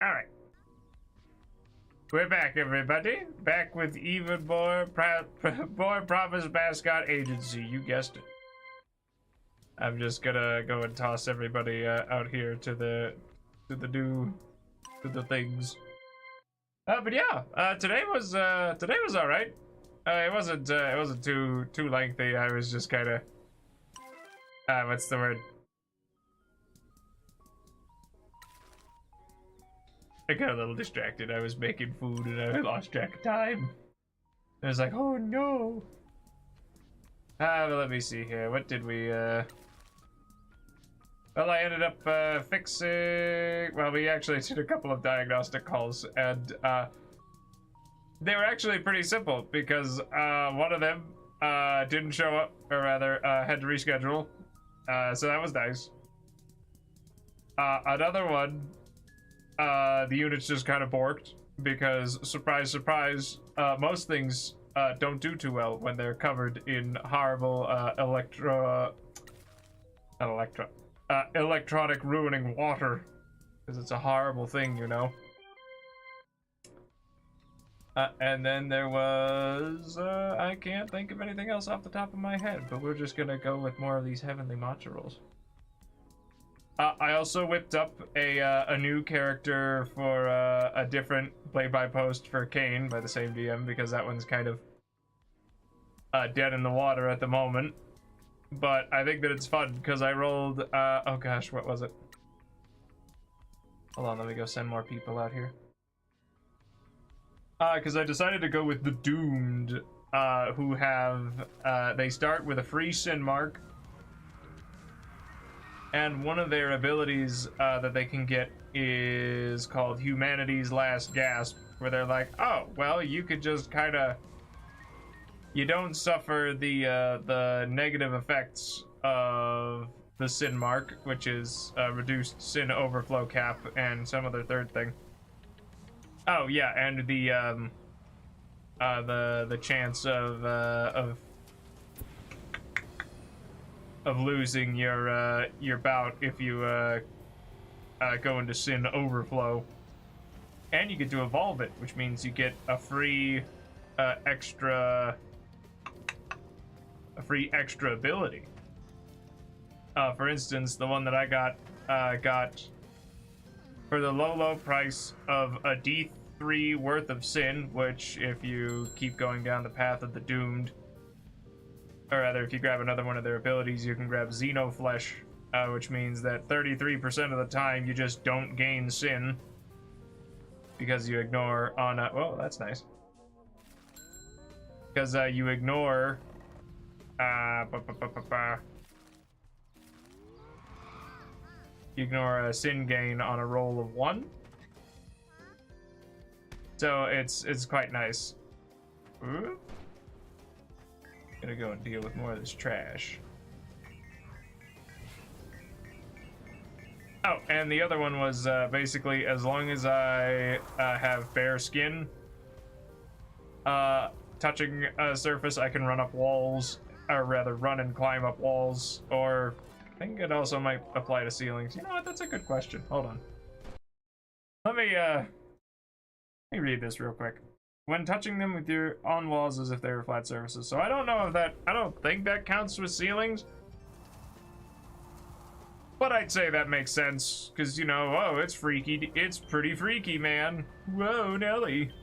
Alright. We're back, everybody. Back with even more promised Mascot agency. You guessed it. I'm just gonna go and toss everybody out here to the things. But yeah, today was all right. It wasn't too lengthy. I was just kind of what's the word? I got a little distracted. I was making food and I lost track of time. I was like, oh no. But let me see here. What did we, well, I ended up fixing, well, we actually did a couple of diagnostic calls, and they were actually pretty simple because one of them didn't show up, or rather had to reschedule, so that was nice. Another one, the units just kind of borked because, surprise, surprise, most things don't do too well when they're covered in horrible electronic ruining water, because it's a horrible thing, you know. And then there was, I can't think of anything else off the top of my head, but we're just gonna go with more of these heavenly matcha rolls. I also whipped up a new character for a different play-by-post for Kane by the same DM, because that one's kind of dead in the water at the moment. But I think that it's fun because I rolled, oh gosh, what was it? Hold on, let me go send more people out here. Because I decided to go with the Doomed, who have, they start with a free sin mark. And one of their abilities that they can get is called Humanity's Last Gasp, where they're like, oh, well, you could just kind of, you don't suffer the negative effects of the sin mark, which is reduced sin overflow cap and some other third thing. Oh yeah, and the chance of losing your bout if you go into sin overflow. And you get to evolve it, which means you get a free extra ability. For instance, the one that I got for the low price of a D3 worth of sin, which if you keep going down the path of the Doomed, or rather if you grab another one of their abilities, you can grab Xenoflesh, which means that 33% of the time you just don't gain sin because you ignore on a, well, that's nice. Because you ignore you ignore a sin gain on a roll of 1. So it's quite nice. Ooh. Gonna go and deal with more of this trash. Oh, and the other one was basically, as long as I have bare skin, touching a surface, I can run up walls, or rather run and climb up walls, or I think it also might apply to ceilings. You know what, that's a good question. Hold on. Let me read this real quick. When touching them with your on walls as if they were flat surfaces. So I don't know if that, I don't think that counts with ceilings. But I'd say that makes sense, because, you know, oh, it's freaky. It's pretty freaky, man. Whoa, Nelly.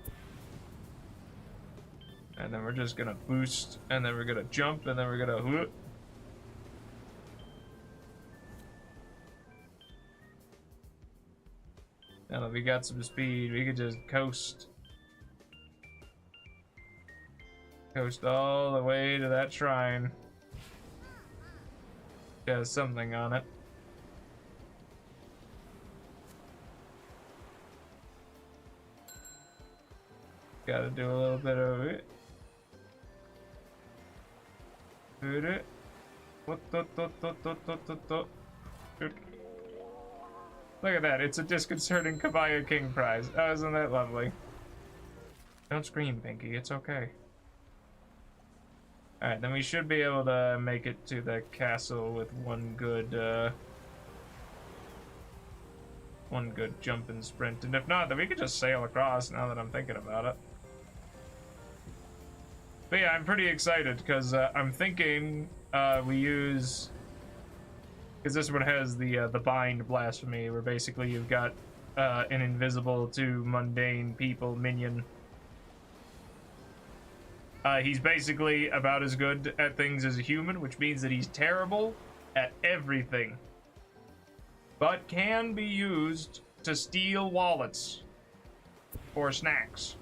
And then we're just gonna boost, and then we're gonna jump, and then we're gonna whoop. Now that we got some speed, we could just coast. Coast all the way to that shrine. It has something on it. Gotta do a little bit of it. Look at that, it's a disconcerting Kabaya King prize. Oh, isn't that lovely? Don't scream, Pinky, it's okay. Alright, then we should be able to make it to the castle with one good, one good jump and sprint. And if not, then we could just sail across now that I'm thinking about it. But yeah, I'm pretty excited because I'm thinking we use... Because this one has the bind blasphemy, where basically you've got an invisible to mundane people minion. He's basically about as good at things as a human, which means that he's terrible at everything, but can be used to steal wallets or snacks.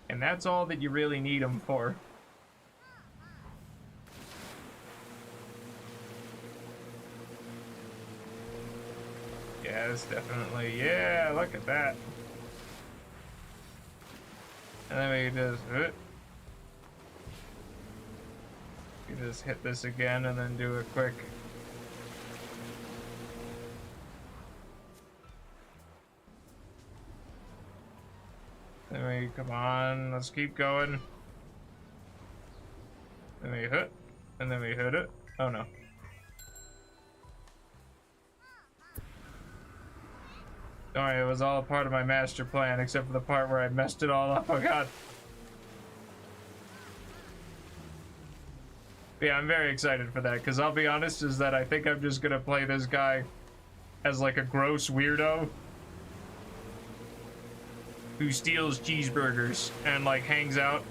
And that's all that you really need him for. Yes, definitely. Yeah, look at that. And then we just hit this again and then do a quick. Then we come on, let's keep going. Then we hit, and then we hit it. Oh no. Don't worry, it was all part of my master plan, except for the part where I messed it all up. Oh god. But yeah, I'm very excited for that, because I'll be honest, is that I think I'm just gonna play this guy as like a gross weirdo who steals cheeseburgers and like hangs out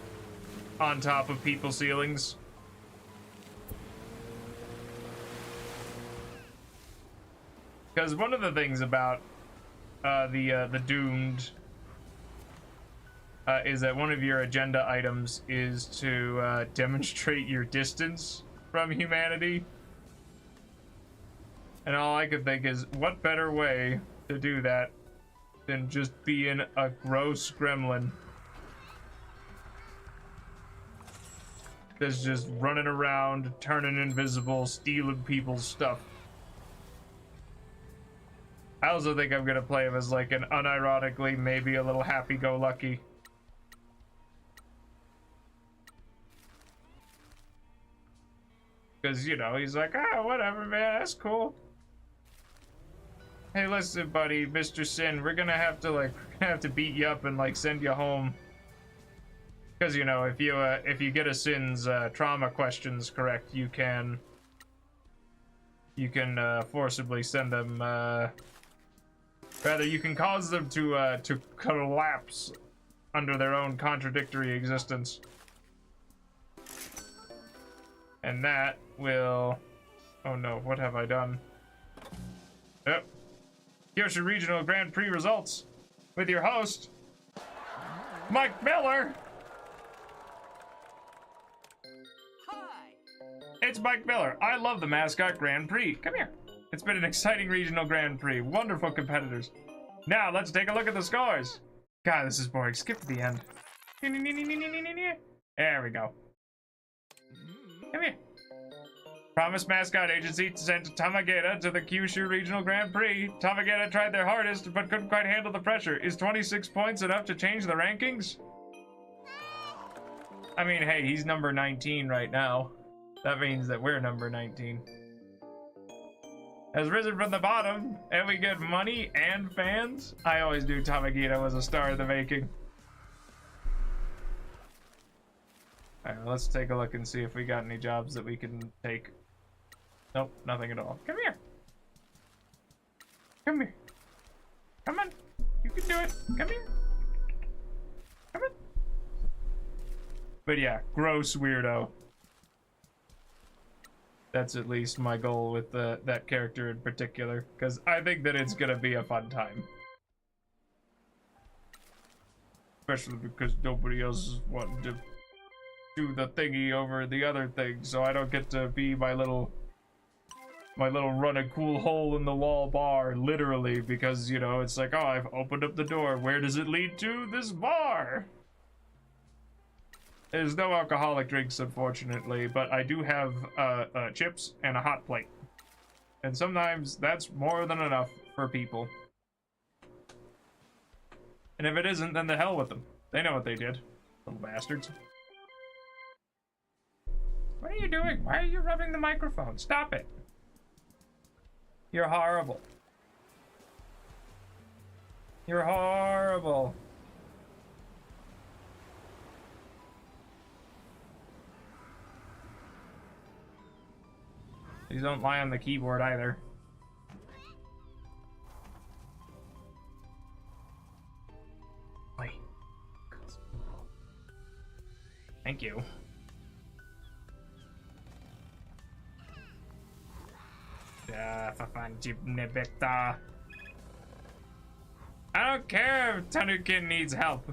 on top of people's ceilings. Because one of the things about the Doomed is that one of your agenda items is to demonstrate your distance from humanity. And all I could think is, what better way to do that than just being a gross gremlin that's just running around, turning invisible, stealing people's stuff. I also think I'm gonna play him as like an unironically, maybe a little happy-go-lucky. Because, you know, he's like, ah, whatever, man, that's cool. Hey, listen, buddy, Mr. Sin, we're gonna have to beat you up and like send you home. Because, you know, if you get a Sin's trauma questions correct, you can forcibly send them. Rather, you can cause them to collapse under their own contradictory existence. And that will... Oh no, what have I done? Yep. Kyushu Regional Grand Prix results with your host, Mike Miller. Hi. It's Mike Miller. I love the Mascot Grand Prix. Come here. It's been an exciting regional Grand Prix. Wonderful competitors. Now, let's take a look at the scores. God, this is boring. Skip to the end. There we go. Come here. Promised Mascot Agency sent Tamageta to the Kyushu Regional Grand Prix. Tamageta tried their hardest, but couldn't quite handle the pressure. Is 26 points enough to change the rankings? I mean, hey, he's number 19 right now. That means that we're number 19. Has risen from the bottom, and we get money and fans. I always knew Tamageta was a star in the making. Alright, well, let's take a look and see if we got any jobs that we can take. Nope, nothing at all. Come here. Come here. Come on. You can do it. Come here. Come on. But yeah, gross weirdo. That's at least my goal with that character in particular, because I think that it's gonna be a fun time. Especially because nobody else is wanting to do the thingy over the other thing, so I don't get to be my little run a cool hole in the wall bar, literally, because, you know, it's like, oh, I've opened up the door. Where does it lead to? This bar! There's no alcoholic drinks, unfortunately, but I do have chips and a hot plate. And sometimes that's more than enough for people. And if it isn't, then the hell with them. They know what they did, little bastards. What are you doing? Why are you rubbing the microphone? Stop it. You're horrible. You're horrible. Please don't lie on the keyboard either. Wait. Thank you. For fun, I don't care if Tanukin needs help.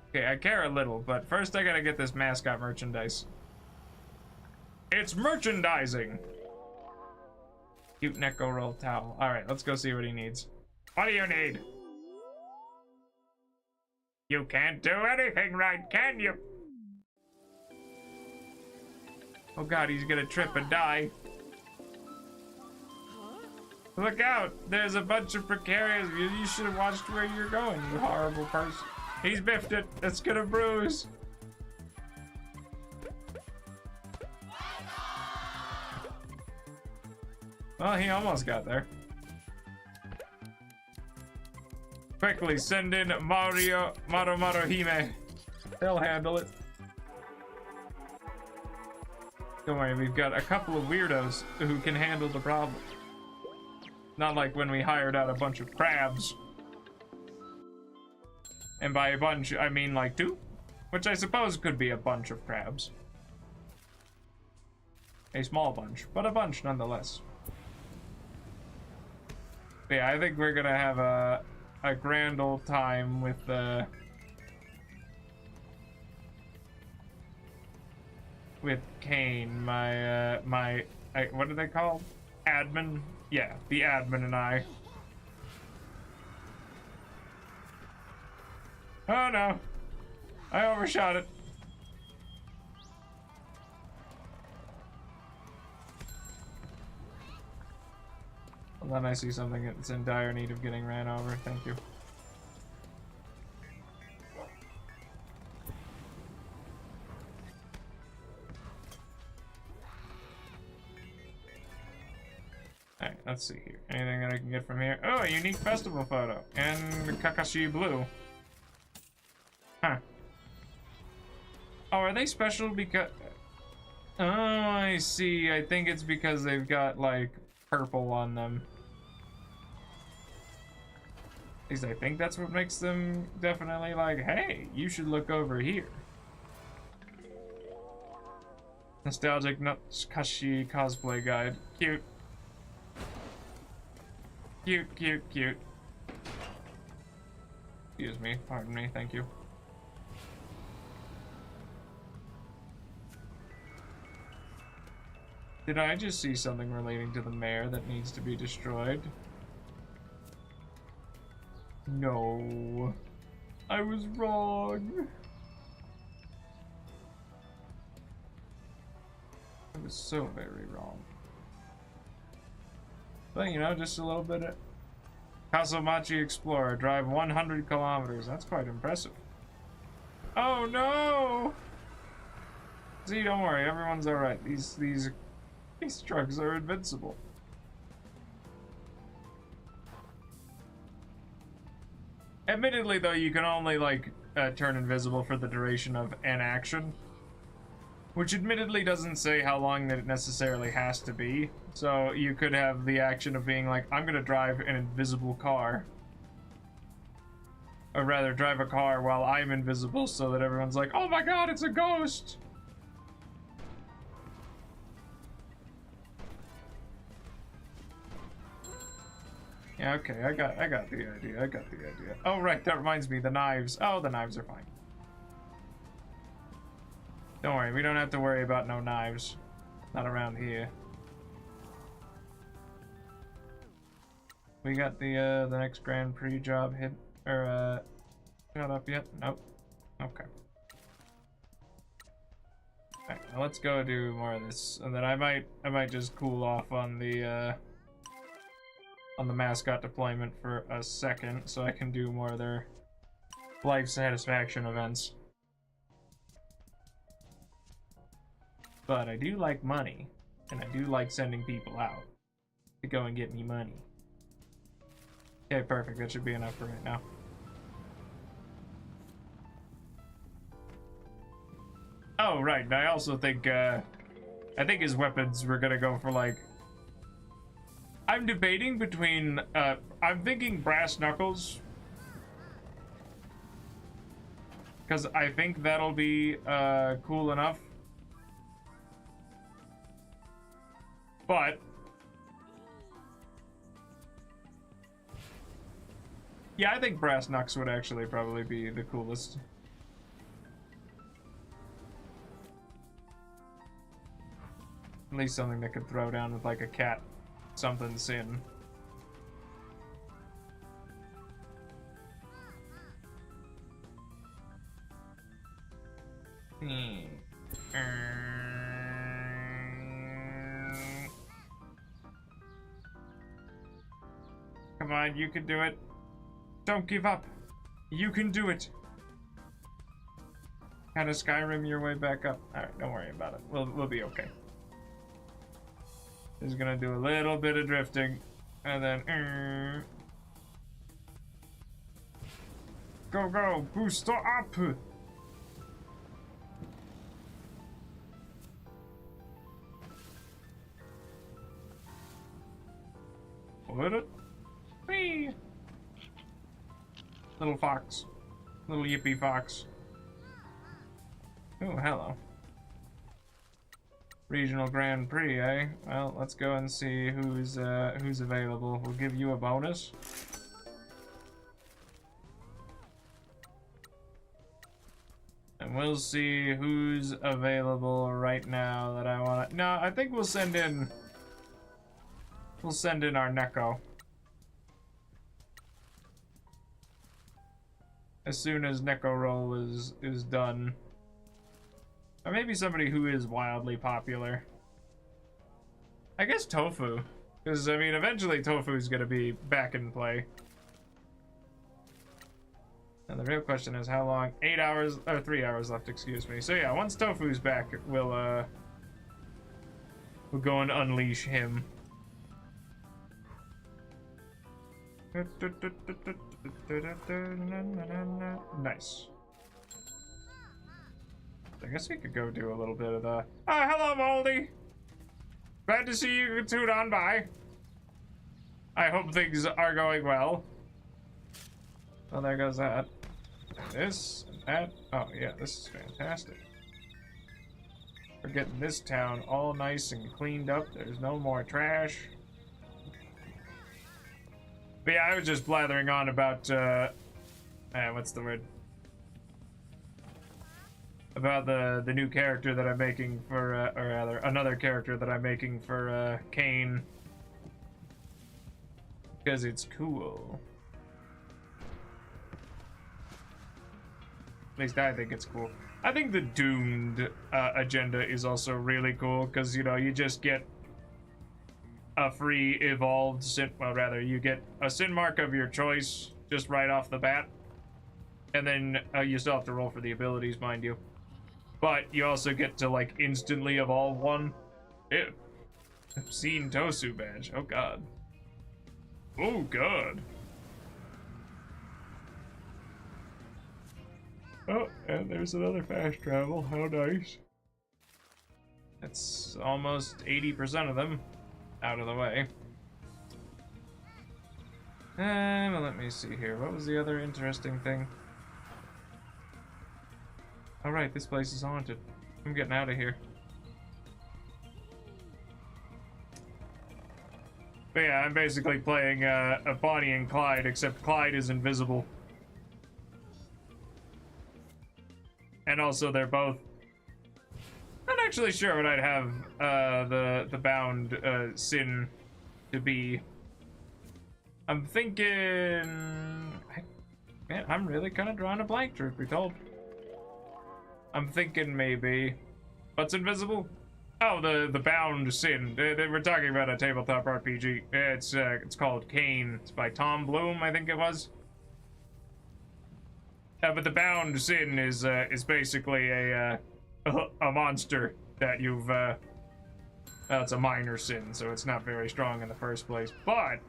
Okay, I care a little, but first I gotta get this mascot merchandise. It's merchandising! Cute Neko roll towel. Alright, let's go see what he needs. What do you need? You can't do anything right, can you? Oh god, he's gonna trip and die. Look out! There's a bunch of precarious. You should have watched where you're going, you horrible person. He's biffed it. It's gonna bruise. Well, he almost got there. Quickly send in Mario Hime. They'll handle it. Don't worry, we've got a couple of weirdos who can handle the problem. Not like when we hired out a bunch of crabs. And by a bunch, I mean like 2, which I suppose could be a bunch of crabs. A small bunch, but a bunch nonetheless. But yeah, I think we're gonna have a grand old time with Kane, what are they called? Admin? Yeah, the admin and I. Oh no, I overshot it. Well, then I see something that's in dire need of getting ran over. Thank you. Alright, let's see here. Anything that I can get from here? Oh, a unique festival photo. And Kakashi Blue. Huh. Oh, are they special because... Oh, I see. I think it's because they've got, like, purple on them. At least I think that's what makes them definitely like, hey, you should look over here. Nostalgic Nutskashi cosplay guide. Cute. Cute, cute, cute. Excuse me, pardon me, thank you. Did I just see something relating to the mayor that needs to be destroyed? No. I was wrong. I was so very wrong. But you know, just a little bit of Kasamachi Explorer, drive 100 kilometers. That's quite impressive. Oh no! See, don't worry, everyone's alright. These trucks are invincible. Admittedly, though, you can only like turn invisible for the duration of an action, which admittedly doesn't say how long that it necessarily has to be. So you could have the action of being like, I'm gonna drive an invisible car. Or rather, drive a car while I'm invisible so that everyone's like, oh my god, it's a ghost! Yeah, okay, I got the idea, Oh right, that reminds me, the knives. Oh, the knives are fine. Don't worry, we don't have to worry about no knives. Not around here. We got the next Grand Prix job hit, or not up yet? Nope. Okay. Alright, now let's go do more of this, and then I might just cool off on the mascot deployment for a second, so I can do more of their life satisfaction events. But I do like money. And I do like sending people out to go and get me money. Okay, perfect. That should be enough for right now. Oh, right. And I also think, I think his weapons were gonna go for, like... I'm debating between, I'm thinking brass knuckles. Because I think that'll be, cool enough. But... yeah, I think brass knucks would actually probably be the coolest. At least something that could throw down with like a cat something sin. Come on, you can do it. Don't give up. You can do it. Kind of Skyrim your way back up. Alright, don't worry about it. We'll be okay. Just gonna do a little bit of drifting. And then... go, go! Boost up! What it? Whee! Little fox. Little yippy fox. Oh, hello. Regional Grand Prix, eh? Well, let's go and see who's available. We'll give you a bonus. And we'll see who's available right now that I wanna... no, I think we'll send in... we'll send in our Neko. As soon as Neko roll is done. Or maybe somebody who is wildly popular. I guess Tofu. Because, I mean, eventually Tofu's gonna be back in play. And the real question is how long? 8 hours, or 3 hours left, excuse me. So yeah, once Tofu's back, we'll go and unleash him. Nice. I guess we could go do a little bit of the... oh, hello, Moldy! Glad to see you tune on by. I hope things are going well. Well, there goes that. This and that. Oh, yeah, this is fantastic. We're getting this town all nice and cleaned up. There's no more trash. But yeah, I was just blathering on about, what's the word? About the new character that I'm making for, or rather, another character that I'm making for, Kane. Because it's cool. At least I think it's cool. I think the Doomed, agenda is also really cool, because, you know, you just get a free evolved sin, well, rather, you get a sin mark of your choice just right off the bat. And then, you still have to roll for the abilities, mind you. But you also get to, like, instantly evolve one. Ew. Obscene Tosu badge. Oh, God. Oh, God. Oh, and there's another fast travel. How nice. That's almost 80% of them out of the way. Well, let me see here. What was the other interesting thing? All right, this place is haunted. I'm getting out of here. But yeah, I'm basically playing a Bonnie and Clyde, except Clyde is invisible. And also, they're both... not actually sure what I'd have the bound sin to be. I'm thinking... man, I'm really kind of drawing a blank, truth be told. I'm thinking maybe... what's invisible? Oh, the bound sin. We're talking about a tabletop RPG. It's called Kane. It's by Tom Bloom, I think it was. But the bound sin is basically a monster that you've It's a minor sin, so it's not very strong in the first place, but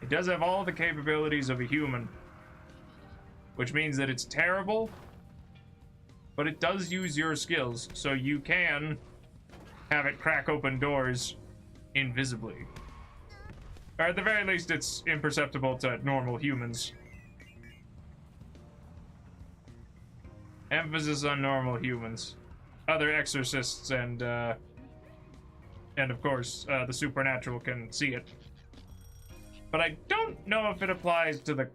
it does have all the capabilities of a human, which means that it's terrible, but it does use your skills, so you can have it crack open doors invisibly. Or at the very least, it's imperceptible to normal humans. Emphasis on normal humans. Other exorcists and of course, the supernatural can see it. But I don't know if it applies to the...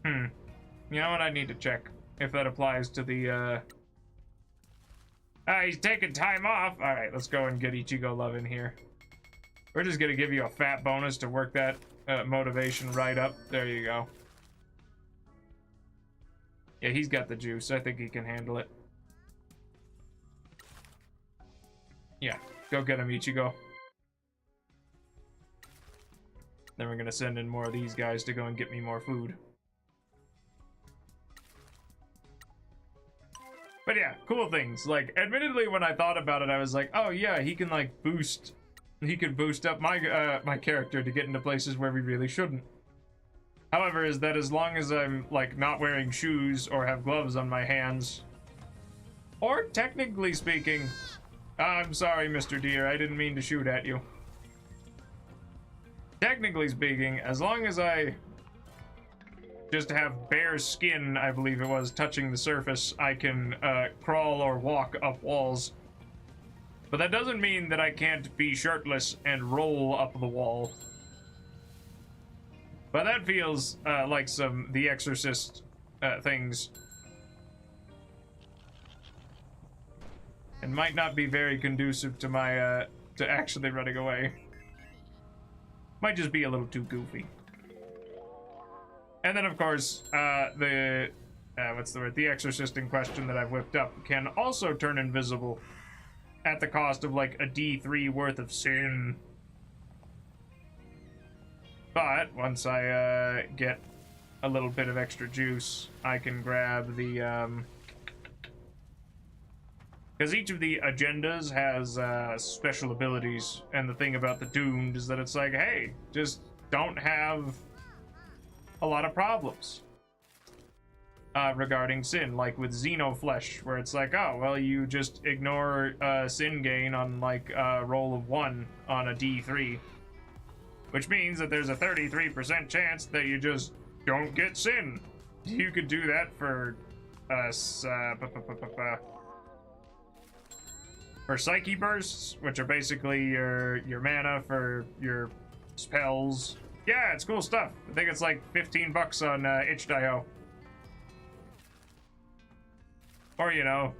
You know what? I need to check if that applies to the, he's taking time off! Alright, let's go and get Ichigo Love in here. We're just gonna give you a fat bonus to work that motivation right up. There you go. Yeah, he's got the juice. I think he can handle it. Yeah, go get him, Ichigo. Then we're gonna send in more of these guys to go and get me more food. But yeah, cool things. Like, admittedly, when I thought about it, I was like, oh yeah, he can like boost. He could boost up my my character to get into places where we really shouldn't. However, is that as long as I'm like not wearing shoes or have gloves on my hands, or technically speaking, I'm sorry, Mr. Deer, I didn't mean to shoot at you. Technically speaking, as long as I just have bare skin, I believe it was, touching the surface, I can crawl or walk up walls. But that doesn't mean that I can't be shirtless and roll up the wall. But that feels like some The Exorcist things. And might not be very conducive to my, to actually running away. Might just be a little too goofy. And then, of course, the Exorcist in question that I've whipped up can also turn invisible at the cost of, like, a D3 worth of sin. But once I get a little bit of extra juice, I can grab the, because each of the agendas has special abilities, and the thing about the Doomed is that it's like, hey, just don't have a lot of problems regarding sin, like with Xenoflesh, where it's like, oh, well, you just ignore sin gain on like a roll of 1 on a D3, which means that there's a 33% chance that you just don't get sin. You could do that for Psyche Bursts, which are basically your mana for your spells. Yeah, it's cool stuff. I think it's like 15 bucks on itch.io. Or, you know,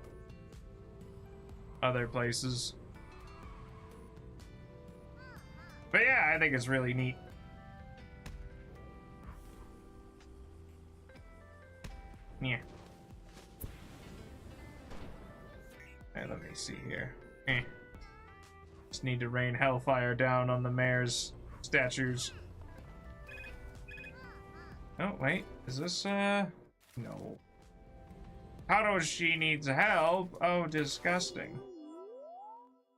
other places. But yeah, I think it's really neat. Yeah. Hey, let me see here. Just need to rain hellfire down on the mayor's statues. Oh, wait. Is this, No. How does she needs help? Oh, disgusting.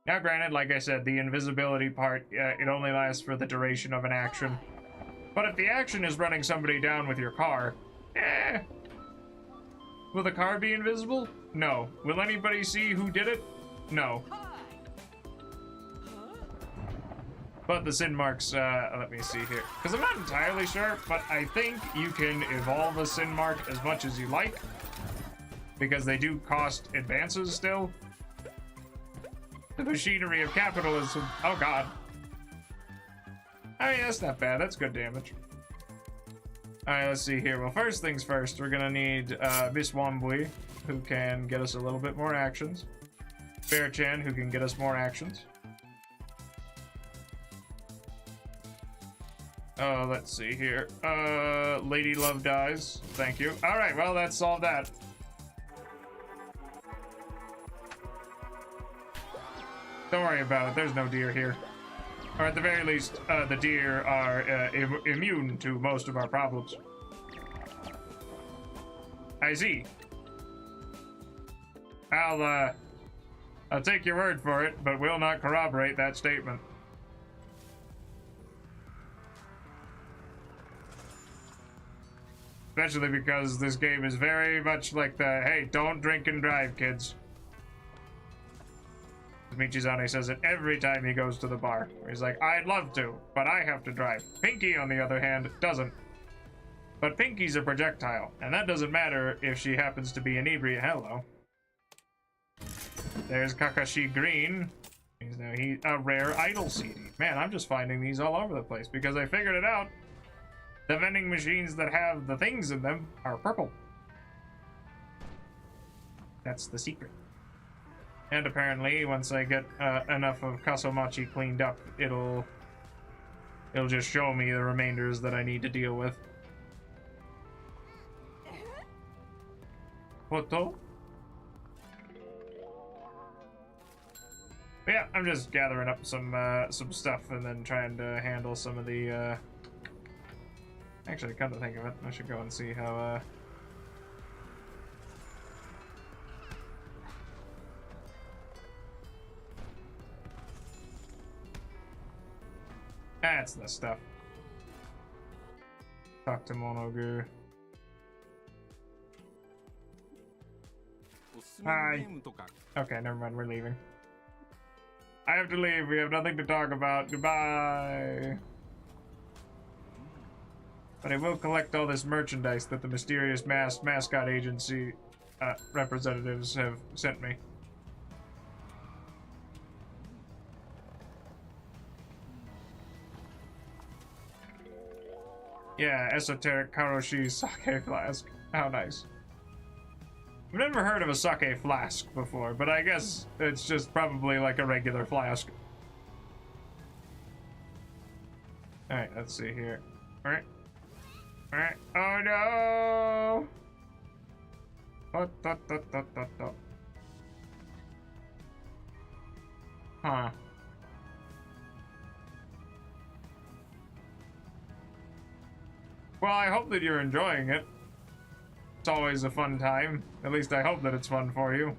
Now, granted, like I said, the invisibility part, it only lasts for the duration of an action. But if the action is running somebody down with your car, will the car be invisible? No. Will anybody see who did it? No. But the sin marks, let me see here. Because I'm not entirely sure, but I think you can evolve a sin mark as much as you like. Because they do cost advances still. The machinery of capitalism. Oh god. I mean, that's not bad. That's good damage. Alright, let's see here. Well, first things first, we're gonna need Miss Wambui, who can get us a little bit more actions. Bear-chan, who can get us more actions. Oh, let's see here. Lady Love dies. Thank you. Alright, well, let's solve that. Don't worry about it. There's no deer here. Or at the very least, the deer are immune to most of our problems. I see. I'll take your word for it, but will not corroborate that statement. Especially because this game is very much like the, hey, don't drink and drive, kids. Michizane says it every time he goes to the bar. He's like, I'd love to, but I have to drive. Pinky, on the other hand, doesn't. But Pinky's a projectile, and that doesn't matter if she happens to be inebriated. Hello. There's Kakashi Green. He's now a rare idol CD. Man, I'm just finding these all over the place because I figured it out. The vending machines that have the things in them are purple. That's the secret. And apparently, once I get enough of Kasomachi cleaned up, it'll just show me the remainders that I need to deal with. Photo? Yeah, I'm just gathering up some stuff and then trying to handle some of the. Actually, come to think of it, I should go and see how. That's the stuff. Talk to Monogu. Hi. Okay, never mind, we're leaving. I have to leave, we have nothing to talk about. Goodbye. But I will collect all this merchandise that the mysterious mascot agency representatives have sent me. Yeah, esoteric Karoshi sake flask. How nice. I've never heard of a sake flask before, but I guess it's just probably like a regular flask. Alright, let's see here. Alright. Alright. Oh no! Huh. Well, I hope that you're enjoying it. It's always a fun time. At least I hope that it's fun for you.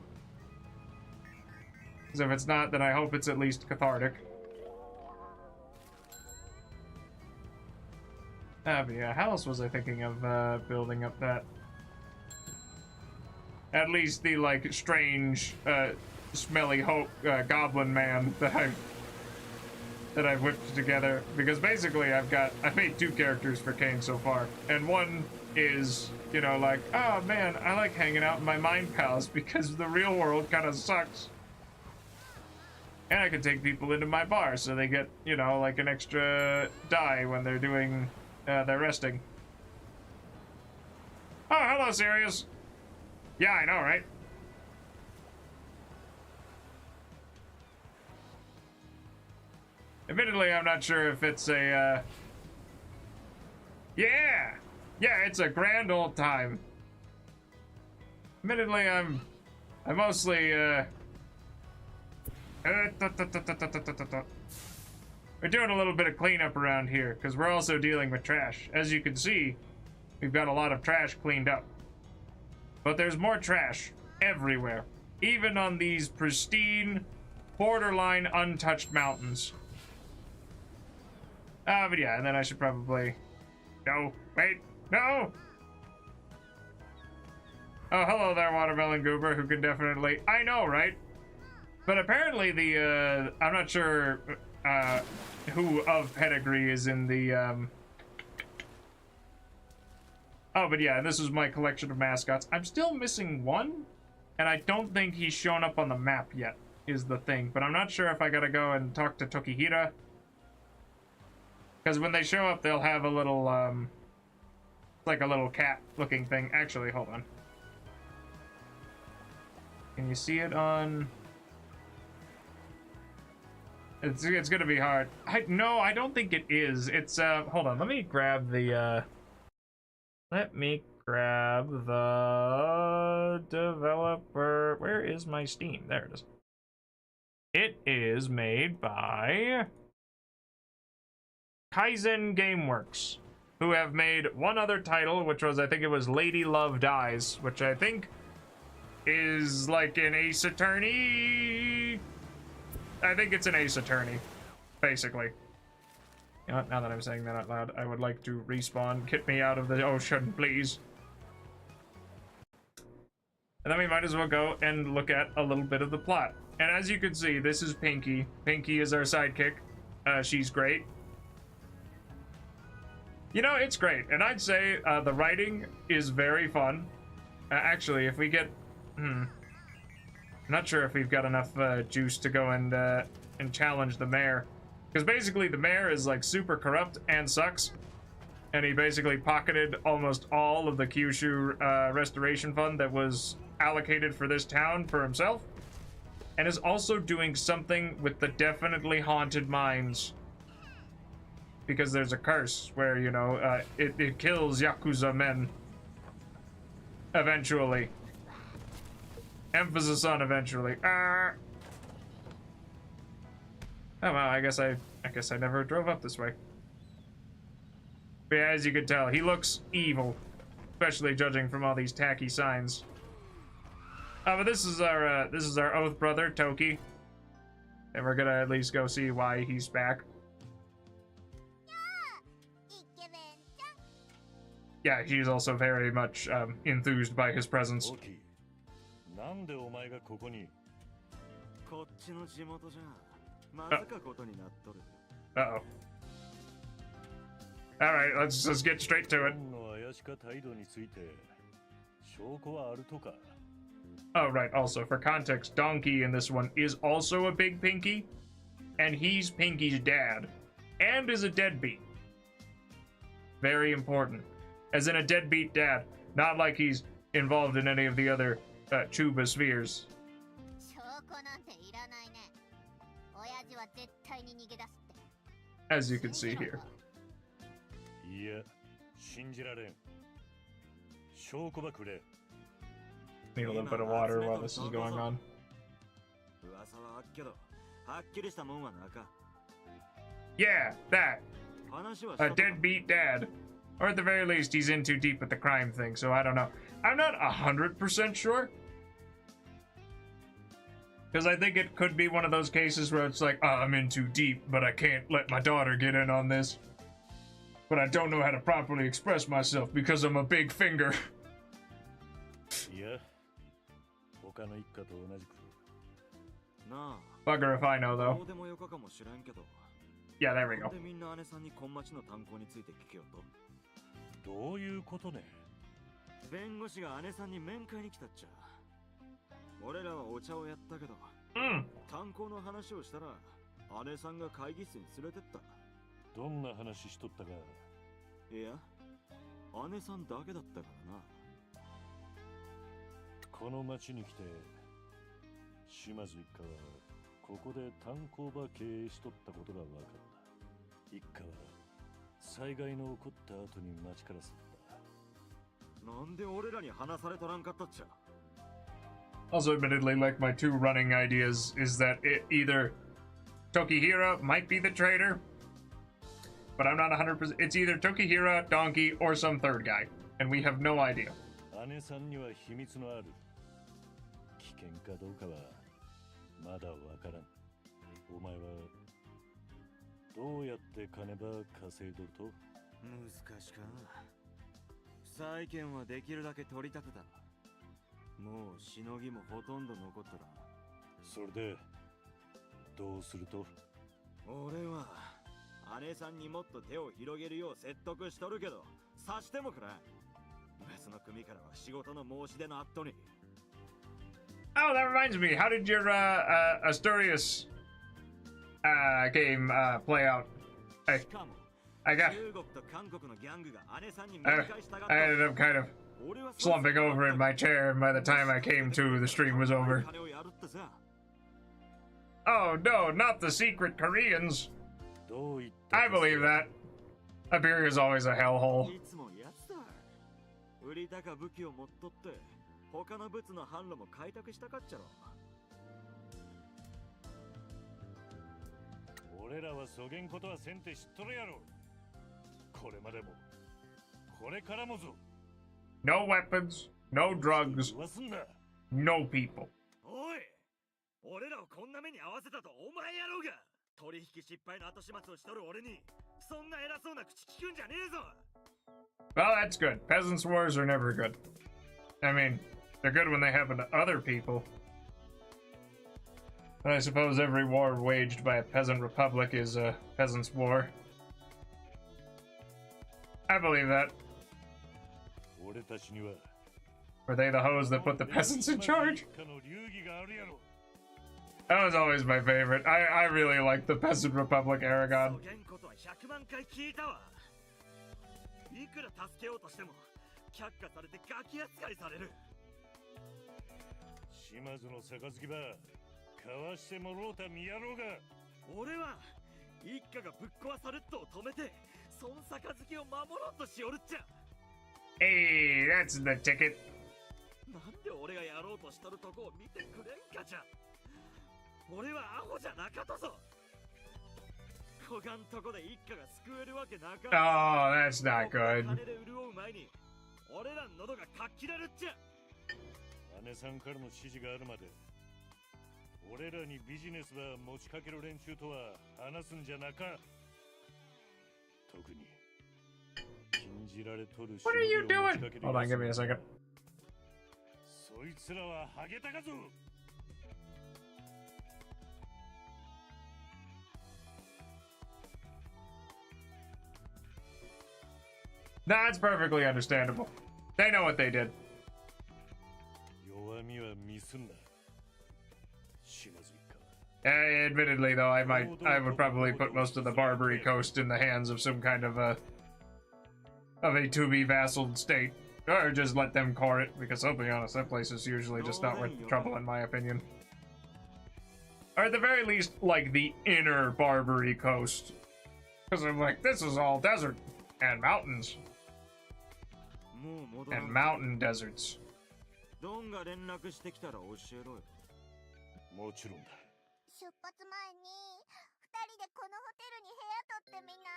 Because if it's not, then I hope it's at least cathartic. But yeah, how else was I thinking of building up that? At least the, like, strange, smelly goblin man that I've whipped together, because basically I've made 2 characters for Kane so far, and one is, you know, like, oh man, I like hanging out with my mind pals because the real world kind of sucks, and I can take people into my bar so they get, you know, like an extra die when they're doing their resting. Oh, hello, Sirius. Yeah, I know, right? Admittedly, I'm not sure if it's a, yeah! Yeah, it's a grand old time. Admittedly, I'm mostly, we're doing a little bit of cleanup around here, because we're also dealing with trash. As you can see, we've got a lot of trash cleaned up. But there's more trash everywhere. Even on these pristine, borderline untouched mountains. But yeah, and then I should probably... No, wait, no! Oh, hello there, Watermelon Goober, who can definitely... I know, right? But apparently the, I'm not sure who of pedigree is in the, Oh, but yeah, this is my collection of mascots. I'm still missing one, and I don't think he's shown up on the map yet, is the thing. But I'm not sure if I gotta go and talk to Tokihira. Because when they show up, they'll have a little, like a little cat-looking thing. Actually, hold on. Can you see it on... It's gonna be hard. No, I don't think it is. It's, hold on, let me grab the, let me grab the developer. Where is my Steam? There it is. It is made by Kaizen Gameworks, who have made one other title, which was, I think it was Lady Love Dies, which I think is like an ace attorney. I think it's an ace attorney, basically. You know, now that I'm saying that out loud, I would like to respawn. Get me out of the ocean, please. And then we might as well go and look at a little bit of the plot. And as you can see, this is Pinky. Pinky is our sidekick. She's great. You know, it's great. And I'd say the writing is very fun. Actually, if we get... I'm not sure if we've got enough juice to go and challenge the mayor. Because basically the mayor is like super corrupt and sucks. And he basically pocketed almost all of the Kyushu restoration fund that was allocated for this town for himself. And is also doing something with the definitely haunted mines. Because there's a curse where, you know, it kills Yakuza men. Eventually. Emphasis on eventually. Oh well, I guess I never drove up this way. But yeah, as you can tell, he looks evil, especially judging from all these tacky signs. But this is our oath brother, Toki, and we're gonna at least go see why he's back. Yeah, he's also very much enthused by his presence. Uh-oh. Alright, let's just get straight to it. Oh, right, also, for context, Donkey in this one is also a big Pinky, and he's Pinky's dad, and is a deadbeat. Very important. As in a deadbeat dad, not like he's involved in any of the other Chuba spheres. As you can see here. Need a little bit of water while this is going on. Yeah, that. A deadbeat dad. Or at the very least, he's in too deep with the crime thing, so I don't know. I'm not 100% sure. Because I think it could be one of those cases where it's like, oh, I'm in too deep, but I can't let my daughter get in on this. But I don't know how to properly express myself because I'm a big finger. Yeah. Bugger if I know, though. Yeah, there we go. どういうことね。弁護士が姉さんに面会に来たっちゃ。俺らはお茶をやったけど、炭鉱の話をしたら姉さんが会議室に連れてった。どんな話しとったか。いや、姉さんだけだったからな。この町に来て、島津一家はここで炭鉱場経営しとったことが分かった。一家は 災害の起こった後に町から去った。なんで俺らに話されとらんかったっちゃ。Also, admittedly, like my two running ideas is that either Tokihira might be the traitor, but I'm not 100%. It's either Tokihira, Donkey, or some third guy, and we have no idea. 姉さんには秘密のある。危険かどうかはまだわからん。お前は どうやって金ば稼いどると？難しか。債権はできるだけ取り立てた。もうしのぎもほとんど残っとらん。それでどうすると？俺は姉さんにもっと手を広げるよう説得しとるけど、さしてもくらん。別の組からは仕事の申し出のあっとに。Oh, that reminds me. How did your Asturias game play out? I ended up kind of slumping over in my chair, and by the time I came to, the stream was over. Oh no, not the secret Koreans. I believe that. Iberia is always a hellhole. 他の物の販路も開拓したかっちゃろ。俺らはそげんことはせんて知っとるやろ。これまでもこれからもぞ。No weapons, no drugs. No people. おい、俺らをこんな目に遭わせたとお前やろうが。取引失敗の後始末をしとる俺にそんな偉そうな口聞くんじゃねえぞ。 Well, that's good. Peasants' wars are never good. I mean, they're good when they happen to other people. But I suppose every war waged by a peasant republic is a peasant's war. I believe that. 俺たちには Were they the hoes that put the peasants in charge? 一家の流儀があるやろ。 That was always my favorite. I really liked the Peasant Republic Aragon. そげんことは100万回聞いたわ。いくら助けようとしても却下されてガキ扱いされる。島津の杯ば交わしてもろうた見やろうが。俺は一家がぶっ壊されっとを止めてそん杯を守ろうとしおるっちゃ。 Hey, that's the ticket. なんで俺がやろうとしとるとこを見てくれんかじゃ。俺はアホじゃなかったぞ。こがんとこで一家が救えるわけなか。 Oh, that's not good. 金で潤う前に俺らの喉がかっきらるっちゃ。姉さんからの指示があるまで俺らにビジネスは持ちかける連中とは話すんじゃなか。特に禁じられとる。 What are you doing? Hold on, give me a second. そいつらはハゲタカぞ。 That's perfectly understandable. They know what they did. 弱みはミスんな。島津一家。 Admittedly, though, I would probably put most of the Barbary coast in the hands of some kind of a to-be vassaled state. Or just let them core it, because I'll be honest, that place is usually just not worth the trouble in my opinion. Or at the very least, like, the inner Barbary coast. Because I'm like, this is all desert and mountains. And mountain deserts. ドンが連絡してきたら教えろよ。もちろんだ。出発前に二人でこのホテルに部屋取ってみな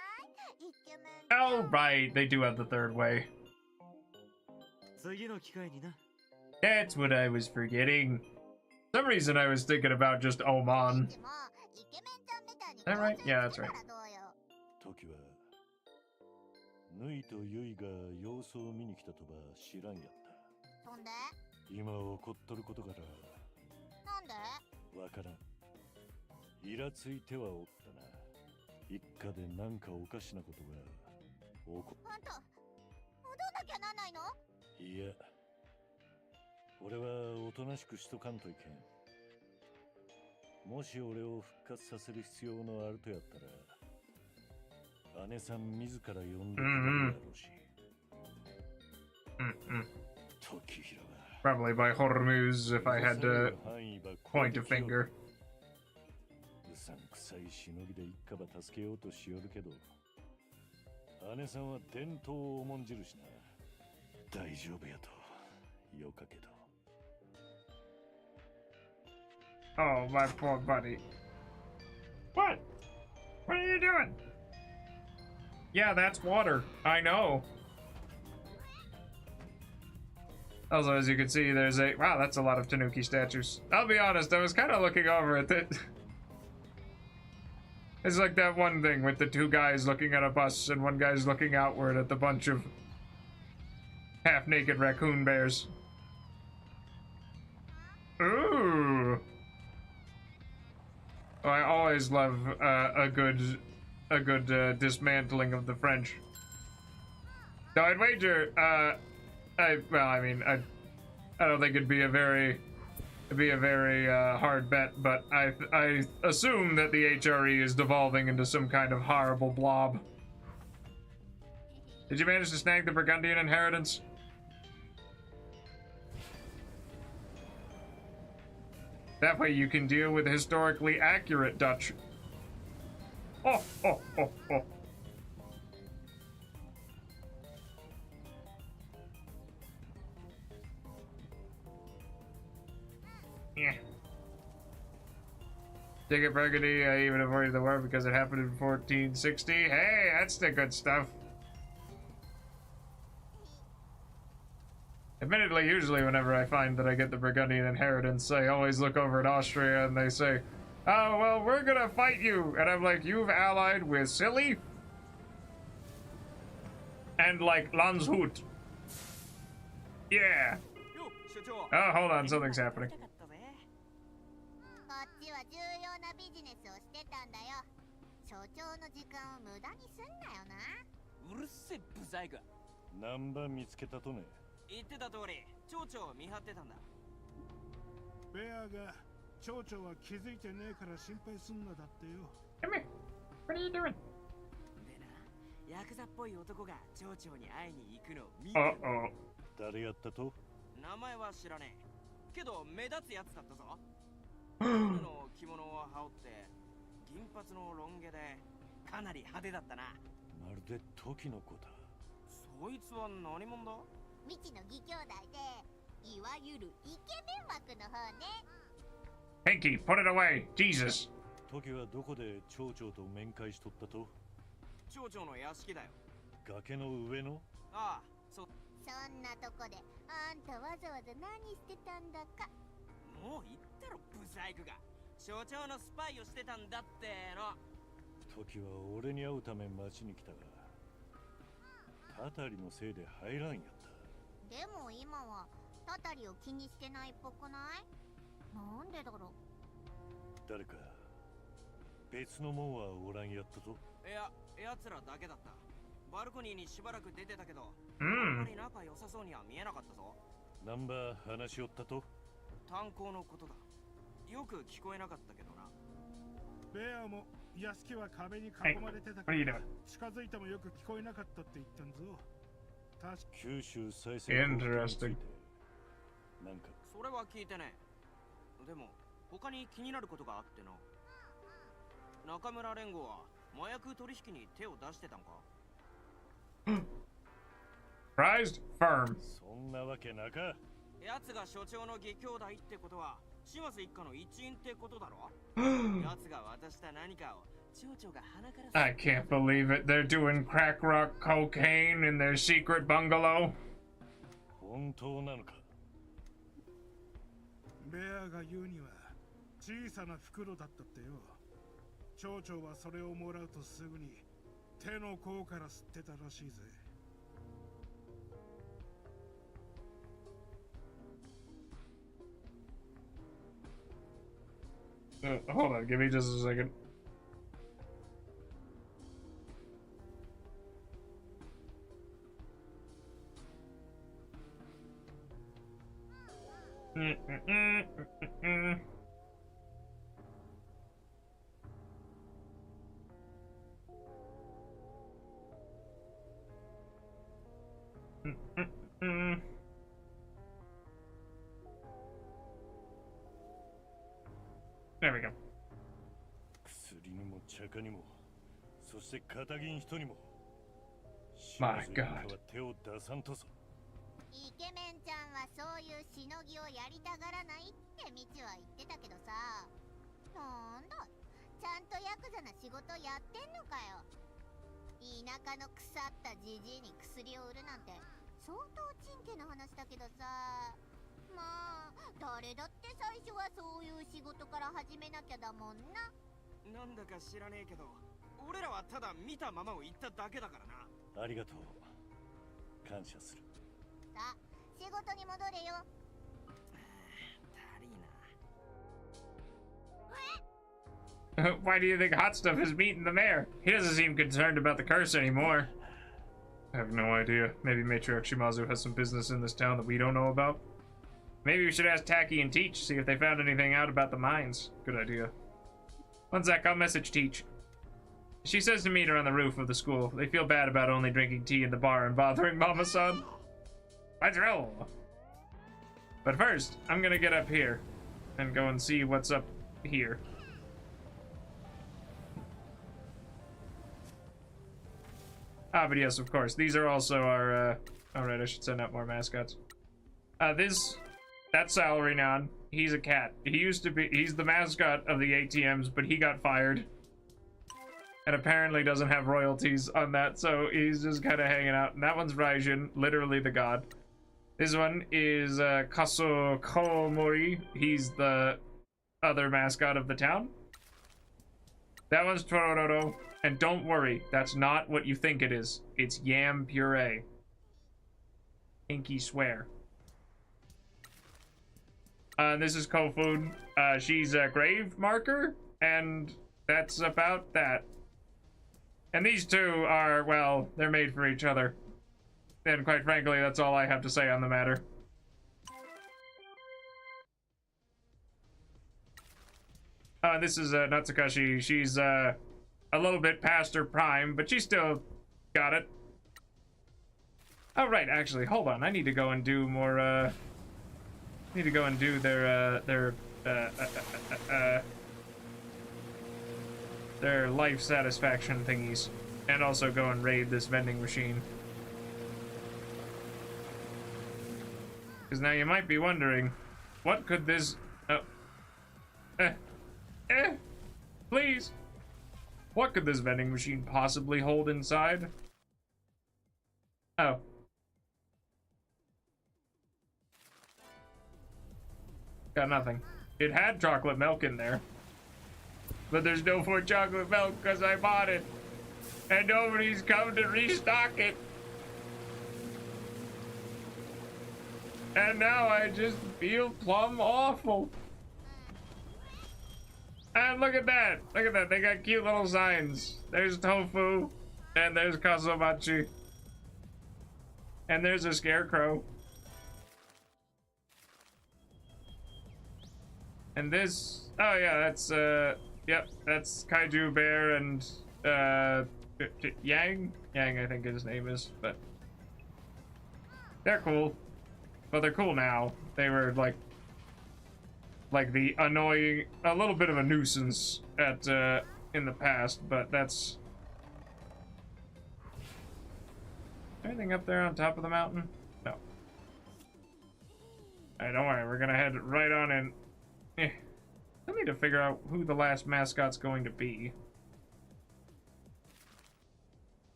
い？イケメン。 Oh, right, they do have the third way. 次の機会にな。 That's what I was forgetting. For some reason I was thinking about just Oman. でもイケメンちゃんみたいに Is that right? Yeah, that's right. どうよ。時はヌイとユイが様子を見に来たとば知らんやった。そんで？今起こっとることからなんで？わからん。イラついてはおったな。一家でなんかおかしなことが起こっ。あんた戻んなきゃなんないの？いや、俺はおとなしくしとかんといけん。もし俺を復活させる必要のあるとやったら姉さん自ら呼んでくれるやろうし。時平は Probably by Hormuz if I had to point a finger. うさんくさいしのぎで一家ば助けようとしよるけど、姉さんは伝統を重んじるしな。大丈夫やとよかけど。 Oh, my poor buddy. What? What are you doing? Yeah, that's water. I know. Also, as you can see, there's a... Wow, that's a lot of Tanuki statues. I'll be honest, I was kind of looking over at it. It's like that one thing with the two guys looking at a bus and one guy's looking outward at the bunch of half-naked raccoon bears. Ooh. Oh, I always love a good dismantling of the French. So I'd wager, I don't think it'd be a very hard bet, but I assume that the HRE is devolving into some kind of horrible blob. Did you manage to snag the Burgundian inheritance? That way you can deal with historically accurate Dutch. Oh, oh, oh, oh. Yeah. Dig it, Burgundy. I even avoided the war because it happened in 1460. Hey, that's the good stuff. Admittedly, usually whenever I find that I get the Burgundian inheritance, I always look over at Austria and they say, oh, well, we're gonna fight you. And I'm like, you've allied with Silly? And, like, Landshut. Yeah. Oh, hold on, something's happening. こっちは重要なビジネスをしてたんだよ。所長の時間を無駄にすんなよな。うるせえブザイク。ナンバ見つけたとね。言ってた通り、町長を見張ってたんだ。ベアが町長は気づいてねえから心配すんなだってよ。Come here. What are you doing? でな、ヤクザっぽい男が町長に会いに行くのを見て。Uh-oh. 誰やったと？名前は知らねえ。けど目立つやつだったぞ。黒の着物を羽織って銀髪のロン毛でかなり派手だったな。まるで時の子だ。そいつは何者だ？未知の義兄弟で、いわゆるイケメン枠の方ね。Pinky, put it away. Jesus. 時はどこで町長と面会しとったと？町長の屋敷だよ。崖の上の？ああ、そんなとこで、あんたわざわざ何してたんだか。もう言ったろブザイクが。所長のスパイをしてたんだっての。時は俺に会うため町に来たが、タタリのせいで入らんやった。でも今はタタリを気にしてないっぽくない？なんでだろう。誰か別のもんはおらんやったと？いや、奴らだけだった。バルコニーにしばらく出てたけど、あ Hmm. んまり仲良さそうには見えなかったぞ。ナンバ話しよったと？炭鉱のことだ。よく聞こえなかったけどな。ベアも屋敷は壁に囲まれてた What are you doing? 近づいてもよく聞こえなかったって言ったんぞ。確か九州再生 Interesting. なんかそれは聞いてね。でも、他に気になることがあってな。中村連合は麻薬取引に手を出してたんか？ Prized firm. そんなわけなか。奴が所長の義兄弟ってことは、島津一家の一員ってことだろ？奴が渡した何かを町長が鼻から I can't believe it. They're doing crack rock cocaine in their secret bungalow. 本当なのか？ベアが言うには小さな袋だったってよ。町長はそれをもらうとすぐに手の甲から吸ってたらしいぜ。Hold on, give me just a second. There we go. 薬にも茶化にも、そして片銀人にも。 My 島津一 God. 家は手を出さんとぞ。イケメンちゃんはそういうしのぎをやりたがらないってみちは言ってたけどさ。なんだ、ちゃんとヤクザな仕事やってんのかよ。田舎の腐ったじじいに薬を売るなんて相当ちんけな話だけどさ。まあ誰だって最初はそういう仕事から始めなきゃだもんな。なんだか知らねえけど、俺らはただ見たままを言っただけだからな。ありがとう。感謝する。さあ仕事に戻れよ。だりーな。Why do you think Hot Stuff is meeting the mayor? He doesn't seem concerned about the curse anymore. I have no idea. Maybe Matriarch Shimazu has some business in this town that we don't know about. Maybe we should ask Taki and Teach, see if they found anything out about the mines. Good idea. One sec, I'll message Teach. She says to meet her on the roof of the school. They feel bad about only drinking tea in the bar and bothering Mama-san. Let's roll! But first, I'm gonna get up here and go and see what's up here. Ah, but yes, of course. These are also our, alright, I should send out more mascots. That's Salary Nan. He's a cat. He's the mascot of the ATMs, but he got fired. And apparently doesn't have royalties on that, so he's just kind of hanging out. And that one's Raijin, literally the god. This one is Kaso Komori. He's the other mascot of the town. That one's Tororo. And don't worry, that's not what you think it is. It's yam puree. Pinky swear. This is Kofood. She's a grave marker, and that's about that. And these two are, well, they're made for each other. And quite frankly, that's all I have to say on the matter. This is Natsukashi. She's a little bit past her prime, but she still got it. Oh, right, actually, hold on. I need to go and do more, need to go and do their life satisfaction thingies. And also go and raid this vending machine. Because now you might be wondering, what could this... please! What could this vending machine possibly hold inside? Oh. Got nothing. It had chocolate milk in there. But there's no more chocolate milk because I bought it. And nobody's come to restock it. And now I just feel plumb awful. And look at that. Look at that. They got cute little signs. There's tofu. And there's kazumachi. And there's a scarecrow. And this... Oh yeah, that's yep, that's Kaiju Bear and Yang? Yang, I think his name is, but they're cool. But they're cool now. They were like the annoying, a little bit of a nuisance at in the past, but that's... Anything up there on top of the mountain? No. Alright, don't worry, we're gonna head right on in. I need to figure out who the last mascot's going to be.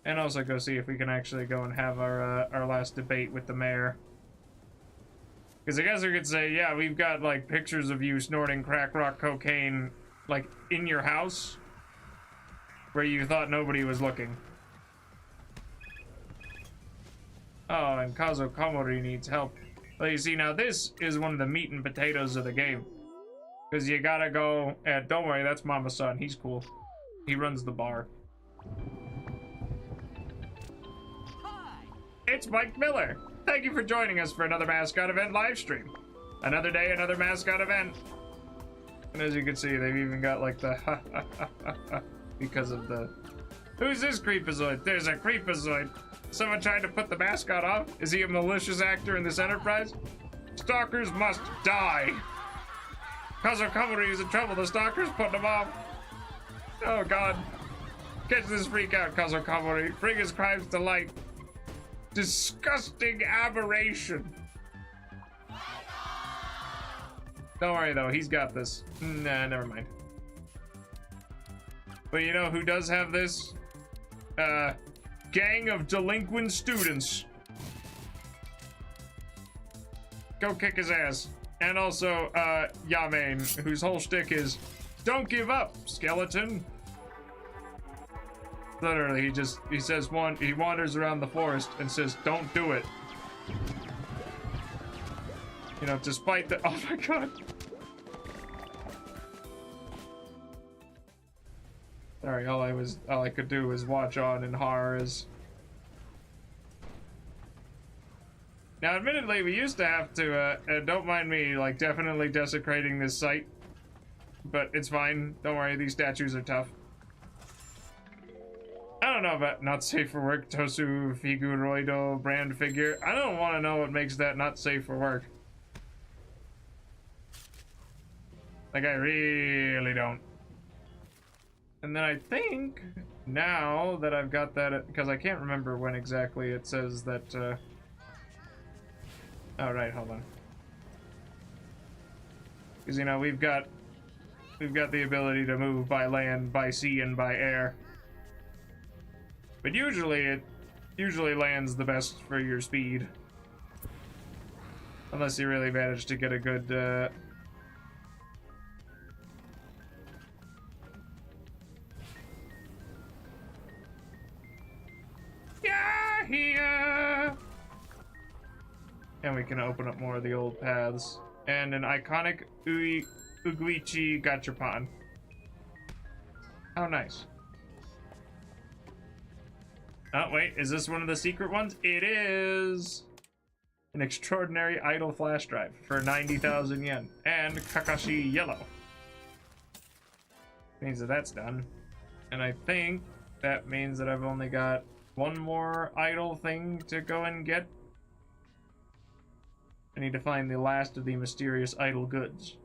And also go see if we can actually go and have our last debate with the mayor. Because I guess we could say, yeah, we've got like pictures of you snorting crack rock cocaine like in your house where you thought nobody was looking. Oh, and Kazo Komori needs help. Well, you see, now this is one of the meat and potatoes of the game. Because you gotta go, and don't worry, that's Mama's son. He's cool. He runs the bar. Hi. It's Mike Miller. Thank you for joining us for another Mascot event live stream. Another day, another Mascot event. And as you can see, they've even got like the ha ha ha ha ha because of the... Who's this creepazoid? There's a creepazoid. Someone trying to put the mascot off? Is he a malicious actor in this enterprise? Stalkers must die. Kazo Komori is in trouble. The stalkers putting him off. Oh god. Catch this freak out, Kazo Komori. Bring his crimes to light. Disgusting aberration. Don't worry though, he's got this. Nah, never mind. But you know who does have this? Gang of delinquent students. Go kick his ass. And also, Yamane, whose whole shtick is, don't give up, skeleton. Literally, he says he wanders around the forest and says, don't do it. You know, despite the, oh my god. Sorry, all I could do was watch on in horror as... Now, admittedly, we used to have to, don't mind me, like, definitely desecrating this site. But it's fine. Don't worry, these statues are tough. I don't know about not safe for work, Tosu Figuroido brand figure. I don't want to know what makes that not safe for work. Like, I really don't. And then I think, now that I've got that, because I can't remember when exactly it says that, oh, right, hold on. Because, you know, we've got the ability to move by land, by sea, and by air. But usually it lands the best for your speed. Unless you really manage to get a good yeah, here. And we can open up more of the old paths. And an iconic Uguichi Gachapon. How nice. Oh, wait, is this one of the secret ones? It is! An extraordinary idle flash drive for 90,000 yen. And Kakashi Yellow. Means that that's done. And I think that means that I've only got one more idle thing to go and get. I need to find the last of the mysterious idle goods.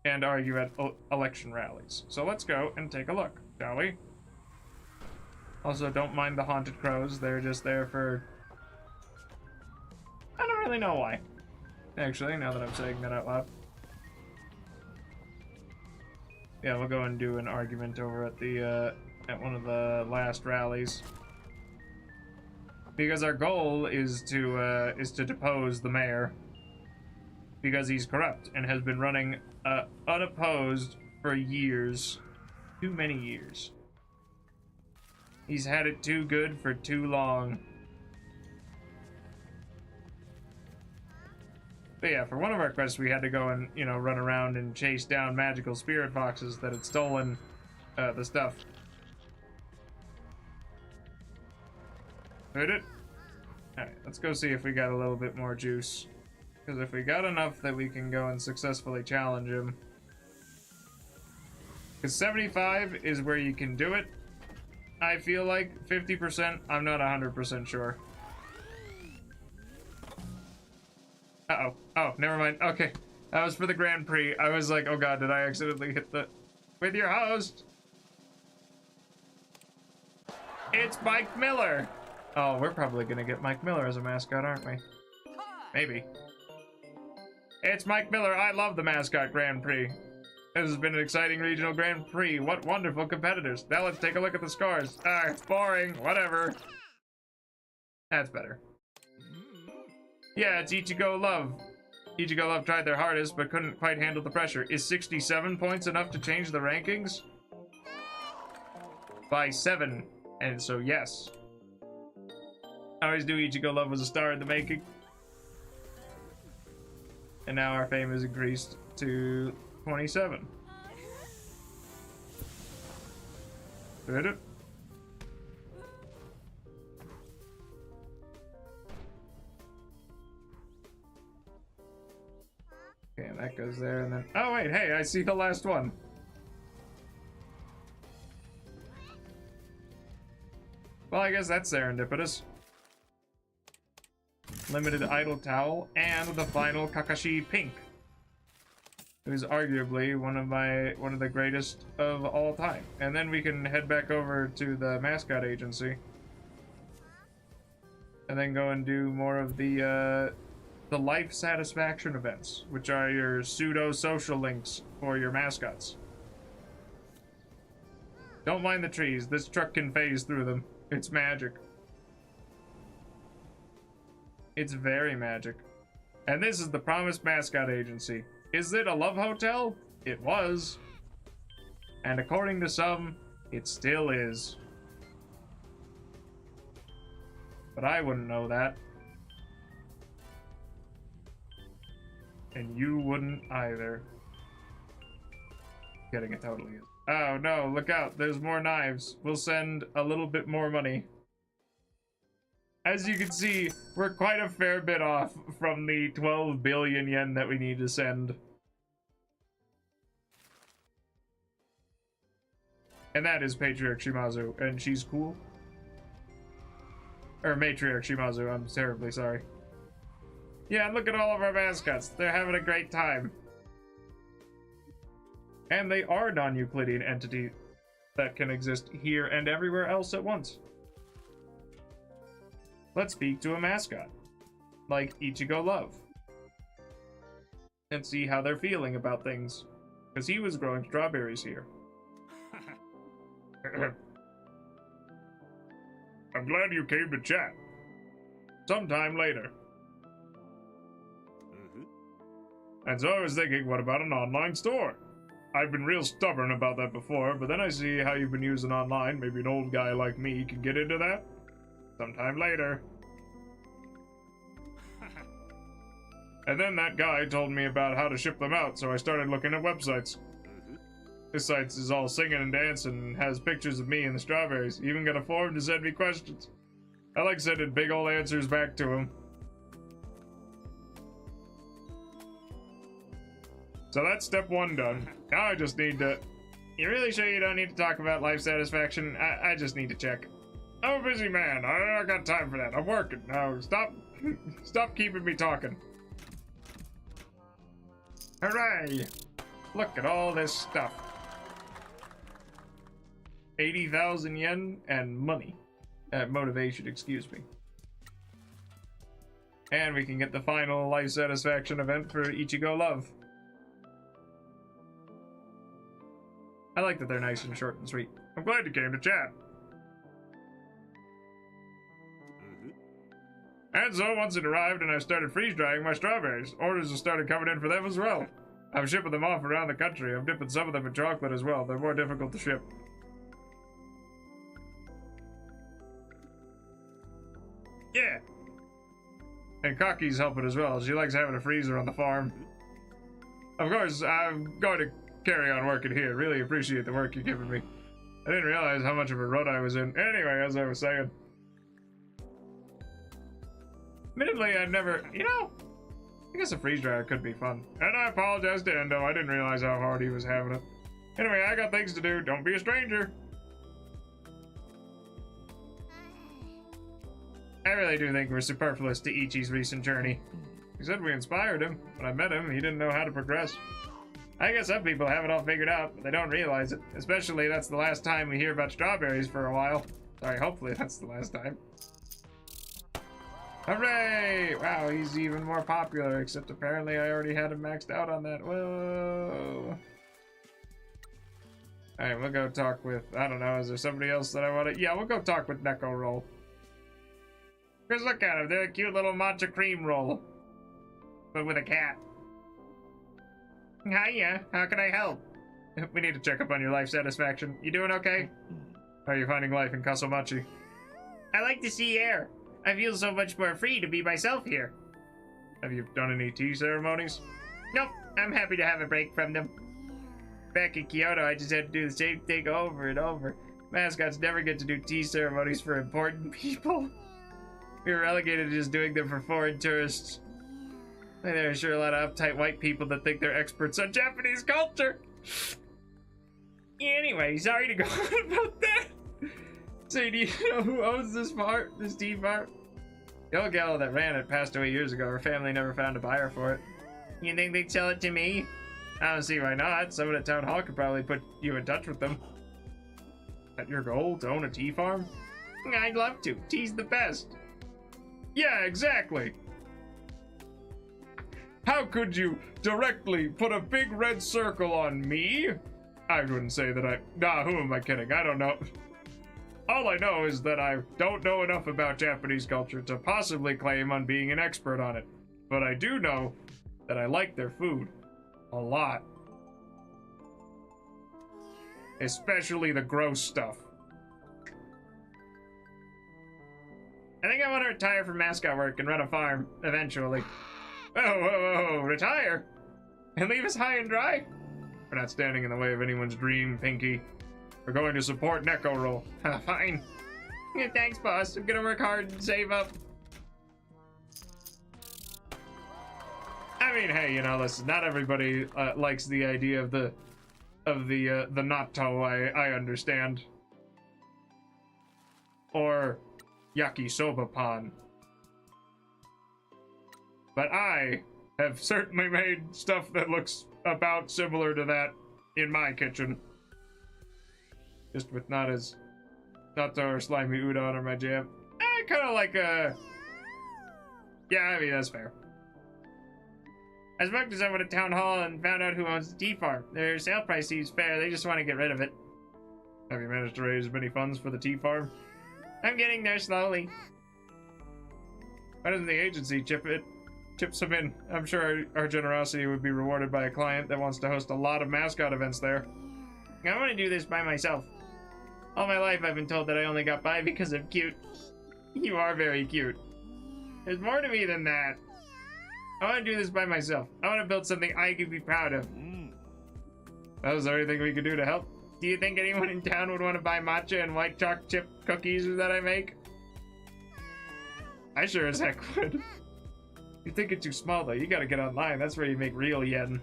And argue at election rallies. So let's go and take a look, shall we? Also, don't mind the haunted crows. They're just there for... I don't really know why. Actually, now that I'm saying that out loud. Yeah, we'll go and do an argument over at the, at one of the last rallies. Because our goal is to depose the mayor. Because he's corrupt and has been running, unopposed for years. Too many years. He's had it too good for too long. But yeah, for one of our quests, we had to go and, you know, run around and chase down magical spirit boxes that had stolen the stuff. Heard it? Alright, let's go see if we got a little bit more juice. Because if we got enough that we can go and successfully challenge him. Because 75 is where you can do it. I feel like 50%, I'm not 100% sure. Uh-oh. Oh, never mind. Okay. That was for the Grand Prix. I was like, oh god, did I accidentally hit the... With your host! It's Mike Miller! Oh, we're probably gonna get Mike Miller as a mascot, aren't we? Maybe. It's Mike Miller. I love the Mascot Grand Prix. This has been an exciting regional Grand Prix. What wonderful competitors. Now let's take a look at the scores. Ah, it's boring. Whatever. That's better. Yeah, it's Ichigo Love. Ichigo Love tried their hardest, but couldn't quite handle the pressure. Is 67 points enough to change the rankings? By 7. And so, yes. I always knew Ichigo Love was a star in the making. And now our fame is increased to 27. Did it? Okay, and that goes there, and then... Oh, wait, hey, I see the last one. Well, I guess that's serendipitous. Limited idle towel, and the final Kakashi Pink. Who's arguably one of the greatest of all time. And then we can head back over to the Mascot Agency. And then go and do more of the life satisfaction events, which are your pseudo-social links for your mascots. Don't mind the trees, this truck can phase through them. It's magic. It's very magic. And this is the Promised Mascot Agency. Is it a love hotel? It was. And according to some, it still is. But I wouldn't know that. And you wouldn't either. Kidding, it totally is. Oh no, look out, there's more knives. We'll send a little bit more money. As you can see, we're quite a fair bit off from the 12 billion yen that we need to send. And that is Patriarch Shimazu, and she's cool. Or Matriarch Shimazu, I'm terribly sorry. Yeah, and look at all of our mascots. They're having a great time. And they are non-Euclidean entities that can exist here and everywhere else at once. Let's speak to a mascot, like Ichigo Love, and see how they're feeling about things, because he was growing strawberries here. I'm glad you came to chat. Sometime later. And so I was thinking, what about an online store? I've been real stubborn about that before, but then I see how you've been using online. Maybe an old guy like me can get into that? Sometime later. And then that guy told me about how to ship them out, so I started looking at websites. This site is all singing and dancing and has pictures of me and the strawberries. Even got a form to send me questions. I like sending big old answers back to him. So that's step 1 done. Now I just need to... You really sure you don't need to talk about life satisfaction? I just need to check. I'm a busy man. I don't got time for that. I'm working. Now stop keeping me talking. Hooray! Look at all this stuff. 80,000 yen and money. Motivation, excuse me. And we can get the final life satisfaction event for Ichigo Love. I like that they're nice and short and sweet. I'm glad you came to chat. And so, once it arrived and I started freeze-drying my strawberries, orders have started coming in for them as well. I'm shipping them off around the country. I'm dipping some of them in chocolate as well. They're more difficult to ship. Yeah! And Kaki's helping as well. She likes having a freezer on the farm. Of course, I'm going to carry on working here. Really appreciate the work you're giving me. I didn't realize how much of a rut I was in. Anyway, as I was saying. Admittedly, I've never... You know, I guess a freeze dryer could be fun. And I apologize to Endo. I didn't realize how hard he was having it. Anyway, I got things to do. Don't be a stranger. I really do think we're superfluous to Ichi's recent journey. He said we inspired him. When I met him, he didn't know how to progress. I guess some people have it all figured out, but they don't realize it. Especially that's the last time we hear about strawberries for a while. Sorry, hopefully that's the last time. Hooray! Wow, he's even more popular, except apparently I already had him maxed out on that. Whoa! Alright, we'll go talk with... I don't know, is there somebody else that I want to... Yeah, we'll go talk with Neko Roll. Just look at him, they're a cute little matcha cream roll. But with a cat. Hiya, how can I help? We need to check up on your life satisfaction. You doing okay? How are you finding life in Kasamachi? I like the sea air. I feel so much more free to be myself here. Have you done any tea ceremonies? Nope, I'm happy to have a break from them. Back in Kyoto, I just had to do the same thing over and over. Mascots never get to do tea ceremonies for important people. We were relegated to just doing them for foreign tourists. There are sure a lot of uptight white people that think they're experts on Japanese culture. Anyway, sorry to go on about that. So do you know who owns this farm, this tea farm? The old gal that ran it passed away years ago. Her family never found a buyer for it. You think they'd sell it to me? I don't see why not. Someone at Town Hall could probably put you in touch with them. Is that your goal, to own a tea farm? I'd love to. Tea's the best. Yeah, exactly. How could you directly put a big red circle on me? I wouldn't say that I... Nah, who am I kidding? I don't know. All I know is that I don't know enough about Japanese culture to possibly claim on being an expert on it. But I do know that I like their food. A lot. Especially the gross stuff. I think I want to retire from mascot work and run a farm, eventually. Whoa, retire? And leave us high and dry? We're not standing in the way of anyone's dream, Pinky. We're going to support Neko Roll. Fine. Yeah, thanks, boss. I'm gonna work hard and save up. I mean, hey, you know, listen, not everybody likes the idea of the natto, I understand. Or yakisoba pan. But I have certainly made stuff that looks about similar to that in my kitchen. Just with not as natto or slimy udon or my jam. I kind of like yeah, I mean, that's fair. I spoke to someone at Town Hall and found out who owns the tea farm. Their sale price seems fair, they just want to get rid of it. Have you managed to raise many funds for the tea farm? I'm getting there slowly. Why doesn't the agency chips him in? I'm sure our generosity would be rewarded by a client that wants to host a lot of Mascot events there. I want to do this by myself. All my life I've been told that I only got by because I'm cute. You are very cute. There's more to me than that. I want to do this by myself. I want to build something I could be proud of. Is there anything we could do to help? Do you think anyone in town would want to buy matcha and white chocolate chip cookies that I make? I sure as heck would. You think it's too small though. You gotta get online. That's where you make real yen.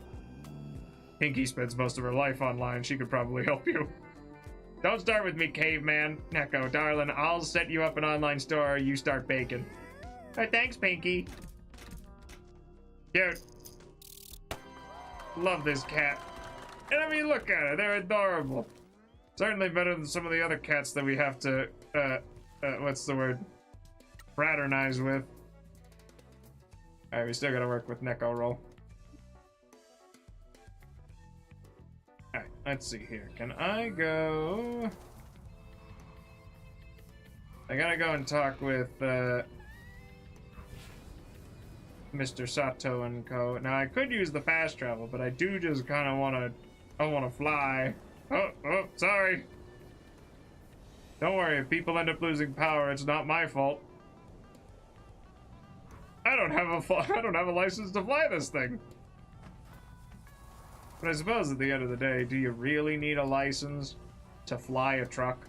Pinky spends most of her life online. She could probably help you. Don't start with me, caveman. Neko, darling, I'll set you up an online store. You start baking. Thanks, Pinky. Cute. Love this cat. And I mean, look at her. They're adorable. Certainly better than some of the other cats that we have to, what's the word? Fraternize with. Alright, we still gotta work with Neko roll. Alright, let's see here. Can I go... I gotta go and talk with, Mr. Sato and co. Now, I could use the fast travel, but I do just kind of want to... I want to fly. Oh, sorry. Don't worry, if people end up losing power, it's not my fault. I don't have a license to fly this thing. But I suppose at the end of the day, do you really need a license to fly a truck?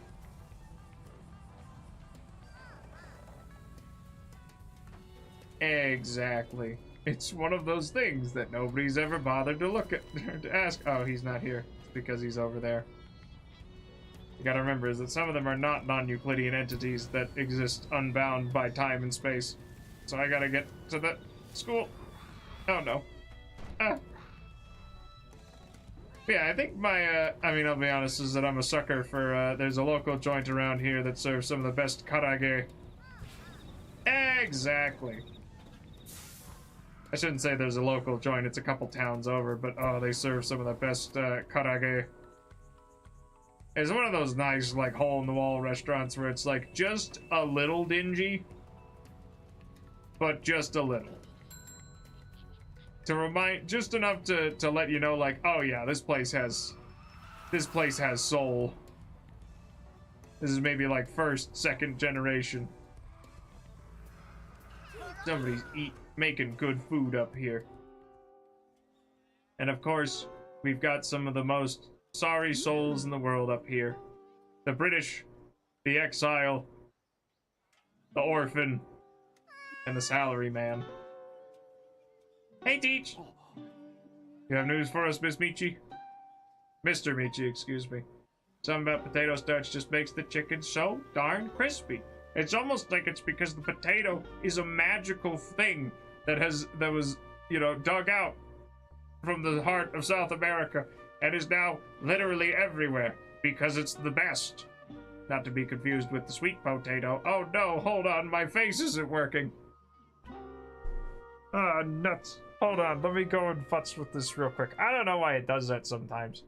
Exactly. It's one of those things that nobody's ever bothered to look at, to ask. Oh, he's not here. It's because he's over there. You gotta remember is that some of them are not non-Euclidean entities that exist unbound by time and space. So I gotta get to the school. Oh no. Yeah, I think my, I mean, I'll be honest, is that I'm a sucker for, there's a local joint around here that serves some of the best karage. Exactly. I shouldn't say there's a local joint, it's a couple towns over, but oh, they serve some of the best karage. It's one of those nice, like, hole-in-the-wall restaurants where it's, like, just a little dingy, but just a little. To remind, just enough to let you know, like, oh yeah, this place has soul. This is maybe, like, first, second generation. Somebody's making good food up here. And of course, we've got some of the most sorry souls in the world up here. The British, the exile, the orphan, and the salary man. Hey, Teach! You have news for us, Miss Michi? Mr. Michi, excuse me. Something about potato starch just makes the chicken so darn crispy. It's almost like it's because the potato is a magical thing that was, you know, dug out from the heart of South America and is now literally everywhere because it's the best. Not to be confused with the sweet potato. Oh no, hold on, my face isn't working. Ah, nuts. Hold on, let me go and futz with this real quick. I don't know why it does that sometimes.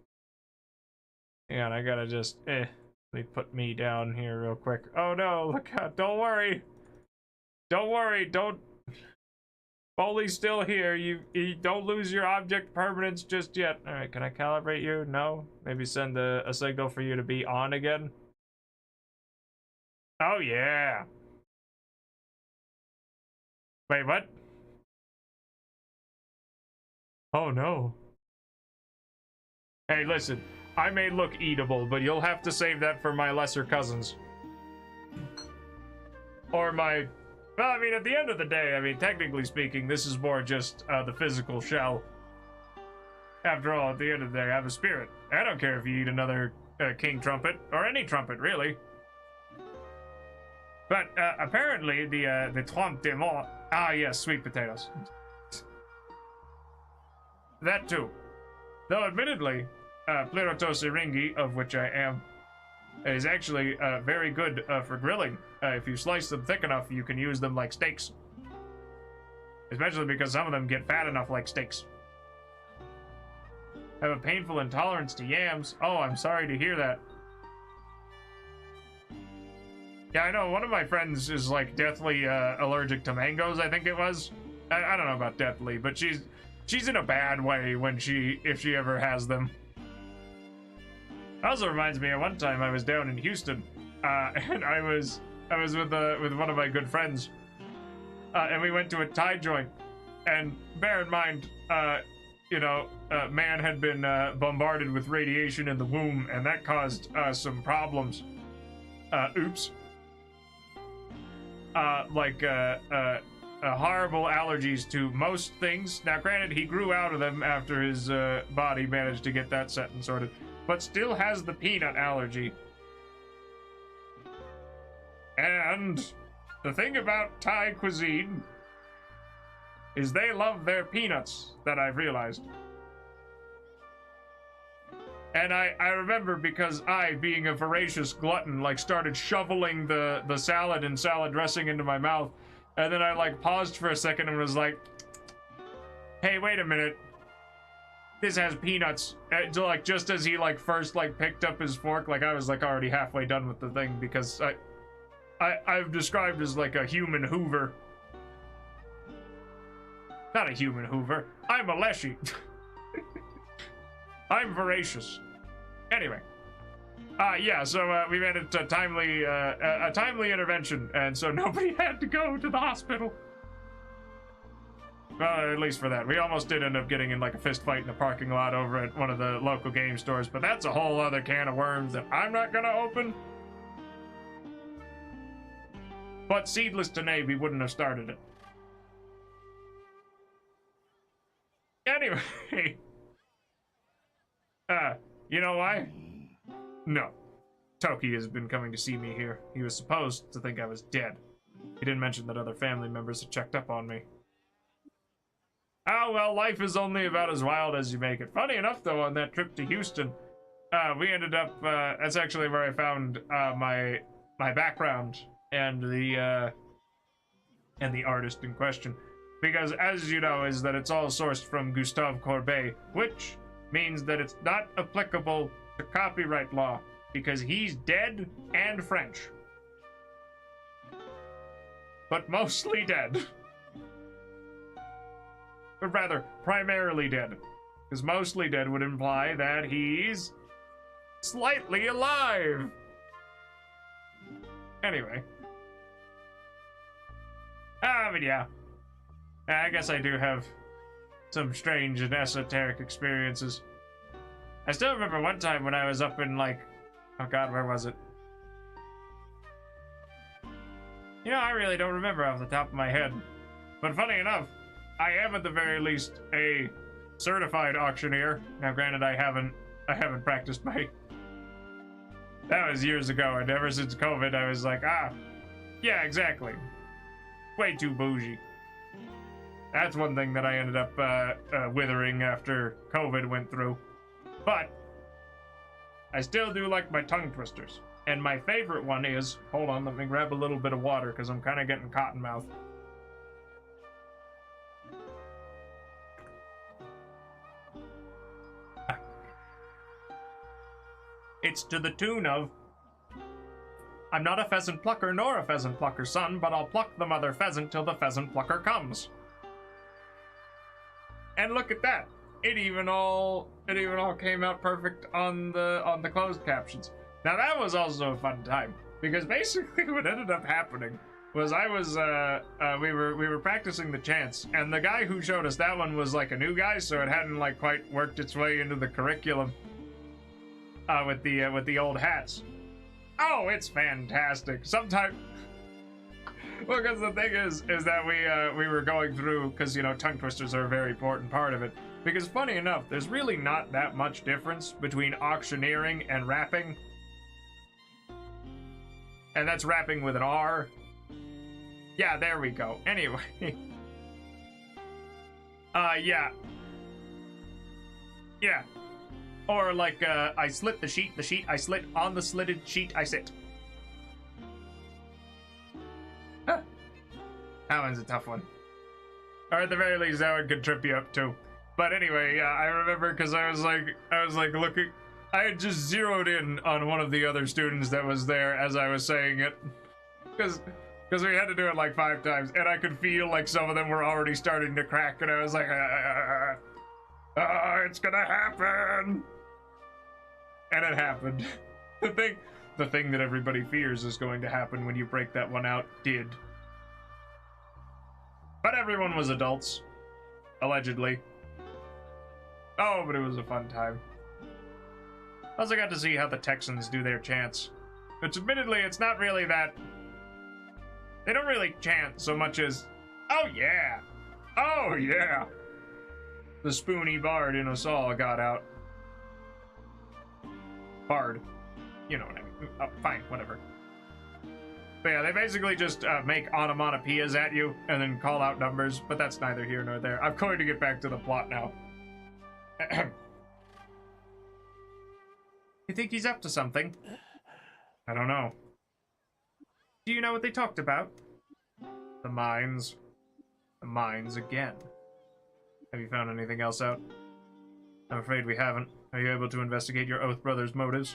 Hang on, I gotta just, let me put me down here real quick. Oh no, look out, don't worry. Don't worry, don't. Foley's still here. You don't lose your object permanence just yet. All right, can I calibrate you? No? Maybe send a signal for you to be on again? Oh yeah. Wait, what? Oh no. Hey, listen. I may look eatable, but you'll have to save that for my lesser cousins. Or my... Well, I mean, at the end of the day, I mean, technically speaking, this is more just the physical shell. After all, at the end of the day, I have a spirit. I don't care if you eat another king trumpet, or any trumpet, really. But apparently, the trompe de mort... Ah, yes, sweet potatoes. That too. Though, admittedly, Pleurotos eringi, of which I am, is actually very good for grilling. If you slice them thick enough, you can use them like steaks. Especially because some of them get fat enough like steaks. I have a painful intolerance to yams. Oh, I'm sorry to hear that. Yeah, I know one of my friends is like deathly allergic to mangoes, I think it was. I don't know about deathly, but she's in a bad way when if she ever has them. Also reminds me of one time I was down in Houston, and I was with one of my good friends, and we went to a Thai joint, and bear in mind, man had been bombarded with radiation in the womb, and that caused some problems. Oops. Horrible allergies to most things. Now, granted, he grew out of them after his body managed to get that set and sorted, but still has the peanut allergy. And the thing about Thai cuisine is they love their peanuts, that I've realized. And I remember because I, being a voracious glutton, like started shoveling the salad and salad dressing into my mouth, and then I like paused for a second and was like, hey, wait a minute. This has peanuts. Like just as he like first like picked up his fork, like I was like already halfway done with the thing because I've described as like a human Hoover. Not a human Hoover. I'm a Leshy. I'm voracious. Anyway. Yeah, so we made it a timely intervention, and so nobody had to go to the hospital. Well, at least for that. We almost did end up getting in like a fist fight in the parking lot over at one of the local game stores, but that's a whole other can of worms that I'm not gonna open. But Seedless to Navy wouldn't have started it. Anyway. You know why? No. Toki has been coming to see me here. He was supposed to think I was dead. He didn't mention that other family members had checked up on me. Oh, well, life is only about as wild as you make it. Funny enough, though, on that trip to Houston, we ended up, that's actually where I found, my background and the artist in question. Because, as you know, is that it's all sourced from Gustave Courbet, which means that it's not applicable to copyright law, because he's dead and French. But mostly dead. But rather, primarily dead. Because mostly dead would imply that he's slightly alive. Anyway. But yeah. I guess I do have some strange and esoteric experiences. I still remember one time when I was up in like, oh god, where was it? You know, I really don't remember off the top of my head. But funny enough, I am at the very least a certified auctioneer. Now granted, I haven't practiced my... That was years ago, and ever since COVID, I was like, yeah, exactly. Way too bougie. That's one thing that I ended up withering after COVID went through. But I still do like my tongue twisters. And my favorite one is, hold on, let me grab a little bit of water because I'm kind of getting cotton mouth. It's to the tune of, I'm not a pheasant plucker nor a pheasant plucker's son, but I'll pluck the mother pheasant till the pheasant plucker comes. And look at that. It even all came out perfect on the closed captions. Now that was also a fun time because basically what ended up happening was we were practicing the chants, and the guy who showed us that one was like a new guy, so it hadn't like quite worked its way into the curriculum with the old hats. Oh, it's fantastic. Sometimes. Well, because the thing is that we were going through, because, you know, tongue twisters are a very important part of it. Because funny enough, there's really not that much difference between auctioneering and rapping. And that's rapping with an R. Yeah, there we go. Anyway. Yeah. Yeah. Or like, I slit the sheet, I slit, on the slitted sheet I sit. That one's a tough one. Or at the very least, that one could trip you up too. But anyway, yeah, I remember because I was like looking, I had just zeroed in on one of the other students that was there as I was saying it. Because we had to do it like 5 times, and I could feel like some of them were already starting to crack, and I was like, it's gonna happen! And it happened. The thing that everybody fears is going to happen when you break that one out did. But everyone was adults. Allegedly. Oh, but it was a fun time. Also got to see how the Texans do their chants. Which admittedly, it's not really that... They don't really chant so much as, oh yeah! Oh yeah! The spoony bard in us all got out. Bard. You know what I mean. Fine, whatever. But yeah, they basically just make onomatopoeias at you and then call out numbers, but that's neither here nor there. I'm going to get back to the plot now. You think he's up to something? I don't know. Do you know what they talked about? The mines. The mines again. Have you found anything else out? I'm afraid we haven't. Are you able to investigate your Oath Brother's motives?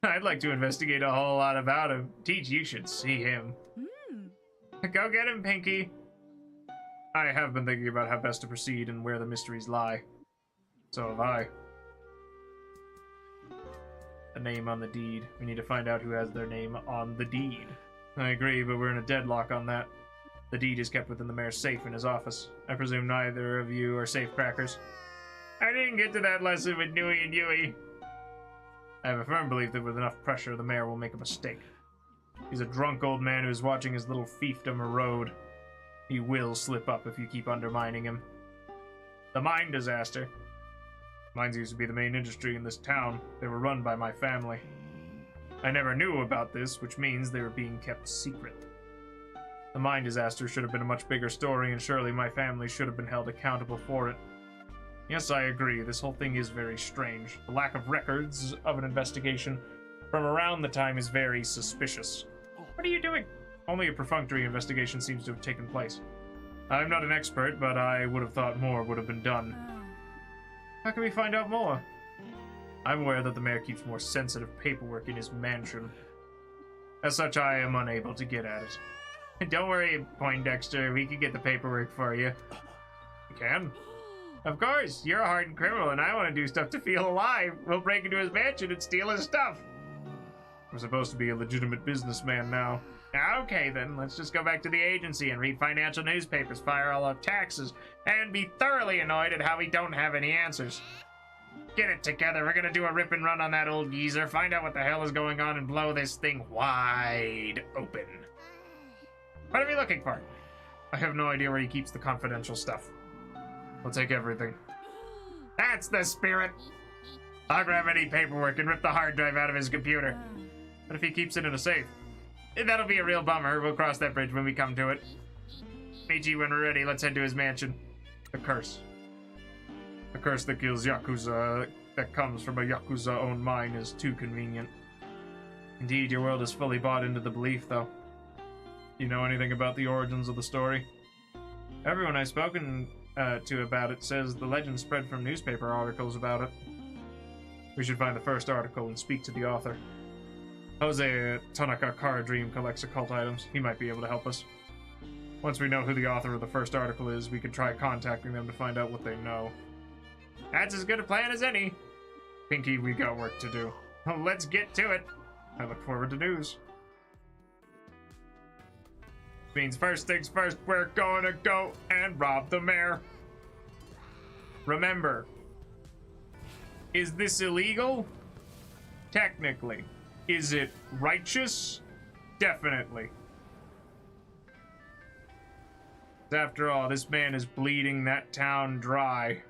I'd like to investigate a whole lot about him. Teach, you should see him. Go get him, Pinky. I have been thinking about how best to proceed and where the mysteries lie. So have I. A name on the deed. We need to find out who has their name on the deed. I agree, but we're in a deadlock on that. The deed is kept within the mayor's safe in his office. I presume neither of you are safecrackers. I didn't get to that lesson with Nui and Yui. I have a firm belief that with enough pressure, the mayor will make a mistake. He's a drunk old man who's watching his little fiefdom erode. He will slip up if you keep undermining him. The mine disaster. Mines used to be the main industry in this town. They were run by my family. I never knew about this, which means they were being kept secret. The mine disaster should have been a much bigger story, and surely my family should have been held accountable for it. Yes, I agree. This whole thing is very strange. The lack of records of an investigation from around the time is very suspicious. What are you doing? Only a perfunctory investigation seems to have taken place. I'm not an expert, but I would have thought more would have been done. How can we find out more? I'm aware that the mayor keeps more sensitive paperwork in his mansion. As such, I am unable to get at it. Don't worry, Poindexter. We can get the paperwork for you. You can? Of course, you're a hardened criminal and I want to do stuff to feel alive. We'll break into his mansion and steal his stuff. I'm supposed to be a legitimate businessman now. Okay then, let's just go back to the agency and read financial newspapers, fire all our taxes, and be thoroughly annoyed at how we don't have any answers. Get it together, we're gonna do a rip and run on that old geezer, find out what the hell is going on and blow this thing wide open. What are we looking for? I have no idea where he keeps the confidential stuff. We'll take everything. That's the spirit! I'll grab any paperwork and rip the hard drive out of his computer. But if he keeps it in a safe? That'll be a real bummer. We'll cross that bridge when we come to it. Meiji, when we're ready, let's head to his mansion. The curse. The curse that kills Yakuza, that comes from a Yakuza-owned mine, is too convenient. Indeed, your world is fully bought into the belief, though. You know anything about the origins of the story? Everyone I've spoken to about it says the legend spread from newspaper articles about it. We should find the first article and speak to the author. Jose Tanaka Car Dream collects occult items. He might be able to help us. Once we know who the author of the first article is, we can try contacting them to find out what they know. That's as good a plan as any. Pinky, we got work to do. Let's get to it. I look forward to news. Means first things first, we're gonna go and rob the mayor. Remember, is this illegal? Technically. Is it righteous? Definitely. After all, this man is bleeding that town dry.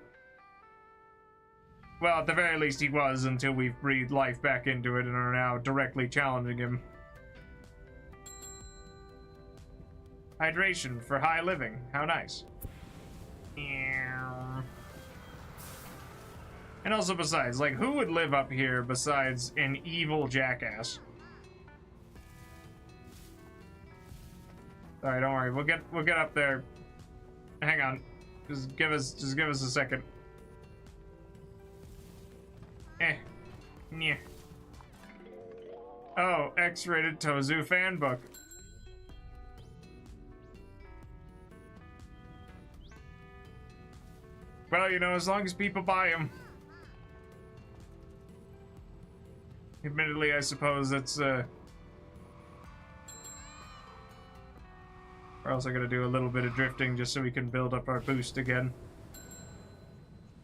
Well, at the very least he was, until we've breathed life back into it and are now directly challenging him. Hydration for high living. How nice. And also besides, like, who would live up here besides an evil jackass? Sorry, don't worry. We'll get up there. Hang on. Just give us a second. Yeah. Oh, X-rated Tozu fan book. Well, you know, as long as people buy them. Admittedly, I suppose that's, We're also gonna do a little bit of drifting just so we can build up our boost again.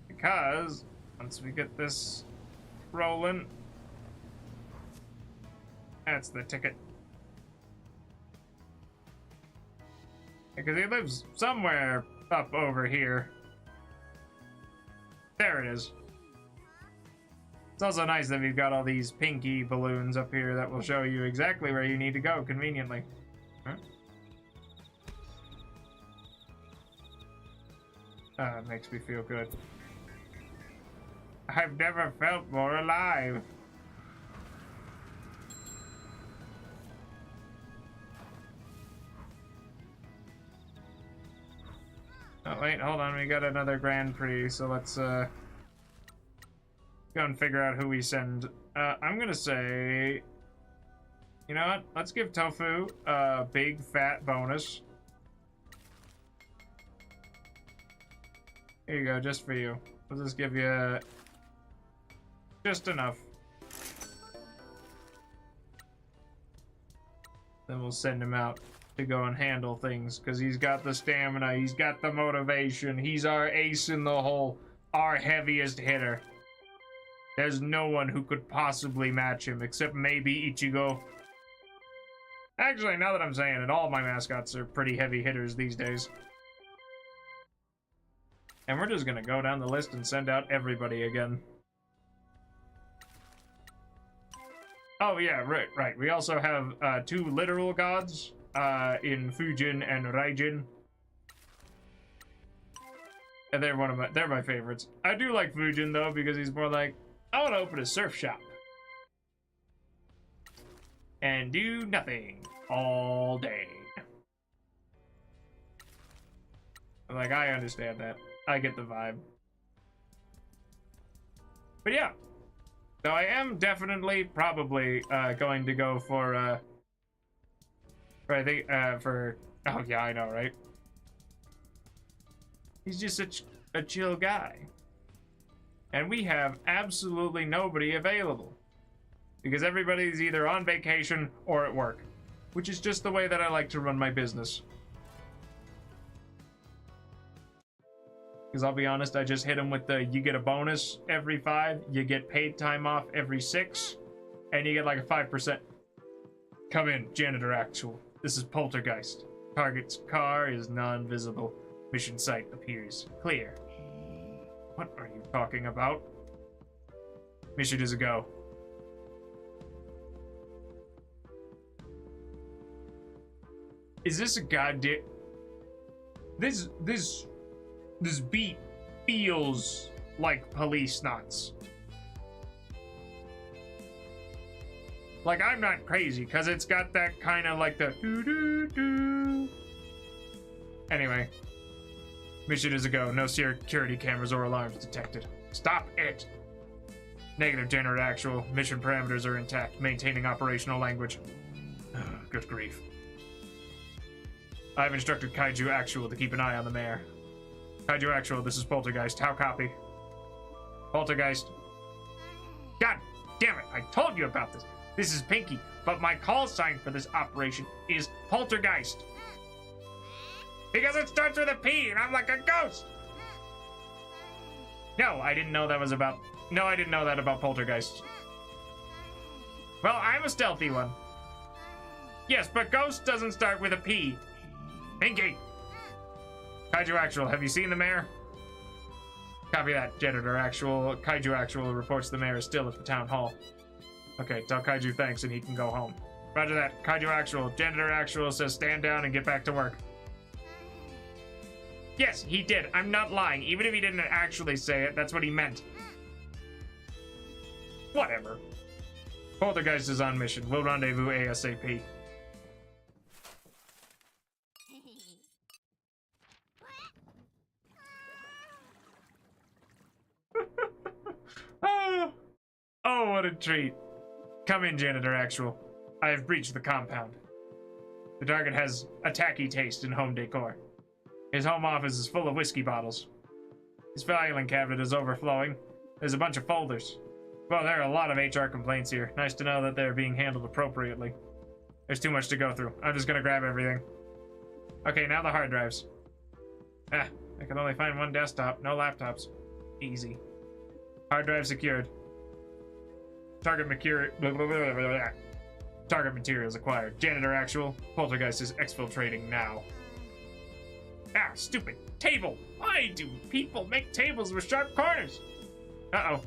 Because, once we get this rolling, that's the ticket. Because he lives somewhere up over here. There it is. It's also nice that we've got all these pinky balloons up here that will show you exactly where you need to go conveniently. Huh? It makes me feel good. I've never felt more alive. Oh wait, hold on, we got another Grand Prix, so let's go and figure out who we send. I'm gonna say, you know what? Let's give Tofu a big fat bonus. Here you go, just for you. We'll just give you just enough. Then we'll send him out to go and handle things, because he's got the stamina, he's got the motivation, he's our ace in the hole, our heaviest hitter. There's no one who could possibly match him, except maybe Ichigo. Actually, now that I'm saying it, all my mascots are pretty heavy hitters these days. And we're just gonna go down the list and send out everybody again. Oh yeah, right. We also have 2 literal gods in Fujin and Raijin. And they're my favorites. I do like Fujin though, because he's more like, I want to open a surf shop and do nothing all day. Like, I understand that. I get the vibe. But yeah. So I am definitely probably going to go for I think oh yeah, I know, right? He's just such a chill guy. And we have absolutely nobody available. Because everybody's either on vacation or at work. Which is just the way that I like to run my business. Because I'll be honest, I just hit him with the, you get a bonus every 5, you get paid time off every 6, and you get like a 5%. Come in, janitor actual. This is Poltergeist. Target's car is non-visible. Mission site appears clear. What are you talking about? Mission is a go. Is this a goddamn... This beat feels like police knots. Like, I'm not crazy, because it's got that kind of like the doo-doo-doo. Anyway. Mission is a go. No security cameras or alarms detected. Stop it! Negative, Generate actual. Mission parameters are intact. Maintaining operational language. Good grief. I've instructed Kaiju Actual to keep an eye on the mayor. Kaiju Actual, this is Poltergeist. How copy? Poltergeist. God damn it, I told you about this. This is Pinky, but my call sign for this operation is Poltergeist. Because it starts with a P and I'm like a ghost. No, I didn't know that was about... No, I didn't know that about Poltergeist. Well, I'm a stealthy one. Yes, but ghost doesn't start with a P. Pinky. Kaiju Actual, have you seen the mayor? Copy that, Janitor Actual. Kaiju Actual reports the mayor is still at the town hall. Okay, tell Kaiju thanks and he can go home. Roger that, Kaiju Actual. Janitor Actual says stand down and get back to work. Yes, he did. I'm not lying. Even if he didn't actually say it, that's what he meant. Whatever. Poltergeist is on mission. We'll rendezvous ASAP. Oh, what a treat. Come in, Janitor Actual. I have breached the compound. The target has a tacky taste in home decor. His home office is full of whiskey bottles. His filing cabinet is overflowing. There's a bunch of folders. Well, there are a lot of HR complaints here. Nice to know that they're being handled appropriately. There's too much to go through. I'm just gonna grab everything. Okay, now the hard drives. Ah, I can only find one desktop. No laptops. Easy. Hard drive secured. Target materials acquired. Janitor actual. Poltergeist is exfiltrating now. Ah, stupid table! Why do people make tables with sharp corners? Uh-oh.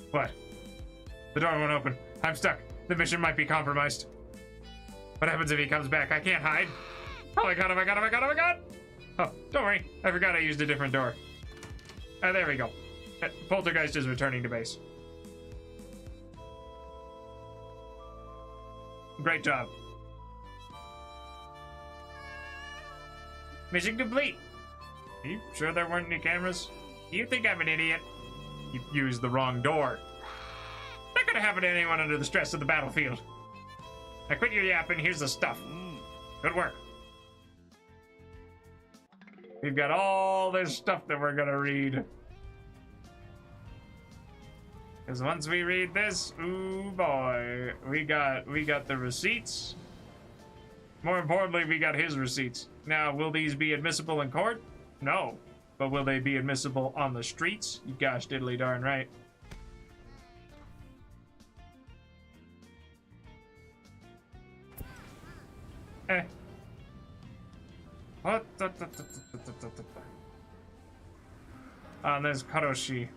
What? The door won't open. I'm stuck. The mission might be compromised. What happens if he comes back? I can't hide. Oh my god, oh my god, oh my god, oh my god! Oh, don't worry. I forgot I used a different door. There we go. Poltergeist is returning to base. Great job. Mission complete. Are you sure there weren't any cameras? Do you think I'm an idiot? You used the wrong door. Not gonna happen to anyone under the stress of the battlefield. Now quit your yapping, here's the stuff. Good work. We've got all this stuff that we're gonna read. Because once we read this, ooh boy, we got the receipts. More importantly, we got his receipts. Now, will these be admissible in court? No. But will they be admissible on the streets? You gosh diddly darn right. What? And there's Karoshi.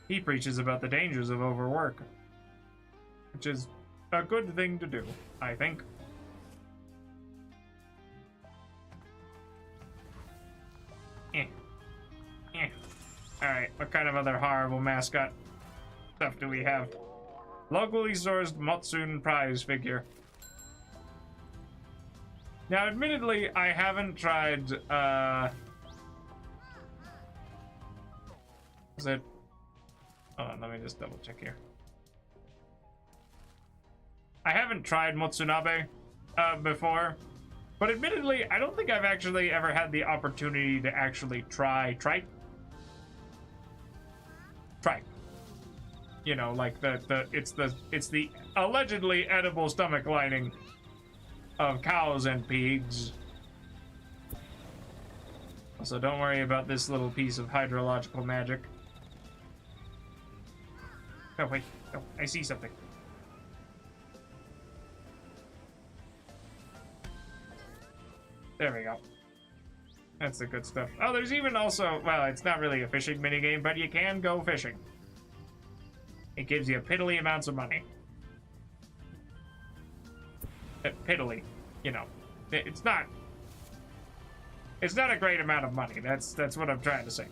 He preaches about the dangers of overwork, which is a good thing to do, I think. Alright, what kind of other horrible mascot stuff do we have? Locally sourced Motsune prize figure. Now, admittedly, I haven't tried, is it? Hold on, let me just double check here. I haven't tried Motsunabe before, but admittedly, I don't think I've actually ever had the opportunity to actually try. You know, like it's the allegedly edible stomach lining of cows and pigs. So don't worry about this little piece of hydrological magic. Oh wait, oh, I see something. There we go. That's the good stuff. Oh, there's even also, well, it's not really a fishing minigame, but you can go fishing. It gives you piddly amounts of money. Piddly, you know. It's not a great amount of money. That's what I'm trying to say.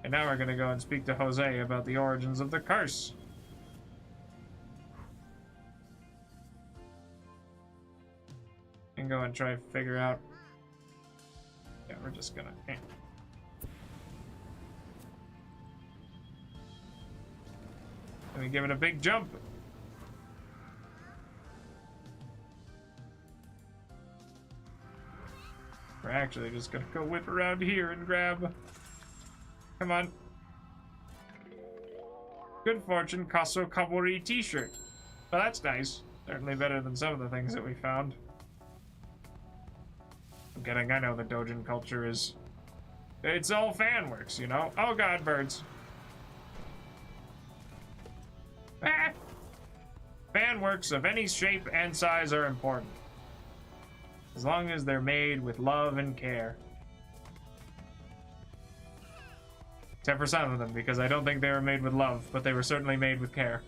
And now we're gonna go and speak to Jose about the origins of the curse. And go and try to figure out. Yeah, we're just gonna. Let me give it a big jump. We're actually just gonna go whip around here and grab. Come on. Good fortune, Kaso Kabori t-shirt. Well, that's nice. Certainly better than some of the things that we found. I'm kidding, I know the Dojin culture is... It's all fan works, you know? Oh god, birds. Ah! Fan works of any shape and size are important. As long as they're made with love and care. Except for some of them, because I don't think they were made with love, but they were certainly made with care.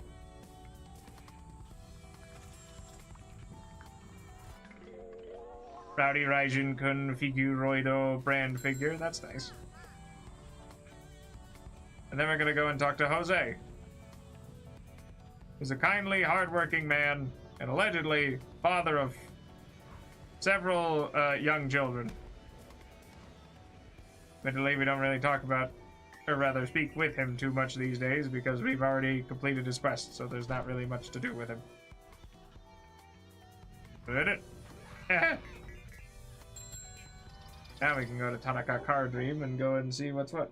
Rowdy Raijin Kun Figuroido brand figure, that's nice. And then we're gonna go and talk to Jose. He's a kindly, hardworking man, and allegedly father of several young children. Admittedly, we don't really talk about, or rather speak with him too much these days because we've already completed his quest, so there's not really much to do with him. Did it? Now we can go to Tanaka Car Dream and go and see what's what.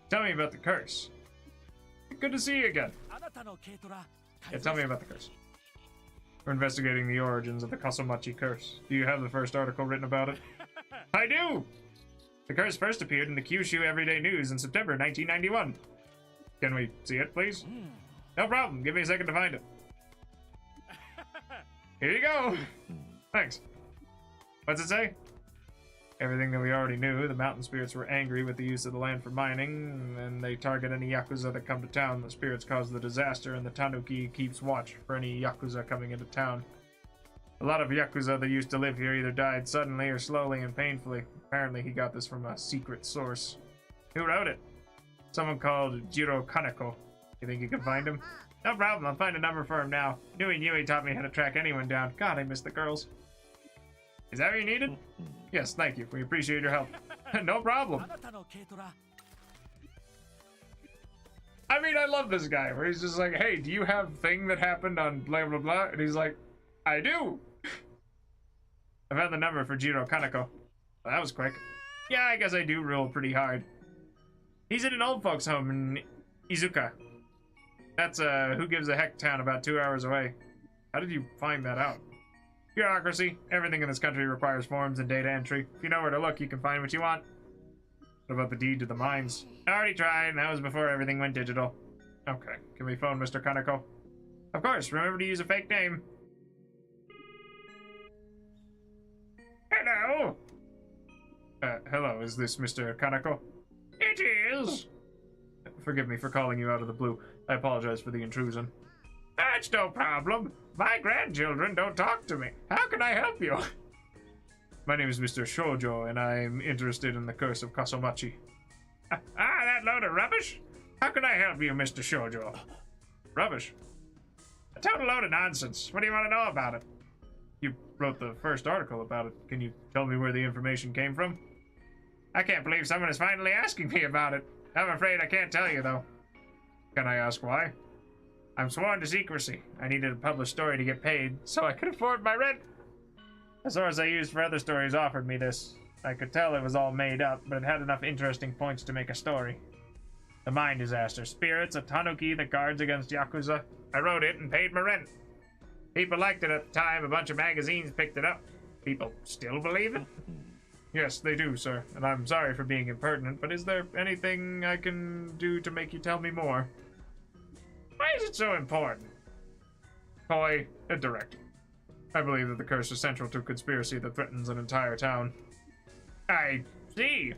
Tell me about the curse. Good to see you again. Yeah, tell me about the curse. We're investigating the origins of the Kasomachi curse. Do you have the first article written about it? I do! The curse first appeared in the Kyushu Everyday News in September 1991. Can we see it, please? No problem. Give me a second to find it. Here you go. Thanks. What's it say? Everything that we already knew. The mountain spirits were angry with the use of the land for mining, and they target any Yakuza that come to town. The spirits cause the disaster, and the Tanuki keeps watch for any Yakuza coming into town. A lot of Yakuza that used to live here either died suddenly or slowly and painfully. Apparently he got this from a secret source. Who wrote it? Someone called Jiro Kaneko. You think you can find him? No problem, I'll find a number for him now. Yui taught me how to track anyone down. God, I miss the girls. Is that what you needed? Yes, thank you. We appreciate your help. No problem. I mean, I love this guy, where he's just like, hey, do you have thing that happened on blah, blah, blah? And he's like, I do. I found the number for Jiro Kaneko. Well, that was quick. Yeah, I guess I do roll pretty hard. He's in an old folks home in Izuka. That's who gives a heck town about 2 hours away. How did you find that out? Bureaucracy. Everything in this country requires forms and data entry. If you know where to look, you can find what you want. What about the deed to the mines? I already tried, and that was before everything went digital. Okay, can we phone Mr. Kaneko? Of course, remember to use a fake name. Hello? Hello, is this Mr. Kaneko? It is! Forgive me for calling you out of the blue. I apologize for the intrusion. That's no problem. My grandchildren don't talk to me. How can I help you? My name is Mr. Shoujo, and I'm interested in the curse of Kasomachi. That load of rubbish? How can I help you, Mr. Shoujo? Rubbish? A total load of nonsense. What do you want to know about it? You wrote the first article about it. Can you tell me where the information came from? I can't believe someone is finally asking me about it. I'm afraid I can't tell you, though. Can I ask why? I'm sworn to secrecy. I needed a published story to get paid, so I could afford my rent. The source I used for other stories offered me this. I could tell it was all made up, but it had enough interesting points to make a story. The mine disaster, spirits, a tanuki that guards against Yakuza. I wrote it and paid my rent. People liked it at the time. A bunch of magazines picked it up. People still believe it? Yes, they do, sir. And I'm sorry for being impertinent, but is there anything I can do to make you tell me more? Why is it so important? Toy and direct. I believe that the curse is central to a conspiracy that threatens an entire town. I see.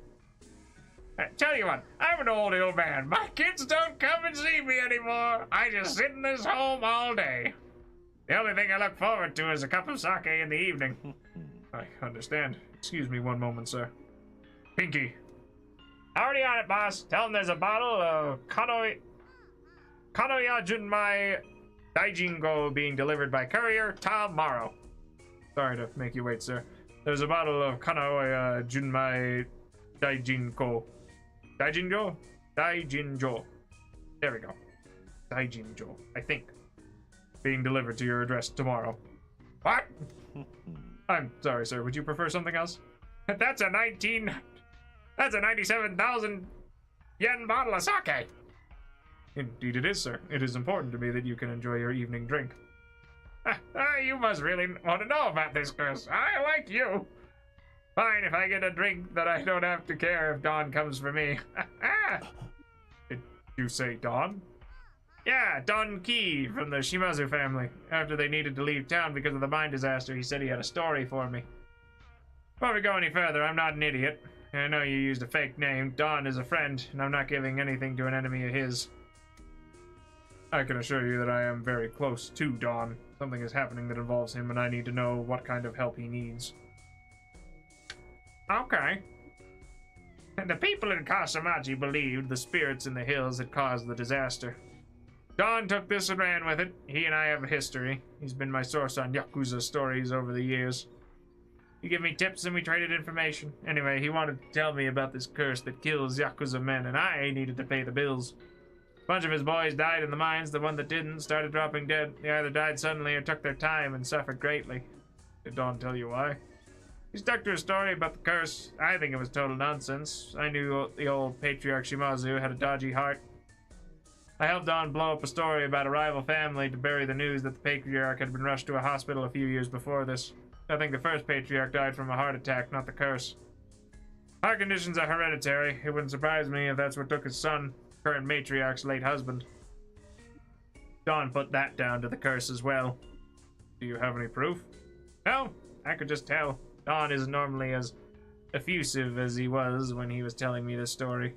Tell you what, I'm an old ill man. My kids don't come and see me anymore. I just sit in this home all day. The only thing I look forward to is a cup of sake in the evening. I understand. Excuse me one moment, sir. Pinky. Already on it, boss. Tell him there's a bottle of Kanoya Junmai Daijingo being delivered by courier tomorrow. Sorry to make you wait, sir. There's a bottle of Kanoya Junmai Daijingo. Daijinjo? Daijinjo. There we go. Daijinjo, I think. Being delivered to your address tomorrow. What? I'm sorry, sir. Would you prefer something else? That's a 97,000 yen bottle of sake. Indeed it is, sir. It is important to me that you can enjoy your evening drink. You must really want to know about this curse. I like you. Fine, if I get a drink that I don't have to care if Don comes for me. Did you say Don? Yeah, Don Key from the Shimazu family. After they needed to leave town because of the mine disaster, he said he had a story for me. Before we go any further, I'm not an idiot. I know you used a fake name. Don is a friend, and I'm not giving anything to an enemy of his. I can assure you that I am very close to Don. Something is happening that involves him, and I need to know what kind of help he needs. Okay. And the people in Kasamachi believed the spirits in the hills had caused the disaster. Don took this and ran with it. He and I have a history. He's been my source on Yakuza stories over the years. He gave me tips and we traded information. Anyway, he wanted to tell me about this curse that kills Yakuza men, and I needed to pay the bills. A bunch of his boys died in the mines. The one that didn't started dropping dead. They either died suddenly or took their time and suffered greatly. Did Don tell you why? He stuck to a story about the curse. I think it was total nonsense. I knew the old Patriarch Shimazu had a dodgy heart. I helped Don blow up a story about a rival family to bury the news that the Patriarch had been rushed to a hospital a few years before this. I think the first Patriarch died from a heart attack, not the curse. Heart conditions are hereditary. It wouldn't surprise me if that's what took his son, current Matriarch's late husband. Don put that down to the curse as well. Do you have any proof? No, I could just tell. Don isn't normally as effusive as he was when he was telling me this story.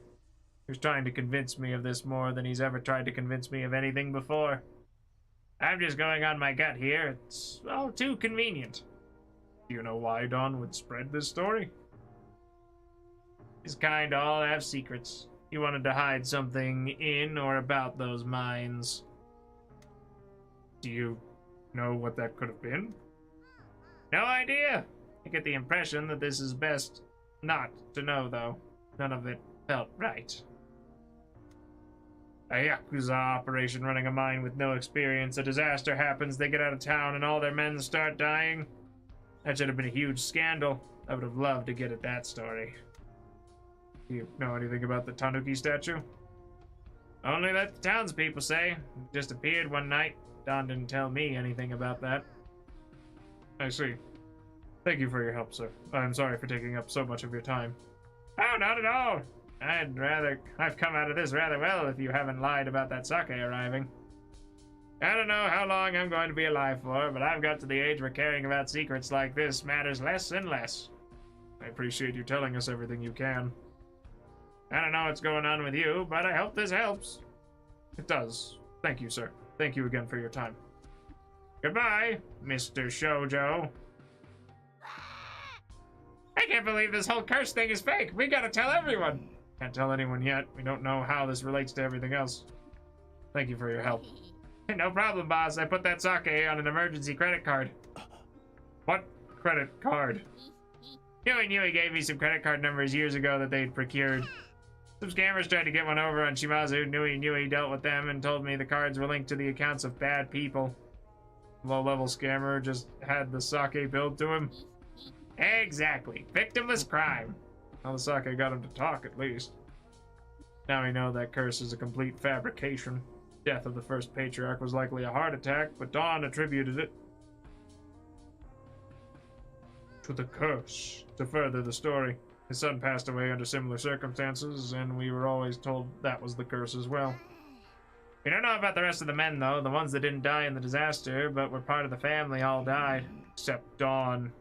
He was trying to convince me of this more than he's ever tried to convince me of anything before. I'm just going on my gut here. It's all too convenient. Do you know why Don would spread this story? His kind all have secrets. He wanted to hide something in or about those mines. Do you know what that could have been? No idea. I get the impression that this is best not to know, though. None of it felt right. A Yakuza operation running a mine with no experience. A disaster happens, they get out of town, and all their men start dying. That should have been a huge scandal. I would have loved to get at that story. Do you know anything about the Tanuki statue? Only that the townspeople say. It just appeared one night. Don didn't tell me anything about that. I see. Thank you for your help, sir. I'm sorry for taking up so much of your time. Oh, not at all. I've come out of this rather well if you haven't lied about that sake arriving. I don't know how long I'm going to be alive for, but I've got to the age where caring about secrets like this matters less and less. I appreciate you telling us everything you can. I don't know what's going on with you, but I hope this helps. It does. Thank you, sir. Thank you again for your time. Goodbye, Mr. Shoujo. I can't believe this whole curse thing is fake. We gotta tell everyone. Can't tell anyone yet. We don't know how this relates to everything else. Thank you for your help. No problem, boss. I put that sake on an emergency credit card. What credit card? Yui gave me some credit card numbers years ago that they'd procured. Some scammers tried to get one over on Shimazu. Nui dealt with them and told me the cards were linked to the accounts of bad people. Low-level scammer just had the sake billed to him. Exactly. Victimless crime. Well, the sake got him to talk, at least. Now we know that curse is a complete fabrication. Death of the first Patriarch was likely a heart attack, but Dawn attributed it to the curse. To further the story, his son passed away under similar circumstances, and we were always told that was the curse as well. We don't know about the rest of the men, though. The ones that didn't die in the disaster, but were part of the family, all died. Except Dawn.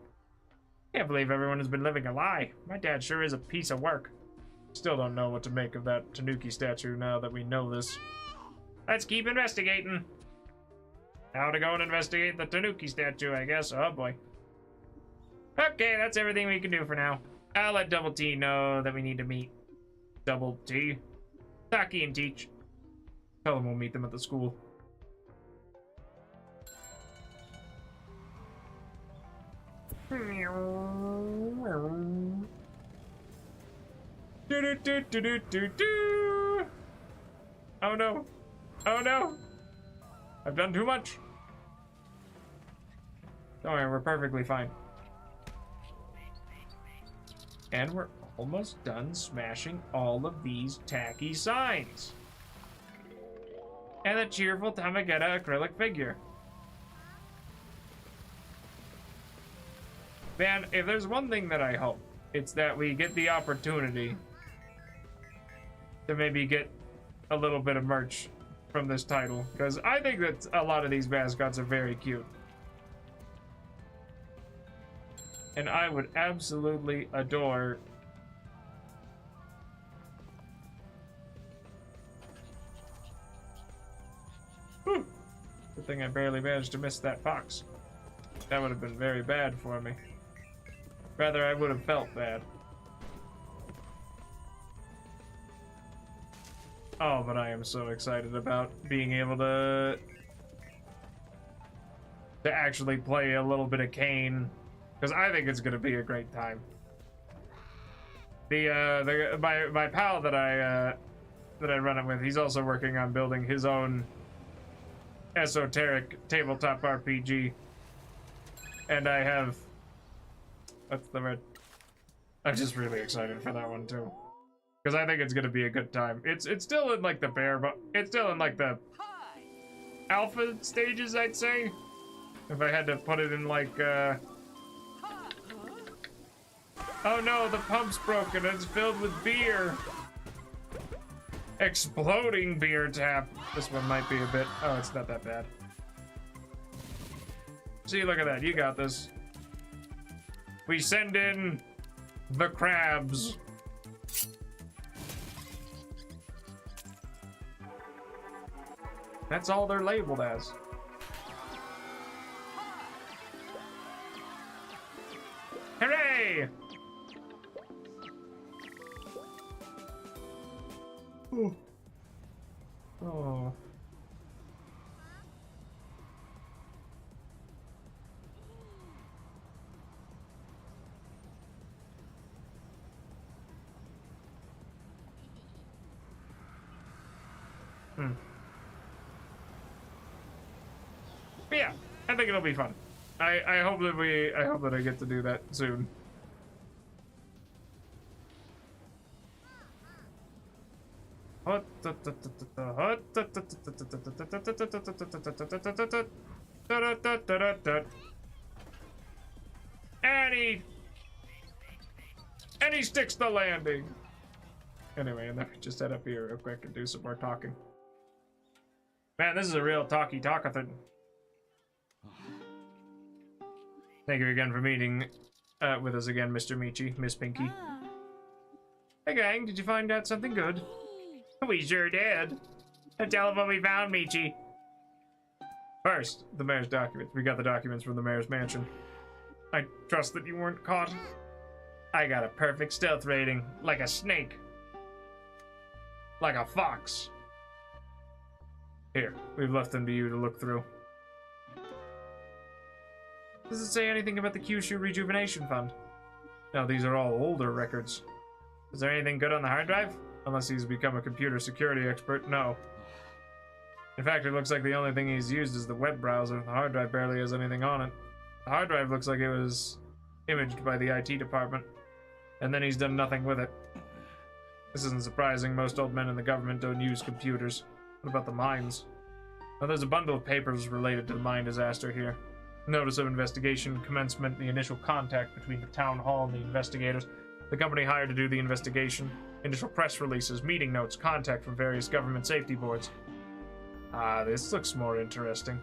Can't believe everyone has been living a lie. My dad sure is a piece of work. Still don't know what to make of that Tanuki statue now that we know this. Let's keep investigating. Now to go and investigate the Tanuki statue, I guess. Oh boy. Okay, that's everything we can do for now. I'll let Double T know that we need to meet. Double T? Taki and Teach. Tell them we'll meet them at the school. Oh no. Oh no. I've done too much. Don't worry, we're perfectly fine. And we're almost done smashing all of these tacky signs. And a cheerful Tamageta acrylic figure. Man, if there's one thing that I hope, it's that we get the opportunity to maybe get a little bit of merch from this title, because I think that a lot of these mascots are very cute. And I would absolutely adore Whew. Good thing I barely managed to miss that fox. That would have been very bad for me. Rather, I would have felt bad. Oh, but I am so excited about being able to actually play a little bit of Kane, because I think it's going to be a great time. My pal that I run it with, he's also working on building his own esoteric tabletop RPG, and I have That's the word. I'm just really excited for that one too, because I think it's gonna be a good time. It's still in like the bear, but it's still in like the alpha stages, I'd say. If I had to put it in like, oh no, the pump's broken. It's filled with beer. Exploding beer tap. This one might be a bit. Oh, it's not that bad. See, look at that. You got this. We send in the crabs. That's all they're labeled as. Hooray! Oh. Oh. But yeah, I think it'll be fun. I hope that I get to do that soon. And he sticks the landing. Anyway, and then we just head up here real quick and do some more talking. Man, this is a real talkathon. Thank you again for meeting with us again, Mr. Michi, Miss Pinky. Hey gang, did you find out something good? We sure did. Tell them what we found, Michi. First, the mayor's documents. We got the documents from the mayor's mansion. I trust that you weren't caught. I got a perfect stealth rating, like a snake. Like a fox. Here, we've left them to you to look through. Does it say anything about the Kyushu Rejuvenation Fund? No, these are all older records. Is there anything good on the hard drive? Unless he's become a computer security expert, no. In fact, it looks like the only thing he's used is the web browser. The hard drive barely has anything on it. The hard drive looks like it was imaged by the IT department, and then he's done nothing with it. This isn't surprising. Most old men in the government don't use computers. What about the mines? Well, there's a bundle of papers related to the mine disaster here. Notice of investigation, commencement, the initial contact between the town hall and the investigators, the company hired to do the investigation, initial press releases, meeting notes, contact from various government safety boards. Ah, this looks more interesting.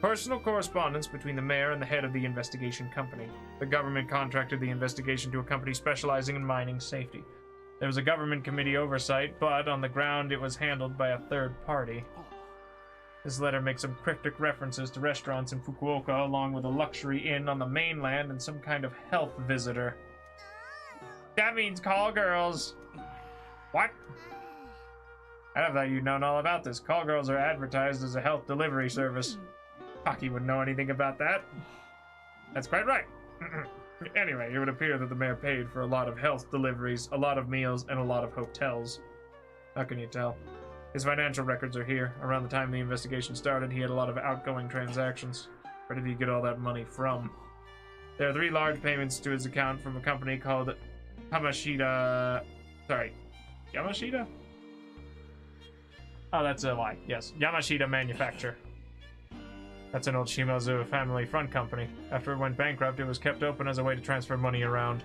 Personal correspondence between the mayor and the head of the investigation company. The government contracted the investigation to a company specializing in mining safety. There was a government committee oversight, but on the ground it was handled by a third party. This letter makes some cryptic references to restaurants in Fukuoka, along with a luxury inn on the mainland and some kind of health visitor. That means call girls. What? I thought you'd known all about this. Call girls are advertised as a health delivery service. Hockey wouldn't know anything about that. That's quite right. Anyway, it would appear that the mayor paid for a lot of health deliveries, a lot of meals, and a lot of hotels. How can you tell? His financial records are here. Around the time the investigation started, he had a lot of outgoing transactions. Where did he get all that money from? There are 3 large payments to his account from a company called Yamashita... Sorry. Yamashita? Oh, that's a lie. Yes. Yamashita Manufacture. That's an old Shimazu family front company. After it went bankrupt, it was kept open as a way to transfer money around.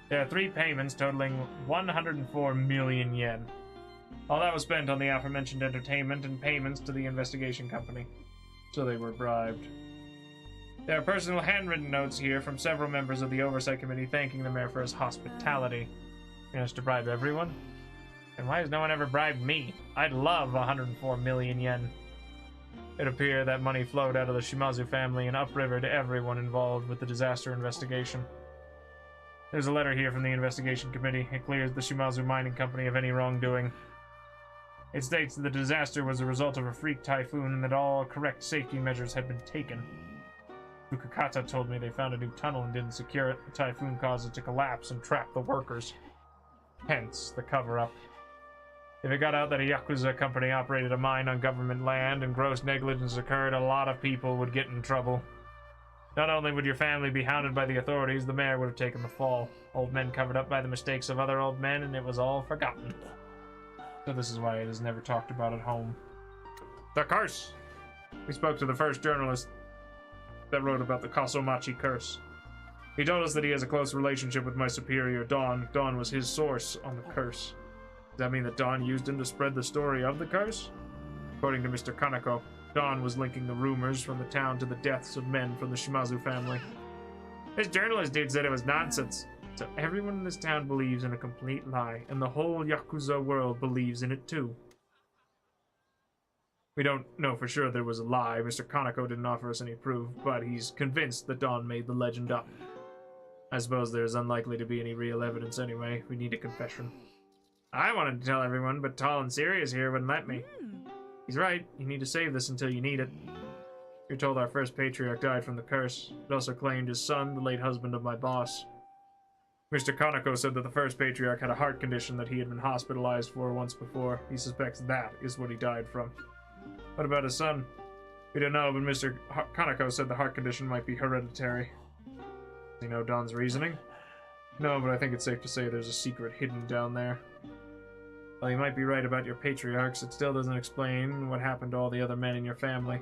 There are 3 payments totaling 104 million yen. All that was spent on the aforementioned entertainment and payments to the investigation company. So they were bribed. There are personal handwritten notes here from several members of the Oversight Committee thanking the mayor for his hospitality. He managed to bribe everyone? And why has no one ever bribed me? I'd love 104 million yen. It appeared that money flowed out of the Shimazu family and upriver to everyone involved with the disaster investigation. There's a letter here from the investigation committee. It clears the Shimazu mining company of any wrongdoing. It states that the disaster was a result of a freak typhoon and that all correct safety measures had been taken. Fukukata told me they found a new tunnel and didn't secure it. The typhoon caused it to collapse and trap the workers. Hence the cover-up. If it got out that a Yakuza company operated a mine on government land and gross negligence occurred, a lot of people would get in trouble. Not only would your family be hounded by the authorities, the mayor would have taken the fall. Old men covered up by the mistakes of other old men, and it was all forgotten. So this is why it is never talked about at home. The curse! We spoke to the first journalist that wrote about the Kasomachi curse. He told us that he has a close relationship with my superior, Dawn. Dawn was his source on the curse. Does that mean that Dawn used him to spread the story of the curse? According to Mr. Kaneko, Dawn was linking the rumors from the town to the deaths of men from the Shimazu family. This journalist dude said it was nonsense. So everyone in this town believes in a complete lie, and the whole Yakuza world believes in it too. We don't know for sure there was a lie. Mr. Kaneko didn't offer us any proof, but he's convinced that Dawn made the legend up. I suppose there's unlikely to be any real evidence anyway. We need a confession. I wanted to tell everyone, but Tall and Sirius here wouldn't let me. He's right. You need to save this until you need it. You're told our first patriarch died from the curse. It also claimed his son, the late husband of my boss. Mr. Kaneko said that the first patriarch had a heart condition that he had been hospitalized for once before. He suspects that is what he died from. What about his son? We don't know, but Mr. Kaneko said the heart condition might be hereditary. Do you know Don's reasoning? No, but I think it's safe to say there's a secret hidden down there. Well, you might be right about your patriarchs. It still doesn't explain what happened to all the other men in your family.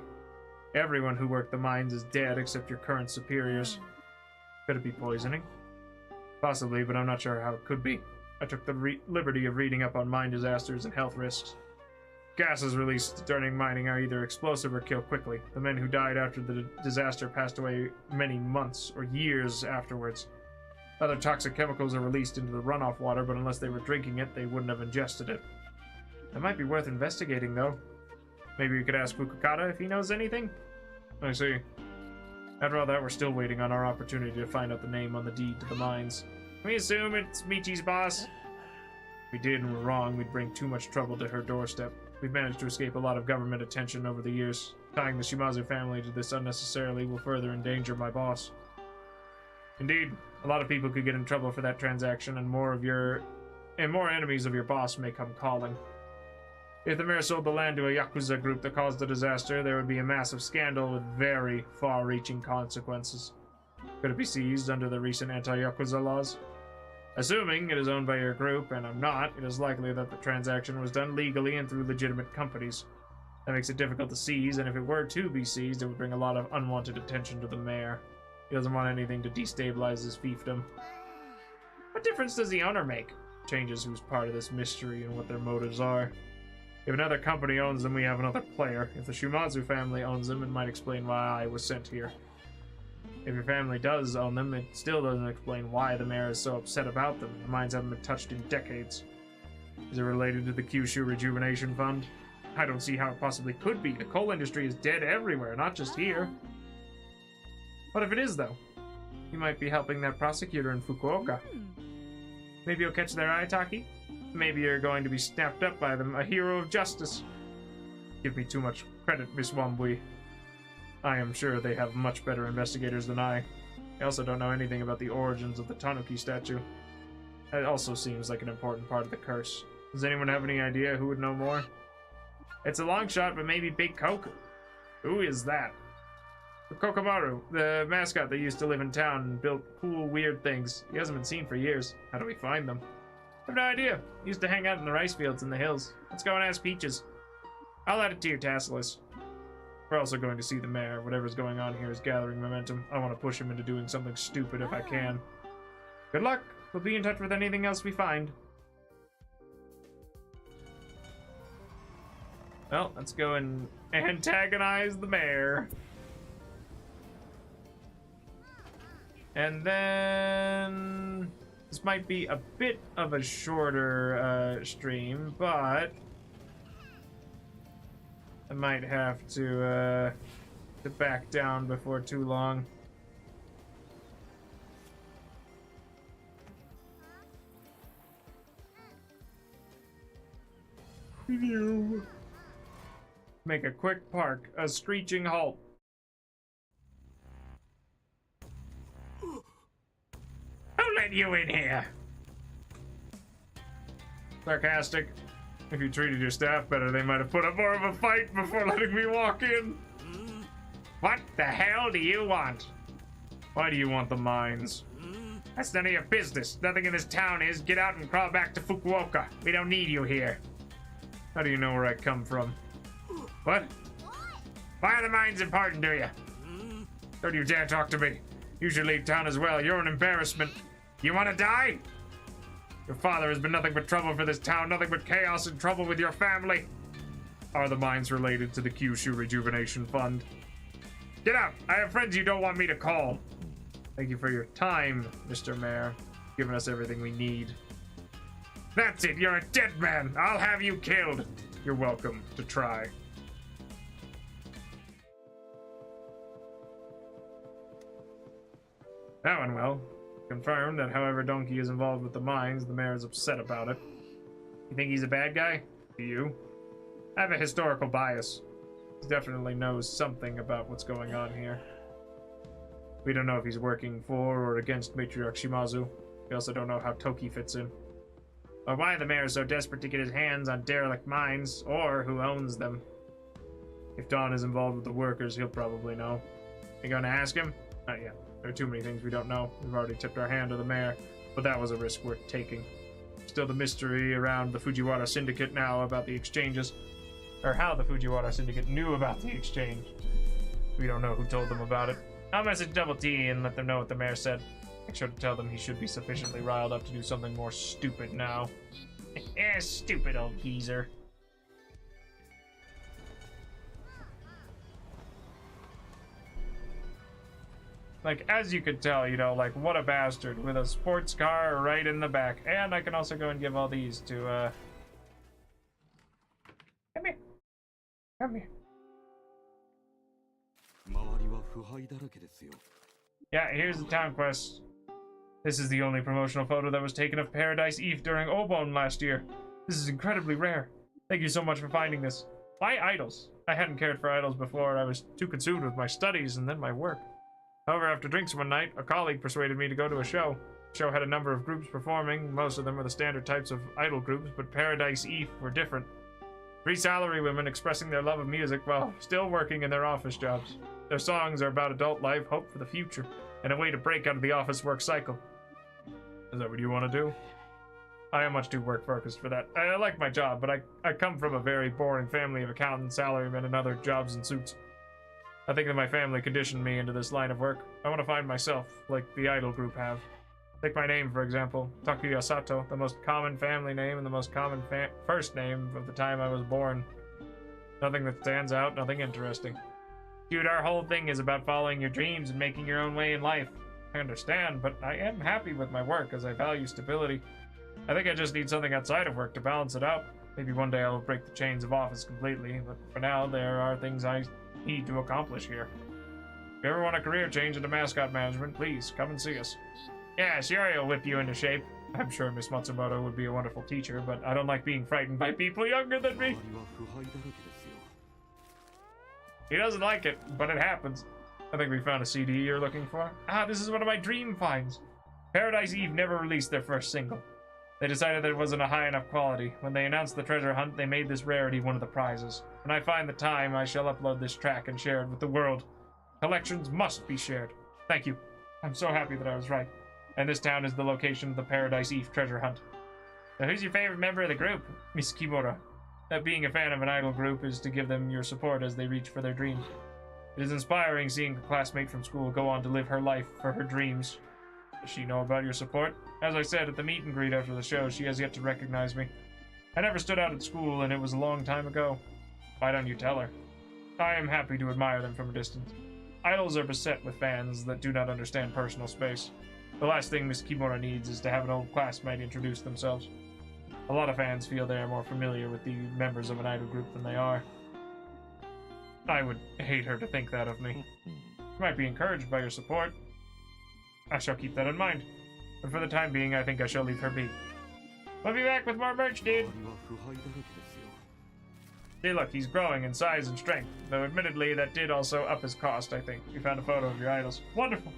Everyone who worked the mines is dead except your current superiors. Could it be poisoning? Possibly, but I'm not sure how it could be. I took the liberty of reading up on mine disasters and health risks. Gases released during mining are either explosive or kill quickly. The men who died after the disaster passed away many months or years afterwards. Other toxic chemicals are released into the runoff water, but unless they were drinking it, they wouldn't have ingested it. That might be worth investigating, though. Maybe we could ask Fukukata if he knows anything? I see. After all that, we're still waiting on our opportunity to find out the name on the deed to the mines. Can we assume it's Michi's boss? If we did and were wrong, we'd bring too much trouble to her doorstep. We've managed to escape a lot of government attention over the years. Tying the Shimazu family to this unnecessarily will further endanger my boss. Indeed, a lot of people could get in trouble for that transaction, and more enemies of your boss may come calling. If the mayor sold the land to a Yakuza group that caused the disaster, there would be a massive scandal with very far-reaching consequences. Could it be seized under the recent anti-Yakuza laws? Assuming it is owned by your group, and I'm not, it is likely that the transaction was done legally and through legitimate companies. That makes it difficult to seize, and if it were to be seized, it would bring a lot of unwanted attention to the mayor. He doesn't want anything to destabilize his fiefdom. What difference does the owner make? Changes who's part of this mystery and what their motives are. If another company owns them, we have another player. If the Shimazu family owns them, it might explain why I was sent here. If your family does own them, it still doesn't explain why the mayor is so upset about them. The mines haven't been touched in decades. Is it related to the Kyushu Rejuvenation Fund? I don't see how it possibly could be. The coal industry is dead everywhere, not just here. What if it is, though? You might be helping that prosecutor in Fukuoka. Maybe you'll catch their eye, Taki? Maybe you're going to be snapped up by them, a hero of justice. Give me too much credit, Miss Wambui. I am sure they have much better investigators than I. I also don't know anything about the origins of the Tanuki statue. That also seems like an important part of the curse. Does anyone have any idea who would know more? It's a long shot, but maybe Big Coke? Who is that? Kokomaru, the mascot that used to live in town and built cool, weird things. He hasn't been seen for years. How do we find them? I have no idea. He used to hang out in the rice fields in the hills. Let's go and ask Peaches. I'll add it to your task list. We're also going to see the mayor. Whatever's going on here is gathering momentum. I want to push him into doing something stupid if I can. Good luck. We'll be in touch with anything else we find. Well, let's go and antagonize the mayor. And then this might be a bit of a shorter stream, but I might have to back down before too long. Make a quick park, a screeching halt. Who let you in here? Sarcastic. If you treated your staff better, they might have put up more of a fight before letting me walk in. What the hell do you want? Why do you want the mines? That's none of your business. Nothing in this town is. Get out and crawl back to Fukuoka. We don't need you here. How do you know where I come from? What? Why are the mines important to you? Don't you dare talk to me. You should leave town as well. You're an embarrassment. You want to die? Your father has been nothing but trouble for this town, nothing but chaos and trouble with your family. Are the mines related to the Kyushu Rejuvenation Fund? Get out! I have friends you don't want me to call. Thank you for your time, Mr. Mayor. Giving us everything we need. That's it, you're a dead man. I'll have you killed. You're welcome to try. That went well. Confirmed that however Donkey is involved with the mines, the mayor is upset about it. You think he's a bad guy? Do you? I have a historical bias. He definitely knows something about what's going on here. We don't know if he's working for or against Matriarch Shimazu. We also don't know how Toki fits in. Or why the mayor is so desperate to get his hands on derelict mines, or who owns them. If Don is involved with the workers, he'll probably know. You gonna ask him? Not yet. There are too many things we don't know. We've already tipped our hand to the mayor, but that was a risk worth taking. Still the mystery around the Fujiwara Syndicate now about the exchanges. Or how the Fujiwara Syndicate knew about the exchange. We don't know who told them about it. I'll message Double T and let them know what the mayor said. Make sure to tell them he should be sufficiently riled up to do something more stupid now. Eh, stupid old geezer. Like, as you could tell, you know, like, what a bastard with a sports car right in the back. And I can also go and give all these to, Come here. Come here. Yeah, here's the town quest. This is the only promotional photo that was taken of Paradise Eve during Obon last year. This is incredibly rare. Thank you so much for finding this. Why idols? I hadn't cared for idols before. I was too consumed with my studies and then my work. However, after drinks one night, a colleague persuaded me to go to a show. The show had a number of groups performing. Most of them were the standard types of idol groups, but Paradise Eve were different. 3 salary women expressing their love of music while still working in their office jobs. Their songs are about adult life, hope for the future, and a way to break out of the office work cycle. Is that what you want to do? I am much too work-focused for that. I like my job, but I come from a very boring family of accountants, salarymen, and other jobs in suits. I think that my family conditioned me into this line of work. I want to find myself, like the idol group have. Take my name, for example. Takuya Sato, the most common family name and the most common first name of the time I was born. Nothing that stands out, nothing interesting. Dude, our whole thing is about following your dreams and making your own way in life. I understand, but I am happy with my work as I value stability. I think I just need something outside of work to balance it out. Maybe one day I'll break the chains of office completely, but for now, there are things I need to accomplish here. If you ever want a career change into mascot management, please come and see us. Yeah, sure, he'll whip you into shape. I'm sure Miss Matsumoto would be a wonderful teacher, but I don't like being frightened by people younger than me. He doesn't like it, but it happens. I think we found a CD you're looking for. Ah, this is one of my dream finds. Paradise Eve never released their first single. They decided that it wasn't a high enough quality. When they announced the treasure hunt, they made this rarity one of the prizes. When I find the time, I shall upload this track and share it with the world. Collections must be shared. Thank you. I'm so happy that I was right. And this town is the location of the Paradise Eve treasure hunt. So who's your favorite member of the group? Miss Kimura. Being a fan of an idol group is to give them your support as they reach for their dreams. It is inspiring seeing a classmate from school go on to live her life for her dreams. Does she know about your support? As I said at the meet and greet after the show, she has yet to recognize me. I never stood out at school, and it was a long time ago. Why don't you tell her? I am happy to admire them from a distance. Idols are beset with fans that do not understand personal space. The last thing Miss Kimura needs is to have an old classmate introduce themselves. A lot of fans feel they are more familiar with the members of an idol group than they are. I would hate her to think that of me. She might be encouraged by your support. I shall keep that in mind. But for the time being, I think I shall leave her be. We'll be back with more merch, dude. See, look, he's growing in size and strength. Though admittedly, that did also up his cost, I think. We found a photo of your idols. Wonderful.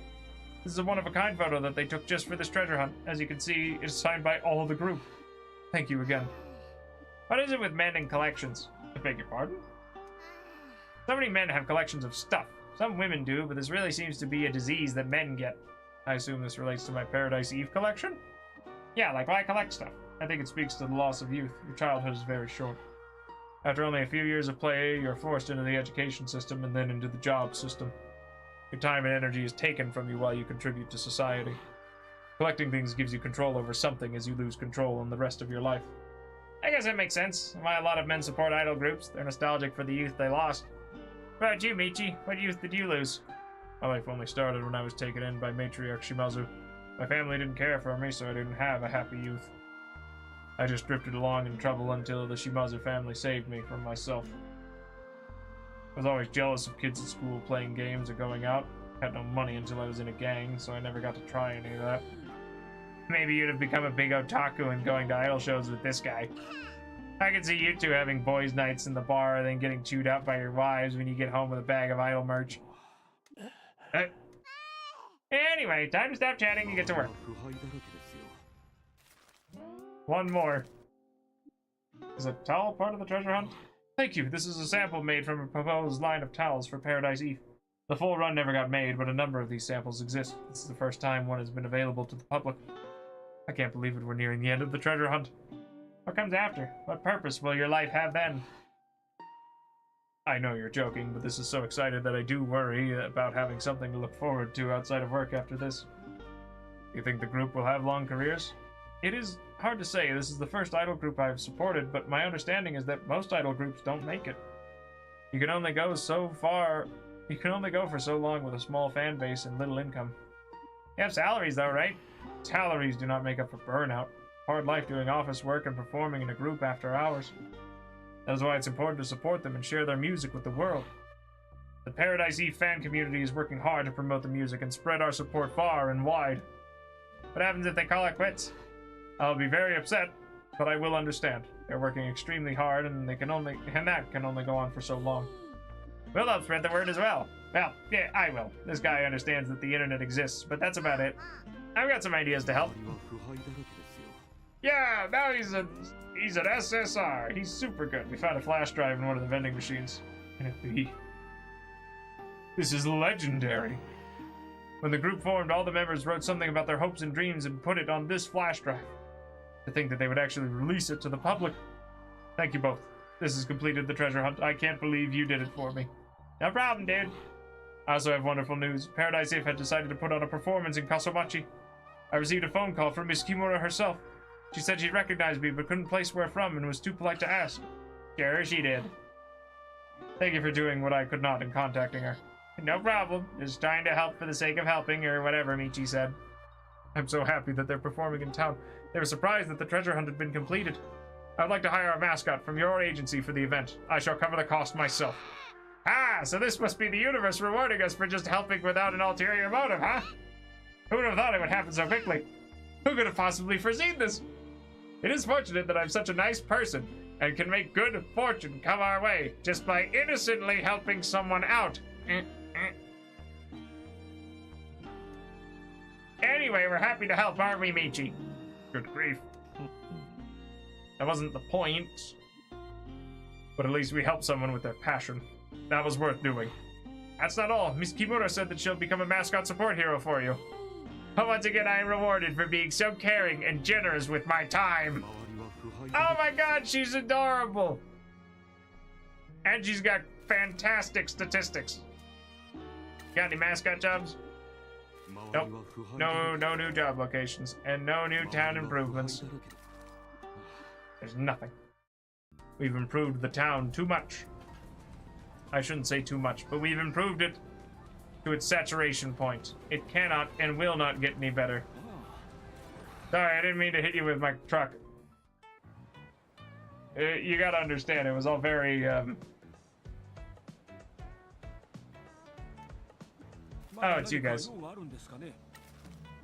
This is a one-of-a-kind photo that they took just for this treasure hunt. As you can see, it's signed by all of the group. Thank you again. What is it with men and collections? I beg your pardon? So many men have collections of stuff. Some women do, but this really seems to be a disease that men get. I assume this relates to my Paradise Eve collection? Yeah, like why collect stuff? I think it speaks to the loss of youth. Your childhood is very short. After only a few years of play, you're forced into the education system and then into the job system. Your time and energy is taken from you while you contribute to society. Collecting things gives you control over something as you lose control in the rest of your life. I guess that makes sense. Why a lot of men support idol groups. They're nostalgic for the youth they lost. What about you, Michi? What youth did you lose? My life only started when I was taken in by matriarch Shimazu. My family didn't care for me, so I didn't have a happy youth. I just drifted along in trouble until the Shimazu family saved me from myself. I was always jealous of kids at school playing games or going out. I had no money until I was in a gang, so I never got to try any of that. Maybe you'd have become a big otaku and going to idol shows with this guy. I can see you two having boys' nights in the bar, then getting chewed out by your wives when you get home with a bag of idol merch. Anyway, time to stop chatting and get to work. One more. Is a towel part of the treasure hunt? Thank you. This is a sample made from a proposed line of towels for Paradise Eve. The full run never got made, but a number of these samples exist. This is the first time one has been available to the public. I can't believe it. We're nearing the end of the treasure hunt. What comes after? What purpose will your life have then? I know you're joking, but this is so excited that I do worry about having something to look forward to outside of work after this. You think the group will have long careers? It is hard to say. This is the first idol group I've supported, but my understanding is that most idol groups don't make it. You can only go so far. You can only go for so long with a small fan base and little income. You have salaries though, right? Salaries do not make up for burnout. Hard life doing office work and performing in a group after hours. That is why it's important to support them and share their music with the world. The Paradise Eve fan community is working hard to promote the music and spread our support far and wide. What happens if they call it quits? I'll be very upset, but I will understand. They're working extremely hard and that can only go on for so long. We'll help spread the word as well. Well, yeah, I will. This guy understands that the internet exists, but that's about it. I've got some ideas to help. Yeah, now he's an SSR. He's super good. We found a flash drive in one of the vending machines. This is legendary. When the group formed, all the members wrote something about their hopes and dreams and put it on this flash drive. To think that they would actually release it to the public. Thank you both. This has completed the treasure hunt. I can't believe you did it for me. No problem, dude. I also have wonderful news. Paradise Eve had decided to put on a performance in Kasomachi. I received a phone call from Miss Kimura herself. She said she recognized me but couldn't place where from and was too polite to ask. Sure, she did. Thank you for doing what I could not in contacting her. No problem. Just trying to help for the sake of helping, or whatever Michi said. I'm so happy that they're performing in town. They were surprised that the treasure hunt had been completed. I'd like to hire a mascot from your agency for the event. I shall cover the cost myself. Ah, so this must be the universe rewarding us for just helping without an ulterior motive, huh? Who would have thought it would happen so quickly? Who could have possibly foreseen this? It is fortunate that I'm such a nice person and can make good fortune come our way just by innocently helping someone out. Anyway, we're happy to help, aren't we, Michi? Good grief. That wasn't the point. But at least we helped someone with their passion. That was worth doing. That's not all. Miss Kimura said that she'll become a mascot support hero for you. But once again, I am rewarded for being so caring and generous with my time. Oh my god, she's adorable. And she's got fantastic statistics. Got any mascot jobs? Nope. No new job locations. And no new town improvements. There's nothing. We've improved the town too much. I shouldn't say too much, but we've improved it to its saturation point. It cannot and will not get any better. Sorry, I didn't mean to hit you with my truck. You gotta understand, it was all very, Oh, it's you guys.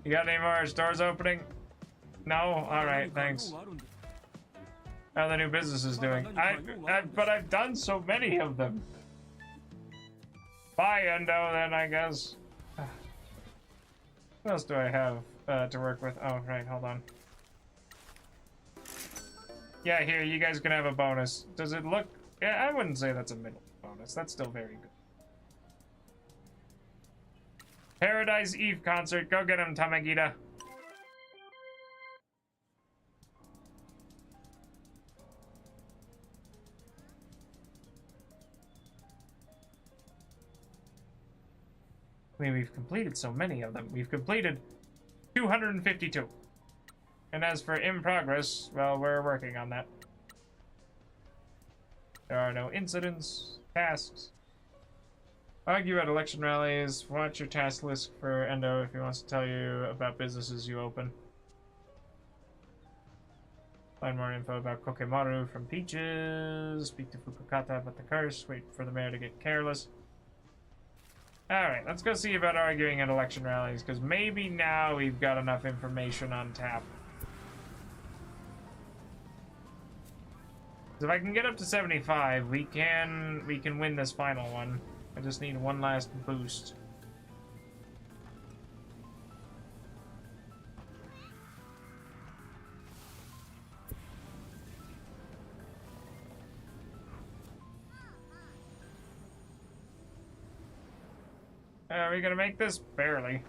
You got any more stores opening? No? Alright, thanks. How are the new businesses doing? But I've done so many of them. Bye, Endo, then, I guess. What else do I have to work with? Oh, right, hold on. Yeah, here, you guys can have a bonus. Does it look... Yeah, I wouldn't say that's a middle bonus. That's still very good. Paradise Eve concert. Go get him, Tamagita. I mean, we've completed so many of them. We've completed 252. And as for in progress, well, we're working on that. There are no incidents, tasks. Argue at election rallies. Watch your task list for Endo if he wants to tell you about businesses you open. Find more info about Kokemaru from Peaches. Speak to Fukukata about the curse. Wait for the mayor to get careless. Alright, let's go see about arguing at election rallies, because maybe now we've got enough information on tap. So if I can get up to 75, we can win this final one. I just need one last boost. Are we gonna make this? Barely.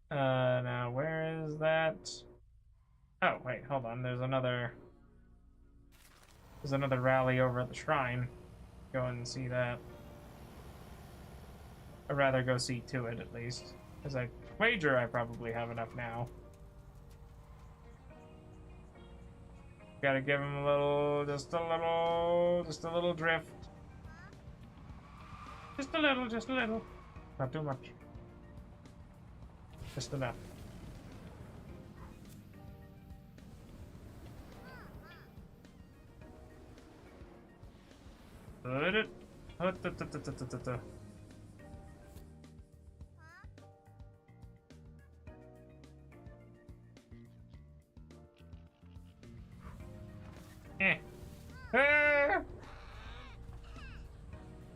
Now where is that? Oh, wait, hold on. There's another rally over at the shrine. Go and see that. I'd rather go see to it, at least. Because I wager I probably have enough now. Gotta give him a little, just a little drift. Just a little. Not too much. Just enough.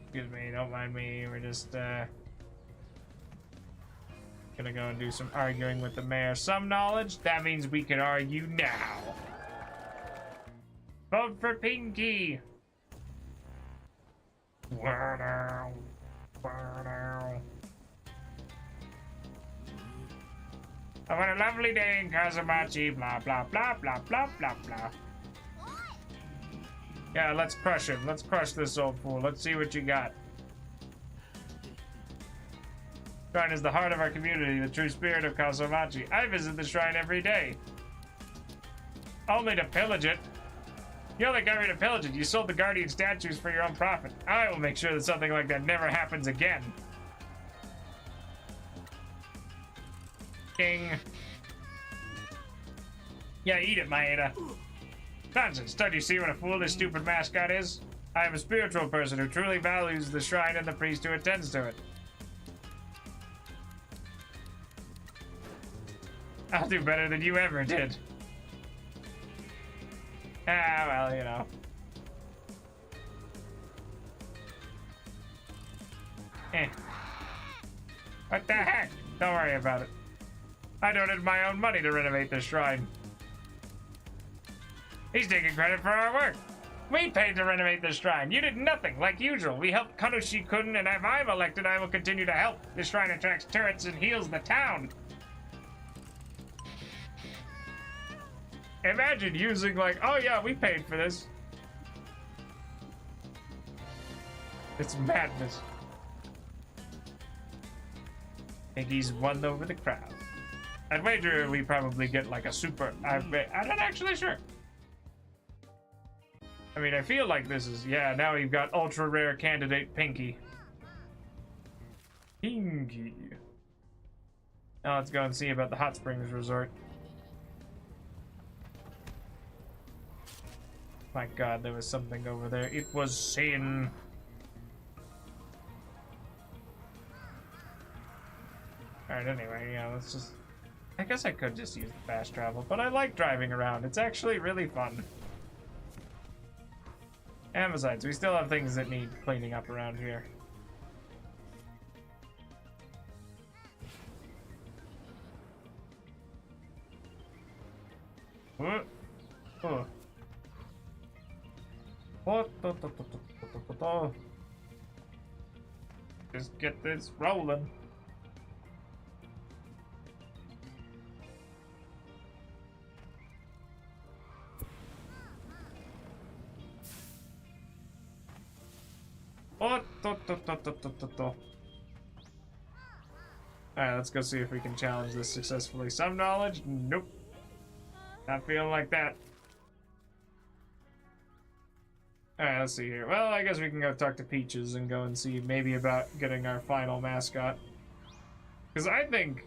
Excuse me, don't mind me. We're just gonna go and do some arguing with the mayor. Some knowledge? That means we can argue now. Vote for Pinky! Wow. I want a lovely day in Kazamachi, blah blah blah blah blah blah blah. Yeah, let's crush him. Let's crush this old fool. Let's see what you got. Shrine is the heart of our community, the true spirit of Kazamachi. I visit the shrine every day. Only to pillage it. You only got me to pillage it. You sold the guardian statues for your own profit. I will make sure that something like that never happens again. King. Yeah, eat it, Maeda. Nonsense. Don't you see what a fool this stupid mascot is? I am a spiritual person who truly values the shrine and the priest who attends to it. I'll do better than you ever did. Ah, well, you know. What the heck? Don't worry about it. I donated my own money to renovate the shrine. He's taking credit for our work. We paid to renovate the shrine. You did nothing, like usual. We helped Kanushi-kun, and if I'm elected, I will continue to help. The shrine attracts tourists and heals the town. Imagine using like, oh yeah, we paid for this. It's madness. I think he's won over the crowd. I'd wager we probably get like a super, I'm not actually sure. I mean, I feel like this is, yeah, now you've got ultra rare candidate Pinky. Pinky. Now let's go and see about the Hot Springs Resort. My god, there was something over there. It was sin. Alright, anyway, yeah, let's just... I guess I could just use fast travel, but I like driving around. It's actually really fun. And besides, we still have things that need cleaning up around here. What? Oh. What? Just get this rolling. Oh, alright, let's go see if we can challenge this successfully. Some knowledge? Nope. Not feeling like that. Alright, let's see here. Well, I guess we can go talk to Peaches and go and see maybe about getting our final mascot. Because I think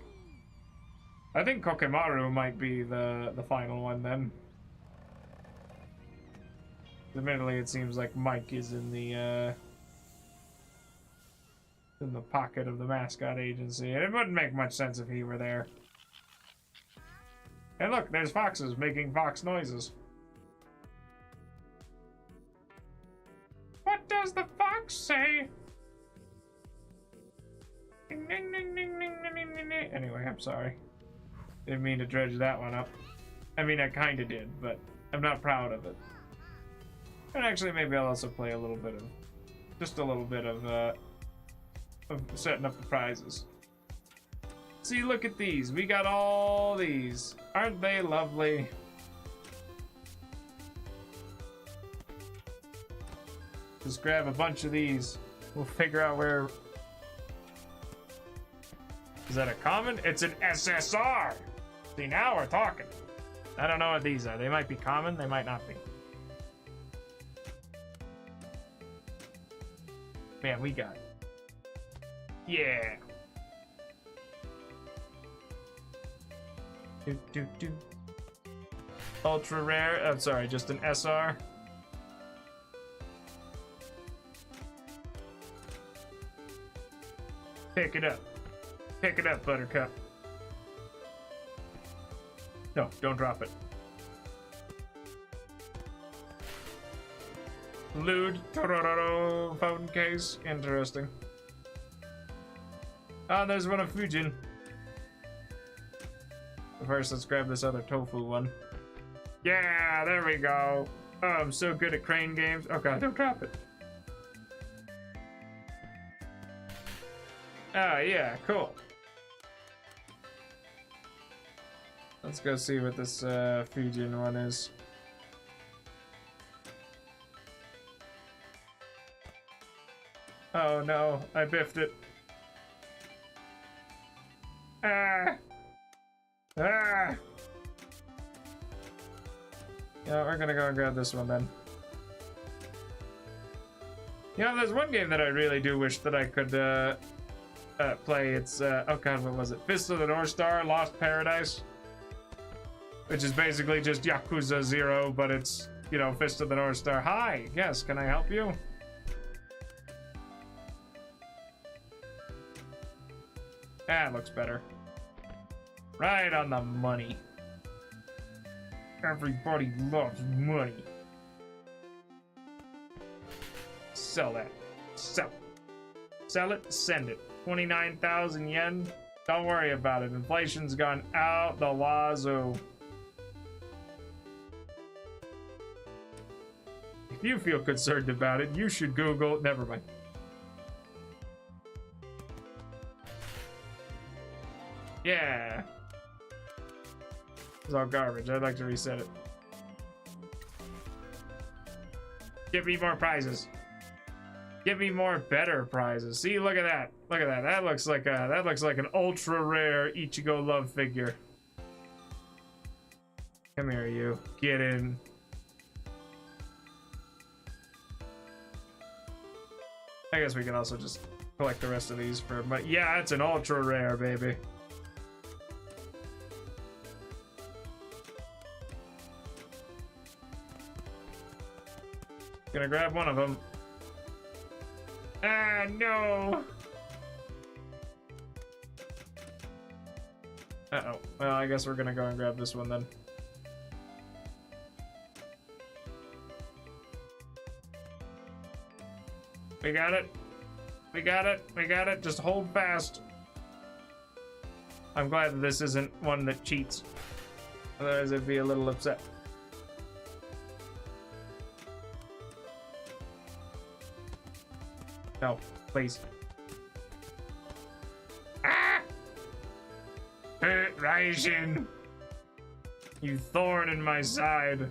Kokemaru might be the final one then. Admittedly, it seems like Mike is in the pocket of the mascot agency, and it wouldn't make much sense if he were there. And look, there's foxes making fox noises. What does the fox say? Anyway, I'm sorry. Didn't mean to dredge that one up. I mean, I kinda did, but I'm not proud of it. And actually, maybe I'll also play a little bit of, just a little bit of setting up the prizes. See, look at these. We got all these. Aren't they lovely? Just grab a bunch of these. We'll figure out where... Is that a common? It's an SSR! See, now we're talking. I don't know what these are. They might be common, they might not be. Man, we got it. Yeah. Do. Ultra rare. I'm sorry, just an SR. Pick it up. Pick it up, Buttercup. No, don't drop it. Lewd Tororo phone case. Interesting. Oh, there's one of Fujin. First, let's grab this other tofu one. Yeah, there we go. Oh, I'm so good at crane games. Oh god, don't drop it. Oh, yeah, cool. Let's go see what this Fujin one is. Oh no, I biffed it. Ah! Ah! Yeah, we're gonna go and grab this one then. You know, there's one game that I really do wish that I could play. It's, oh god, what was it? Fist of the North Star, Lost Paradise. Which is basically just Yakuza 0, but it's, you know, Fist of the North Star. Hi, yes, can I help you? That looks better. Right on the money. Everybody loves money. Sell that. Sell it. Sell it, send it. 29,000 yen. Don't worry about it. Inflation's gone out the wazoo. If you feel concerned about it, you should Google. Never mind. Yeah. It's all garbage. I'd like to reset it. Give me more prizes. Give me more better prizes. See, look at that. Look at that. That looks like an ultra rare Ichigo love figure. Come here, you. Get in. I guess we can also just collect the rest of these for, but yeah, it's an ultra rare, baby. Gonna grab one of them. Ah, no. Uh-oh. Well, I guess we're gonna go and grab this one then. We got it. We got it. We got it. Just hold fast. I'm glad that this isn't one that cheats. Otherwise, I'd be a little upset. No, please. Raijin! You thorn in my side.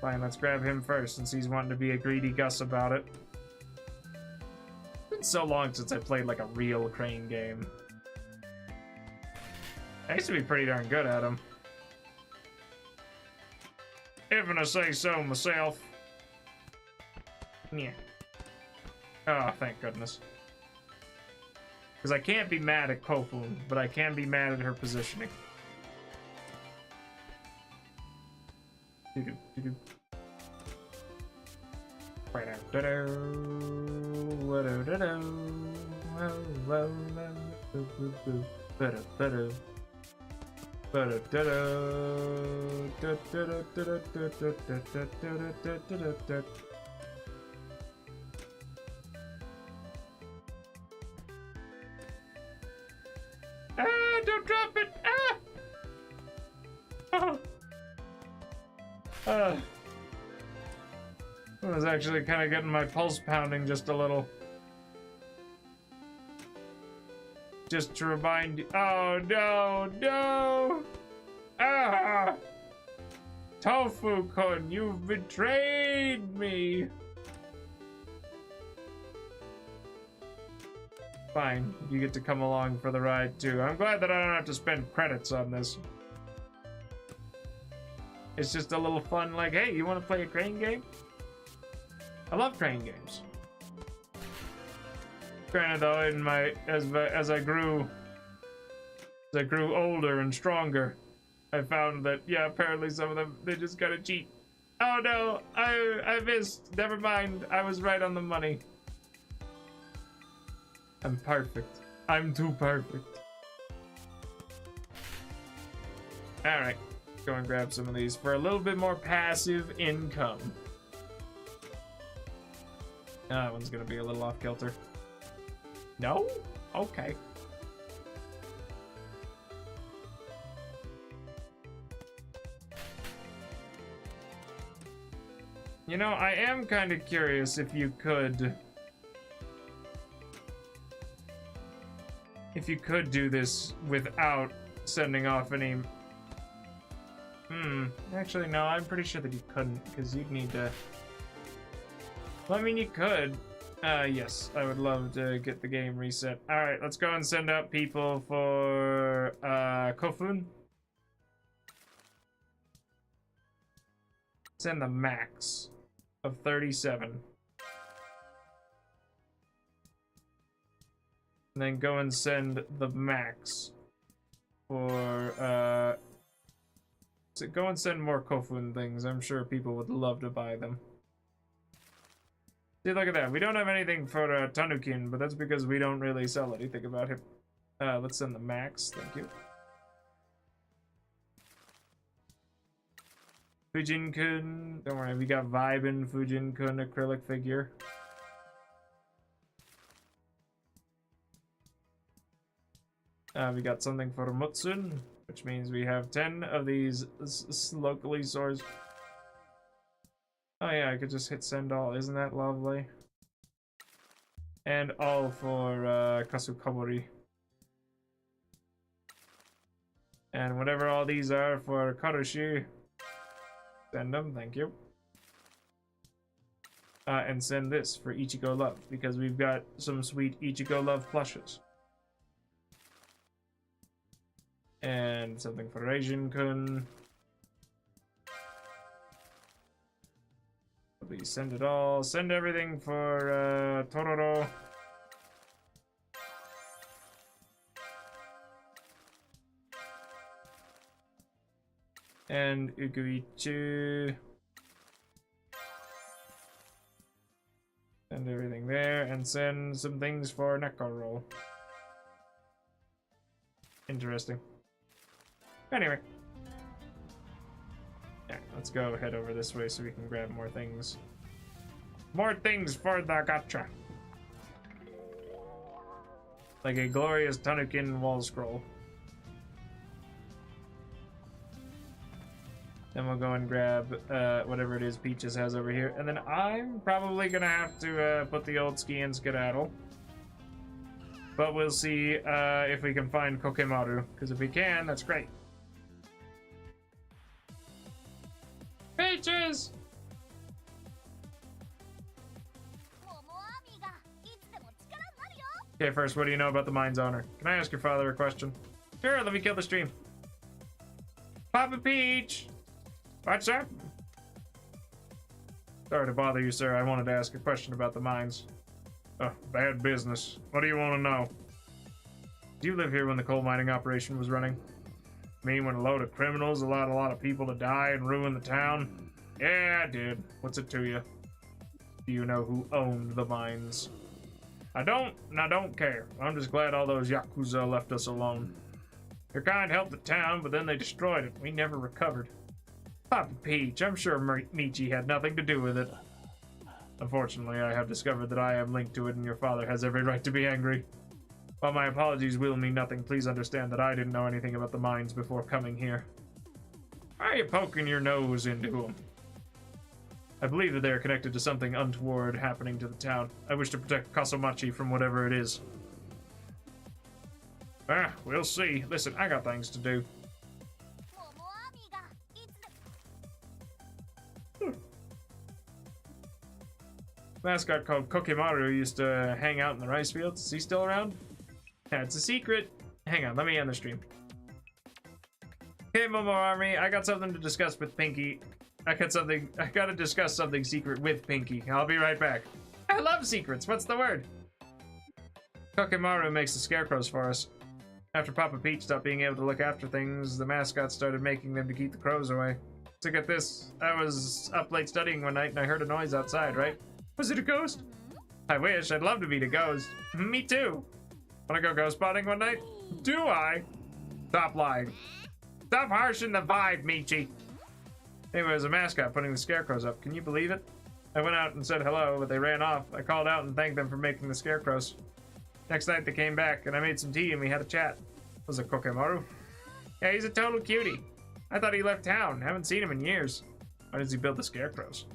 Fine, let's grab him first since he's wanting to be a greedy Gus about it. It's been so long since I played like a real Crane game. I used to be pretty darn good at them. If I say so myself. Yeah. Oh, thank goodness. Because I can't be mad at Kofun, but I can be mad at her positioning. Ah, don't drop it! Ah! I was actually kind of getting my pulse pounding just a little. Just to remind you. Oh, no, no! Ah! Tofu-kun, you've betrayed me! Fine, you get to come along for the ride too. I'm glad that I don't have to spend credits on this. It's just a little fun, like, hey, you want to play a Crane game? I love Crane games. Granted, though, in my as I grew older and stronger, I found that yeah, apparently some of them they just gotta cheat. Oh no, I missed. Never mind, I was right on the money. I'm perfect. I'm too perfect. All right, go and grab some of these for a little bit more passive income. That one's gonna be a little off kilter. No? Okay. You know, I am kind of curious if you could do this without sending off any... Actually, no, I'm pretty sure that you couldn't, because you'd need to... Well, I mean, you could. Yes, I would love to get the game reset. Alright, let's go and send out people for, Kofun. Send the max of 37. And then go and send the max for, so go and send more Kofun things. I'm sure people would love to buy them. See, look at that. We don't have anything for Tanukin, but that's because we don't really sell anything about him. Let's send the max. Thank you. Fujin-kun. Don't worry, we got Vibin Fujin-kun acrylic figure. We got something for Mutsun, which means we have 10 of these locally sourced. Oh yeah, I could just hit send all. Isn't that lovely? And all for Kasukamori. And whatever all these are for Karushi, send them, thank you. And send this for Ichigo Love, because we've got some sweet Ichigo Love plushes. And something for Reijin-kun. Please send it all. Send everything for Tororo. And Ukuichu. Send everything there, and send some things for Nekoro. Interesting. Anyway. Yeah, let's go head over this way so we can grab more things. More things for the gacha. Like a glorious Tanukin wall scroll. Then we'll go and grab whatever it is Peaches has over here. And then I'm probably gonna have to put the old ski and skedaddle. But we'll see if we can find Kokemaru, because if we can, that's great. Peaches! Okay, first, what do you know about the mine's owner? Can I ask your father a question? Sure, let me kill the stream. Papa Peach! What's up? Sorry to bother you, sir. I wanted to ask a question about the mines. Oh, bad business. What do you want to know? Do you live here when the coal mining operation was running? I mean, when a load of criminals allowed a lot of people to die and ruin the town? Yeah, I did. What's it to you? Do you know who owned the mines? I don't, and I don't care. I'm just glad all those Yakuza left us alone. Their kind helped the town, but then they destroyed it. We never recovered. Papa Peach, I'm sure Michi had nothing to do with it. Unfortunately, I have discovered that I am linked to it, and your father has every right to be angry. While my apologies will mean nothing, please understand that I didn't know anything about the mines before coming here. Why are you poking your nose into them? I believe that they are connected to something untoward happening to the town. I wish to protect Kasumachi from whatever it is. Ah, we'll see. Listen, I got things to do. Mascot called Kokemaru used to hang out in the rice fields. Is he still around? Yeah, it's a secret. Hang on, let me end the stream. Hey, Momo Army, I got something to discuss with Pinky. I gotta discuss something secret with Pinky. I'll be right back. I love secrets. What's the word? Kokemaru makes the scarecrows for us. After Papa Peach stopped being able to look after things, the mascot started making them to keep the crows away. So get this, I was up late studying one night and I heard a noise outside, right? Was it a ghost? I wish. I'd love to meet a ghost. Me too. Wanna go ghost spotting one night? Do I? Stop lying. Stop harshing the vibe, Michi. Anyway, it was a mascot putting the scarecrows up. Can you believe it? I went out and said hello, but they ran off. I called out and thanked them for making the scarecrows. Next night they came back, and I made some tea and we had a chat. Was it Kokemaru? Yeah, he's a total cutie. I thought he left town. Haven't seen him in years. Why does he build the scarecrows?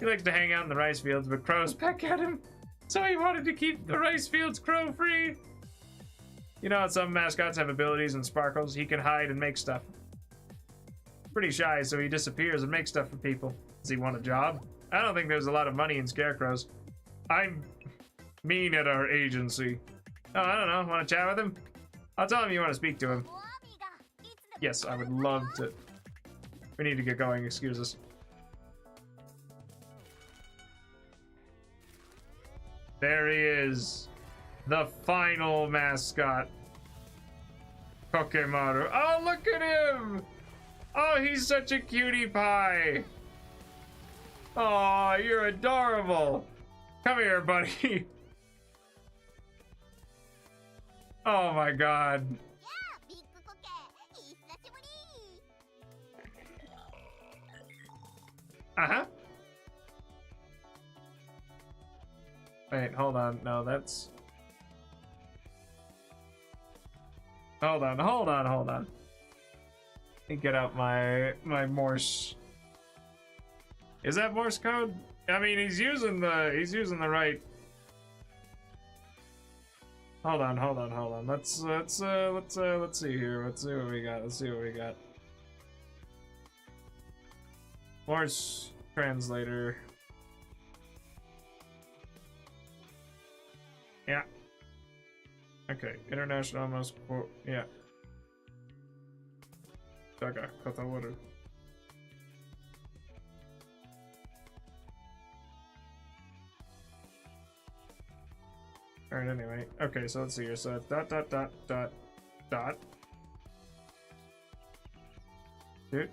He likes to hang out in the rice fields, but crows peck at him. So he wanted to keep the rice fields crow-free. You know how some mascots have abilities and sparkles? He can hide and make stuff. Pretty shy, so he disappears and makes stuff for people. Does he want a job? I don't think there's a lot of money in scarecrows. I'm mean at our agency. Oh, I don't know. Want to chat with him? I'll tell him you want to speak to him. Yes, I would love to. We need to get going. Excuse us. There he is. The final mascot. Kokemaru. Oh, look at him! Oh, he's such a cutie pie. Oh, you're adorable. Come here, buddy. Oh my god. Uh-huh. Wait, hold on. No, that's... Hold on. Let me get out my Morse. Is that Morse code? I mean, he's using the right. Hold on. Let's see here. Let's see what we got. Morse translator. Yeah. Okay. International Morse. Yeah. Daga katawaru. Alright, anyway. Okay, so let's see here. So it's dot. Dude.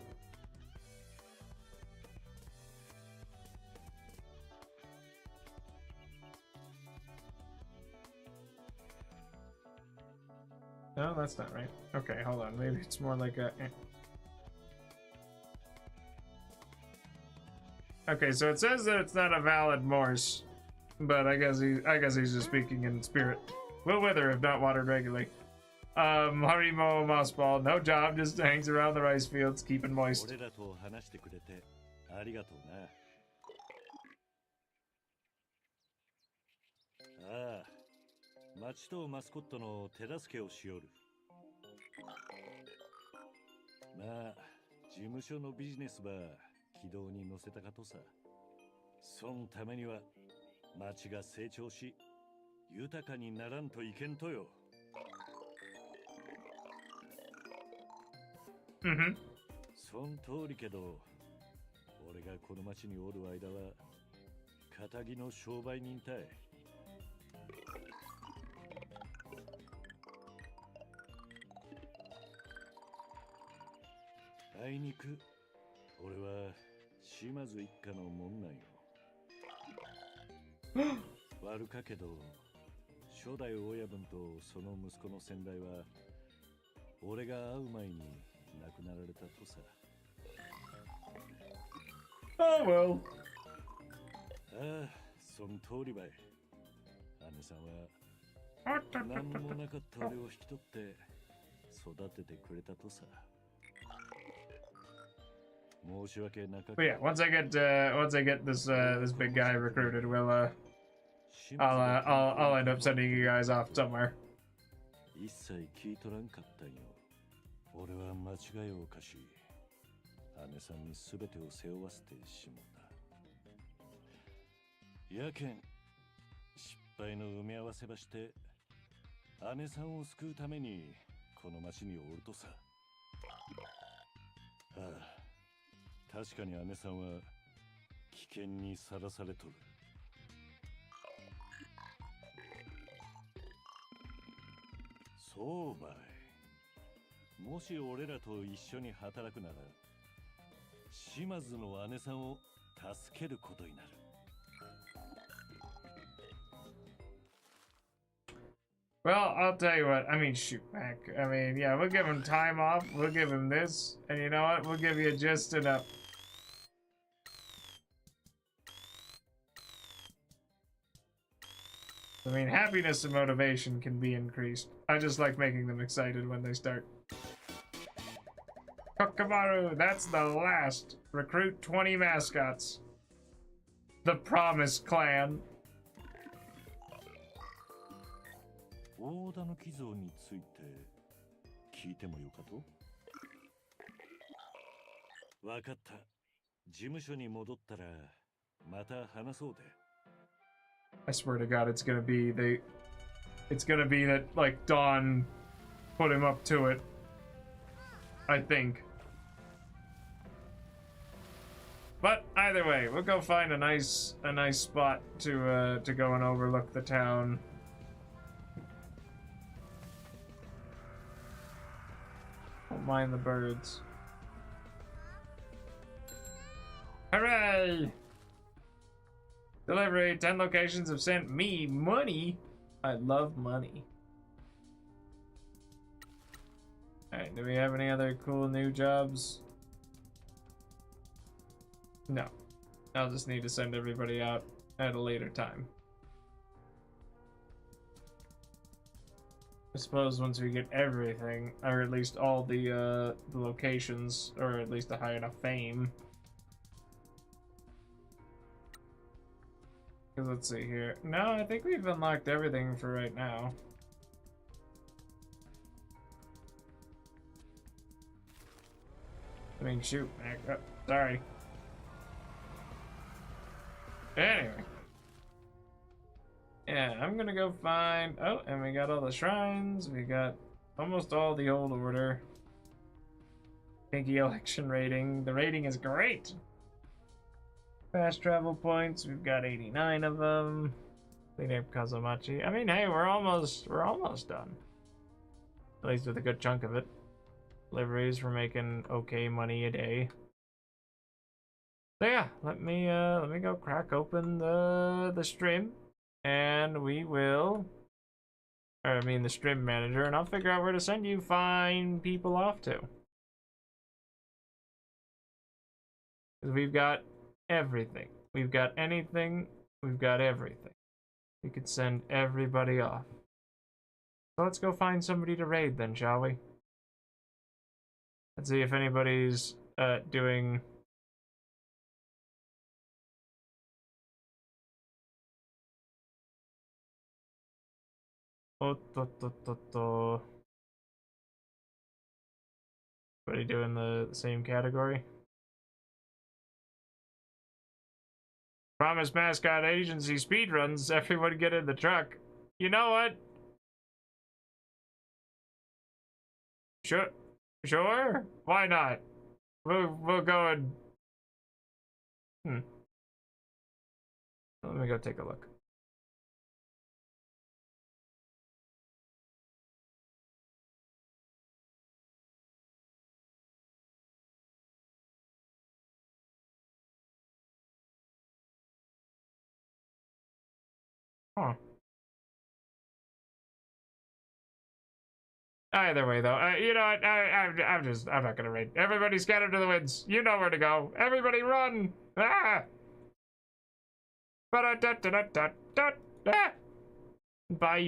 No, that's not right. Okay, hold on. Maybe it's more like a... Okay, so it says that it's not a valid Morse, but I guess he's just speaking in spirit. Will wither if not watered regularly. Harimo mossball, no job, just hangs around the rice fields, keeping moist. 町とマスコットの手助けをしよる。まあ事務所のビジネスば軌道に乗せたかとさ。そんためには町が成長し豊かにならんといけんとよ。Mm-hmm. そん通りけど、俺がこの町におる間は堅気の商売人たい。あいにく俺は島津一家のもんなんよ。悪かけど初代親分とその息子の先代は俺が会う前に亡くなられたとさ。Oh well. ああ、そん通りばい。姉さんは何もなかった俺を引き取って育ててくれたとさ。申し訳なかった。But yeah, once I get this this big guy recruited, I'll end up sending you guys off somewhere. 一切聞いとらんかったんよ。俺は間違いを犯し、姉さんに全てを背負わせてしもた。やけん、失敗の埋め合わせばして、姉さんを救うためにこの町におるとさ。ああ、確かに姉さんは危険にさらされとる。そうばい。もし俺らと一緒に働くなら、島津の姉さんを助けることになる。Well, I'll tell you what. I mean, shoot, Mac. I mean, yeah, we'll give him time off. We'll give him this, and you know what? We'll give you just enough. I mean, happiness and motivation can be increased. I just like making them excited when they start. Kokamaru, that's the last. Recruit 20 mascots. The Promised Clan. 大田の寄贈について聞いてもよかと？わかった。事務所に戻ったらまた話そうで。I swear to God, it's gonna be that like Dawn put him up to it. I think. But either way, we'll go find a nice spot to go and overlook the town. Don't mind the birds. Hooray! Delivery, 10 locations have sent me money. I love money. Alright, do we have any other cool new jobs? No. I'll just need to send everybody out at a later time. I suppose once we get everything, or at least all the locations, or at least a high enough fame. Because let's see here. No, I think we've unlocked everything for right now. I mean, shoot, sorry. Anyway. Yeah, I'm gonna go find... Oh, and we got all the shrines. We got almost all the old order. Pinky election rating. The rating is great. Fast travel points. We've got 89 of them. Clean up Kazamachi. I mean, hey, we're almost done. At least with a good chunk of it. Deliveries, we're making okay money a day. So yeah, let me go crack open the stream. And we will, or I mean the stream manager, and I'll figure out where to send you fine people off to. Because we've got everything. We've got anything. We've got everything. We could send everybody off. So let's go find somebody to raid then, shall we? Let's see if anybody's doing... Oh, What do you do in the same category? Promise Mascot Agency speedruns. Everyone get in the truck. You know what? Sure. Why not? We'll go and. Let me go take a look. Huh. Either way, though, you know what? I'm not gonna raid. Everybody scatter to the winds. You know where to go. Everybody run! Ah! Ba-da-da-da-da-da-da! Bye, you.